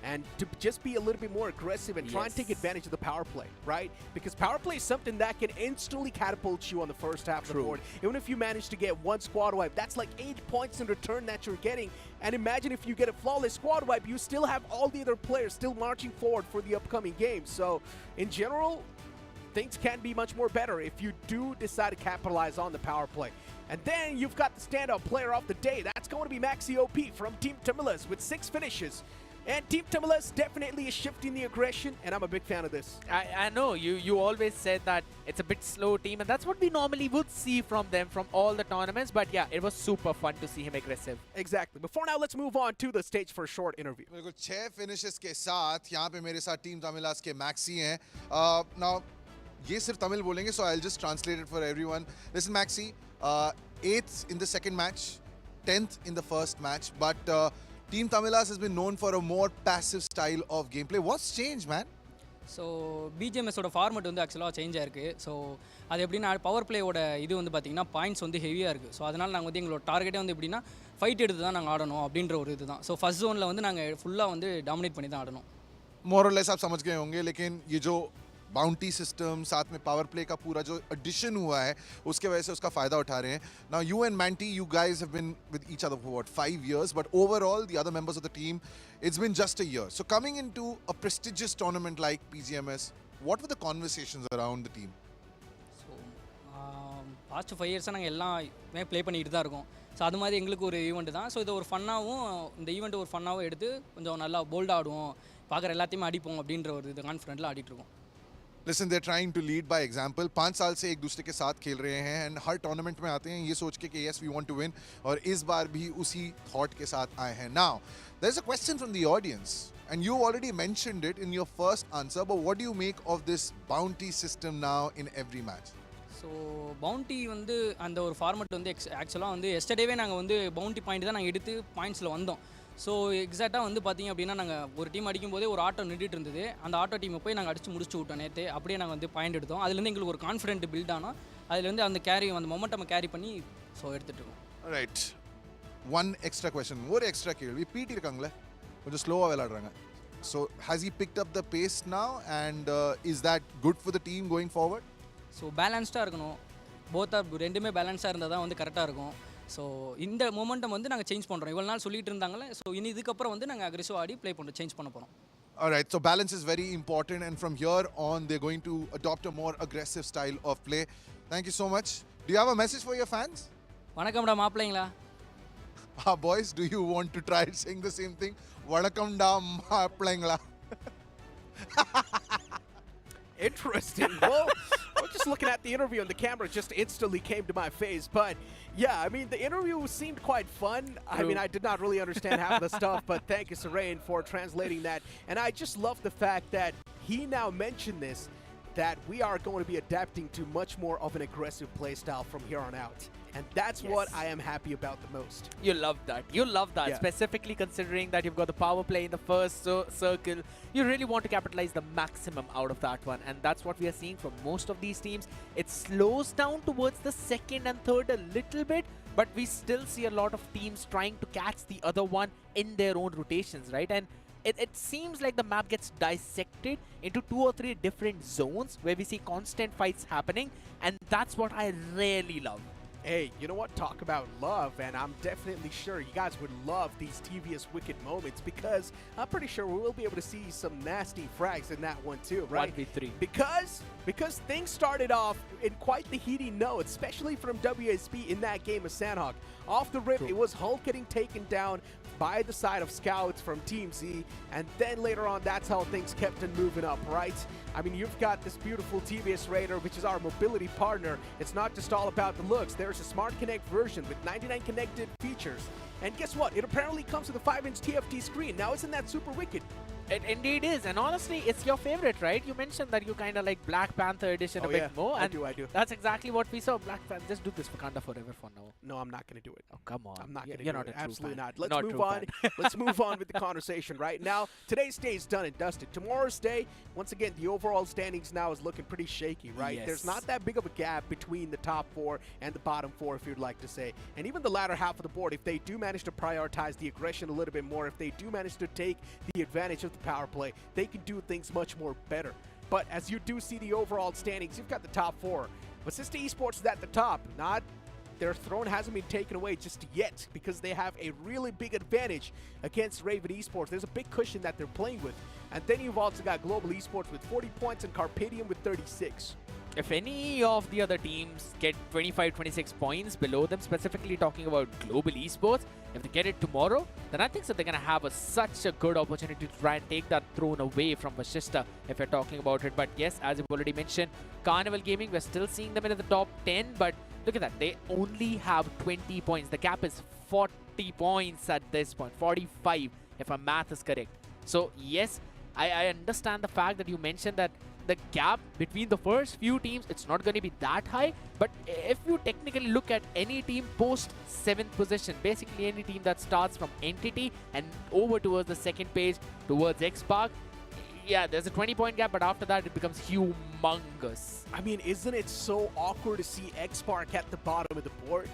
and to just be a little bit more aggressive and try and take advantage of the power play, right? Because power play is something that can instantly catapult you on the first half of the board. Even if you manage to get one squad wipe, that's like 8 points in return that you're getting. And imagine if you get a flawless squad wipe, you still have all the other players still marching forward for the upcoming game. So, in general, things can be much more better if you do decide to capitalize on the power play. And then you've got the standout player of the day. That's going to be Maxi OP from Team Tamilas with 6 finishes. And Team Tamilas definitely is shifting the aggression, and I'm a big fan of this. I know, you always said that it's a bit slow team, and that's what we normally would see from them from all the tournaments. But yeah, it was super fun to see him aggressive. Exactly. Before now, let's move on to the stage for a short interview. बिल्कुल 6 finishes के साथ यहाँ पे मेरे साथ Team Tamilas के Maxi हैं. Now ये सिर्फ तमिल बोलेंगे, so I'll just translate it for everyone. Listen, Maxi, 8th in the second match, 10th in the first match, but Team Tamilas has been known for a more passive style of gameplay. What's changed, man? So பிஜிஎம்எஸோட format வந்து ஆக்சுவலாக change ஆயிருக்கு. So அது எப்படின்னா power பிளேயோட இது வந்து பார்த்திங்கன்னா points வந்து ஹெவியாக இருக்குது. ஸோ அதனால் நாங்கள் வந்து எங்களோட டார்கெட்டே வந்து எப்படின்னா ஃபைட் எடுத்து தான் நாங்கள் ஆடணும் அப்படின்ற ஒரு இது தான். ஸோ ஃபர்ஸ்ட் ஜோனில் வந்து நாங்கள் ஃபுல்லாக வந்து டாமினேட் பண்ணி தான் ஆடணும். More or less आप समझ गए होंगे, लेकिन ये जो बाउंटी सिस्टम साथ में पावर प्ले का पूरा जो एडिशन हुआ है उसके वजह से उसका फ़ायदा उठा रहे हैं. Now you and Manti, you guys have been with each other for what, 5 years, but overall the other members of the team, it's been just a year. So coming into a prestigious tournament like BGMS, what were the conversations around the team? So past 5 இயர்ஸாக நாங்கள் எல்லாமே play பண்ணிக்கிட்டு தான் இருக்கோம். So அது மாதிரி எங்களுக்கு ஒரு ஈவெண்ட் தான். ஸோ இதை ஒரு ஃபன்னாகவும் இந்த ஈவெண்ட் ஒரு ஃபன்னாகவும் எடுத்து கொஞ்சம் நல்லா போல்டாக ஆடுவோம், பார்க்குற எல்லாத்தையுமே அடிப்போம் அப்படின்ற ஒரு இது கான்ஃபிடென்ட்டில் ஆடிட்டுருக்கோம். Listen, they're trying to lead by example. 5 साल से एक दूसरे के साथ खेल रहे हैं and हर टूर्नामेंट में आते हैं ये सोच के कि yes we want to win, और इस बार भी उसी thought के साथ आए हैं. Now there's a question from the audience and you already mentioned it in your first answer, but what do you make of this bounty system now in every match? So bounty வந்து அந்த ஒரு format வந்து ஆக்சுவலாக வந்து எஸ்டர்டேவே நாங்கள் வந்து bounty point தான் நாங்கள் எடுத்து பாயிண்ட்ஸில் வந்தோம். ஸோ எக்ஸாக்டாக வந்து பார்த்திங்க அப்படின்னா நாங்கள் ஒரு டீம் அடிக்கும் போதே ஒரு ஆட்டோ நின்றுட்டு இருந்தது. அந்த ஆட்டோ டீமை போய் நாங்கள் அடித்து முடிச்சு விட்டோம் நேற்று. அப்படியே நாங்கள் வந்து பாயிண்ட் எடுத்தோம். அதுலேருந்து எங்களுக்கு ஒரு கான்ஃபிடென்ட் பில்ட் ஆனோம். அதுலேருந்து அந்த அந்த மொமெண்டம் கேரி பண்ணி ஸோ எடுத்துகிட்டு இருக்கோம். Right. One extra question, ஒரு எக்ஸ்ட்ரா கேள்வி. பிடி இருக்காங்களே கொஞ்சம் ஸ்லோவாக விளையாடுறாங்க. So has he picked up the pace now and is that good for the team going forward? So பேலன்ஸ்டாக இருக்கணும். ரெண்டுமே பேலன்ஸாக இருந்தால் தான் வந்து கரெக்டாக இருக்கும். ஸோ இந்த மொமெண்டம் வந்து நாங்கள் சேஞ்ச் பண்ணுறோம். இவ்வளோ நாள் சொல்லிட்டு இருந்தாங்களே, ஸோ இனி இதுக்கப்புறம் வந்து நாங்கள் அக்ரெசிவ் ஆடி ப்ளே பண்ணுறோம், சேஞ்ச் பண்ண போகிறோம். Alright, so balance is very important and from here on they're going to adopt a more aggressive style of play. Thank you so much. Do you have a message for your fans? வணக்கம்டா மாப்பிள்ளைங்களா. Boys, do you want to try saying the same thing? வணக்கம்டா மாப்பிள்ளைங்களா. Interesting. Well, I was just looking at the interview and the camera just instantly came to my face. But yeah, I mean, the interview seemed quite fun. I mean, I did not really understand half of the stuff, but thank you, Sarain, for translating that. And I just love the fact that he now mentioned this, that we are going to be adapting to much more of an aggressive play style from here on out. And that's what I am happy about the most. You love that. You love that. Yeah. Specifically considering that you've got the power play in the first circle. You really want to capitalize the maximum out of that one. And that's what we are seeing from most of these teams. It slows down towards the second and third a little bit, but we still see a lot of teams trying to catch the other one in their own rotations, right? And it seems like the map gets dissected into 2 or 3 different zones where we see constant fights happening. And that's what I really love. Hey, you know what? Talk about love, and I'm definitely sure you guys would love these TVS Wicked moments, because I'm pretty sure we will be able to see some nasty frags in that one too, right? 1v3. Because things started off in quite the heaty note, especially from WSB in that game of Sanhok. Off the rip, it was Hulk getting taken down by the side of scouts from Team Z, and then later on, that's how things kept on moving up, right? I mean, you've got this beautiful TVS Raider, which is our mobility partner. It's not just all about the looks. There's a Smart Connect version with 99 connected features. And guess what? It apparently comes with a 5-inch TFT screen. Now, isn't that super wicked? It indeed is, and honestly, it's your favorite, right? You mentioned that you kind of like Black Panther edition a bit more. I do. That's exactly what we saw. Black Panther, just do this Wakanda forever for now. No, I'm not going to do it. Oh, come on. I'm not going to You're do not it. a true Absolutely fan. not. Let's Not move true on. fan. Let's move on with the conversation right now. Today's day is done and dusted. Tomorrow's day, once again, the overall standings now is looking pretty shaky, right? Yes. There's not that big of a gap between the top 4 and the bottom 4, if you'd like to say. And even the latter half of the board, if they do manage to prioritize the aggression a little bit more, if they do manage to take the advantage of the power play, they can do things much more better. But as you do see the overall standings, you've got the top 4. But Sister Esports is at the top, their throne hasn't been taken away just yet, because they have a really big advantage against Raven Esports. There's a big cushion that they're playing with. And then you've also got Global Esports with 40 points and Carpadium with 36. If any of the other teams get 25, 26 points below them, specifically talking about global esports, if they get it tomorrow, then I think so they're going to have such a good opportunity to try and take that throne away from Vashishta, if you're talking about it. But yes, as you've already mentioned, Carnival Gaming, we're still seeing them in the top 10, but look at that. They only have 20 points. The cap is 40 points at this point, 45 if my math is correct. So yes, I understand the fact that you mentioned that the gap between the first few teams, it's not going to be that high. But if you technically look at any team post 7th position, basically any team that starts from Entity and over towards the second page towards X-Park, yeah, there's a 20-point gap, but after that, it becomes humongous. I mean, isn't it so awkward to see X-Park at the bottom of the board,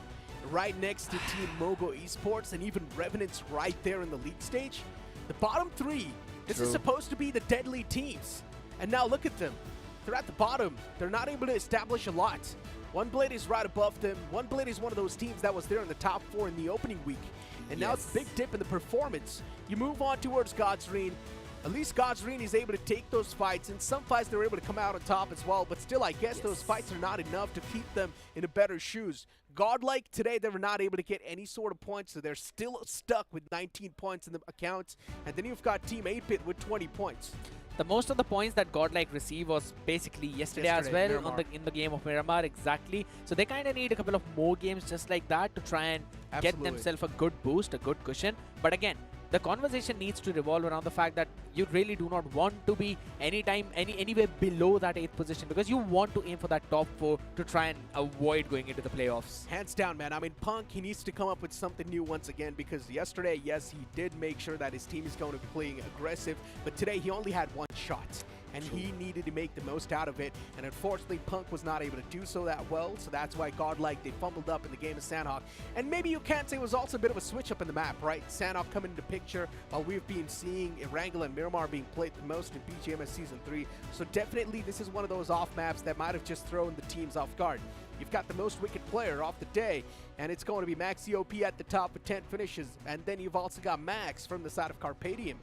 right next to Team Mogo Esports, and even Revenant's right there in the league stage? The bottom three, this is supposed to be the deadly teams. And now look at them. They're at the bottom. They're not able to establish a lot. One Blade is right above them. One Blade is one of those teams that was there in the top 4 in the opening week. And now it's a big dip in the performance. You move on towards Godsreen. At least Godsreen is able to take those fights. In some fights, they're able to come out on top as well. But still, I guess those fights are not enough to keep them in a better shoes. Godlike, today, they were not able to get any sort of points. So they're still stuck with 19 points in the accounts. And then you've got Team 8-Bit with 20 points. The most of the points that Godlike received was basically yesterday as well in the game of Miramar, exactly. So they kind of need a couple of more games just like that to try and get themselves a good boost, a good cushion. But again, the conversation needs to revolve around the fact that you really do not want to be anywhere below that 8th position, because you want to aim for that top 4 to try and avoid going into the playoffs. Hands down, man. I mean, Punk, he needs to come up with something new once again, because yesterday, yes, he did make sure that his team is going to be playing aggressive, but today he only had one shot. And he needed to make the most out of it. And unfortunately, Punk was not able to do so that well. So that's why Godlike, they fumbled up in the game of Sanhok. And maybe you can't say it was also a bit of a switch up in the map, right? Sanhok coming into picture while we've been seeing Erangel and Miramar being played the most in BGMS Season 3. So definitely this is one of those off maps that might have just thrown the teams off guard. You've got the most wicked player off the day, and it's going to be Maxi at the top with 10 finishes. And then you've also got Max from the side of Carpadium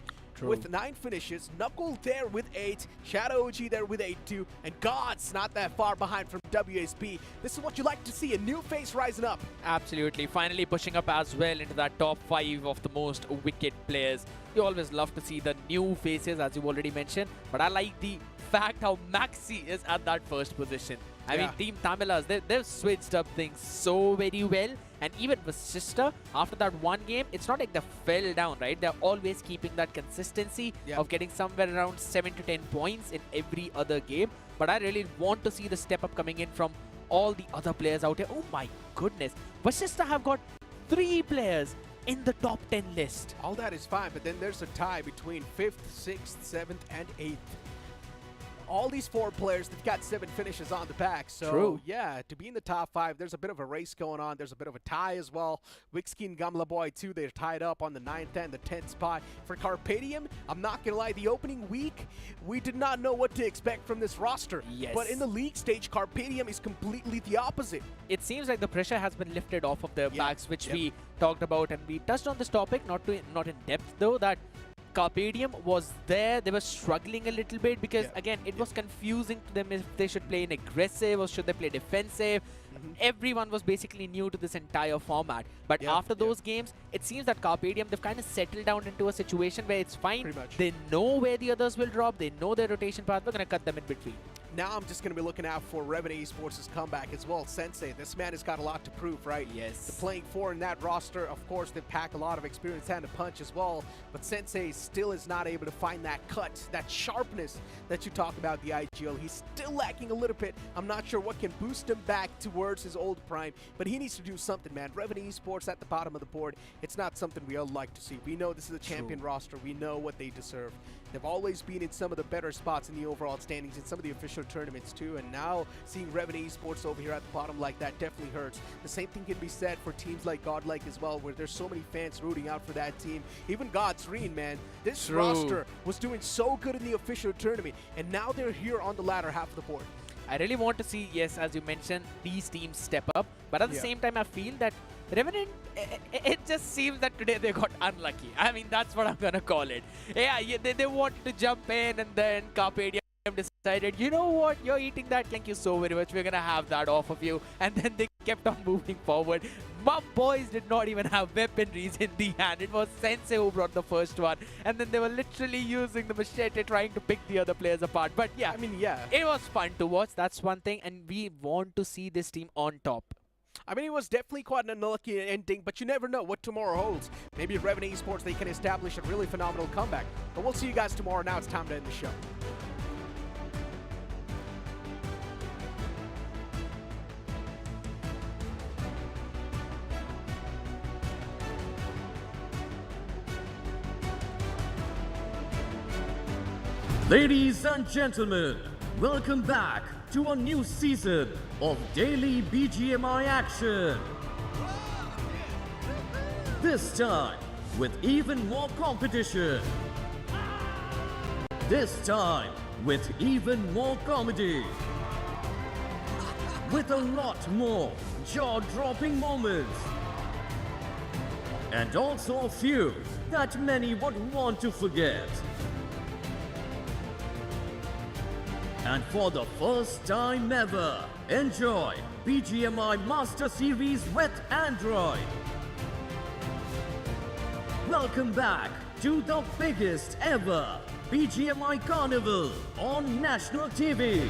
with 9 finishes, Knuckle there with 8, Shadow OG there with 8 too, and God's not that far behind from WSP. This is what you like to see, a new face rising up. Absolutely, finally pushing up as well into that top 5 of the most wicked players. You always love to see the new faces, as you've already mentioned, but I like the fact how Maxi is at that first position. I mean, Team Tamilas, they've switched up things so very well. And even with Sister, after that one game, it's not like they fell down, right? They're always keeping that consistency of getting somewhere around 7 to 10 points in every other game. But I really want to see the step up coming in from all the other players out here. Oh my goodness. Vashishta have got 3 players in the top 10 list. All that is fine, but then there's a tie between 5th, 6th, 7th, and 8th. All these 4 players, they've got 7 finishes on the back. So, yeah, to be in the top 5, there's a bit of a race going on. There's a bit of a tie as well. Wixki and Gamla Boy, too, they're tied up on the 9th and the 10th spot. For Carpadium, I'm not going to lie, the opening week, we did not know what to expect from this roster. Yes. But in the league stage, Carpadium is completely the opposite. It seems like the pressure has been lifted off of their backs, which we talked about, and we touched on this topic, not in depth, though, that Carpadium was there. They were struggling a little bit because, again, it was confusing to them if they should play in aggressive or should they play defensive. Everyone was basically new to this entire format. But after those games, it seems that Carpadium, they've kind of settled down into a situation where it's fine. They know where the others will drop. They know their rotation path. We're going to cut them in between. Now I'm just going to be looking out for Revenant Esports' comeback as well. Sensei, this man has got a lot to prove, right? Yes. The playing 4 in that roster, of course, they pack a lot of experience and a punch as well. But Sensei still is not able to find that cut, that sharpness that you talk about the IGL. He's still lacking a little bit. I'm not sure what can boost him back towards his old prime, but he needs to do something, man. Revenant Esports at the bottom of the board, it's not something we all like to see. We know this is a champion roster. We know what they deserve. They've always been in some of the better spots in the overall standings in some of the official tournaments too, and now seeing Revenant Esports over here at the bottom like that definitely hurts. The same thing can be said for teams like Godlike as well, where there's so many fans rooting out for that team. Even Godsreen, man, this roster was doing so good in the official tournament, and now they're here on the latter half of the board. I really want to see, yes, as you mentioned, these teams step up, but at the same time, I feel that Revenant, it just seems that today they got unlucky. I mean, that's what I'm going to call it. Yeah, they wanted to jump in, and then Carpadium decided, you know what, you're eating that, thank you so very much, we're gonna have that off of you. And then they kept on moving forward. My boys did not even have weaponries in the hand. It was Sensei who brought the first one, and then they were literally using the machete trying to pick the other players apart. But yeah, I mean, yeah, it was fun to watch, that's one thing, and we want to see this team on top. I mean, it was definitely quite an unlucky ending, but you never know what tomorrow holds. Maybe at Revenue Esports they can establish a really phenomenal comeback. But we'll see you guys tomorrow. Now it's time to end the show. Ladies and gentlemen, welcome back to a new season of daily BGMI action. This time with even more competition. This time with even more comedy. With a lot more jaw-dropping moments. And also a few that many would want to forget. And for the first time ever, enjoy BGMI Master Series with Android. Welcome back to the biggest ever BGMI Carnival on national TV.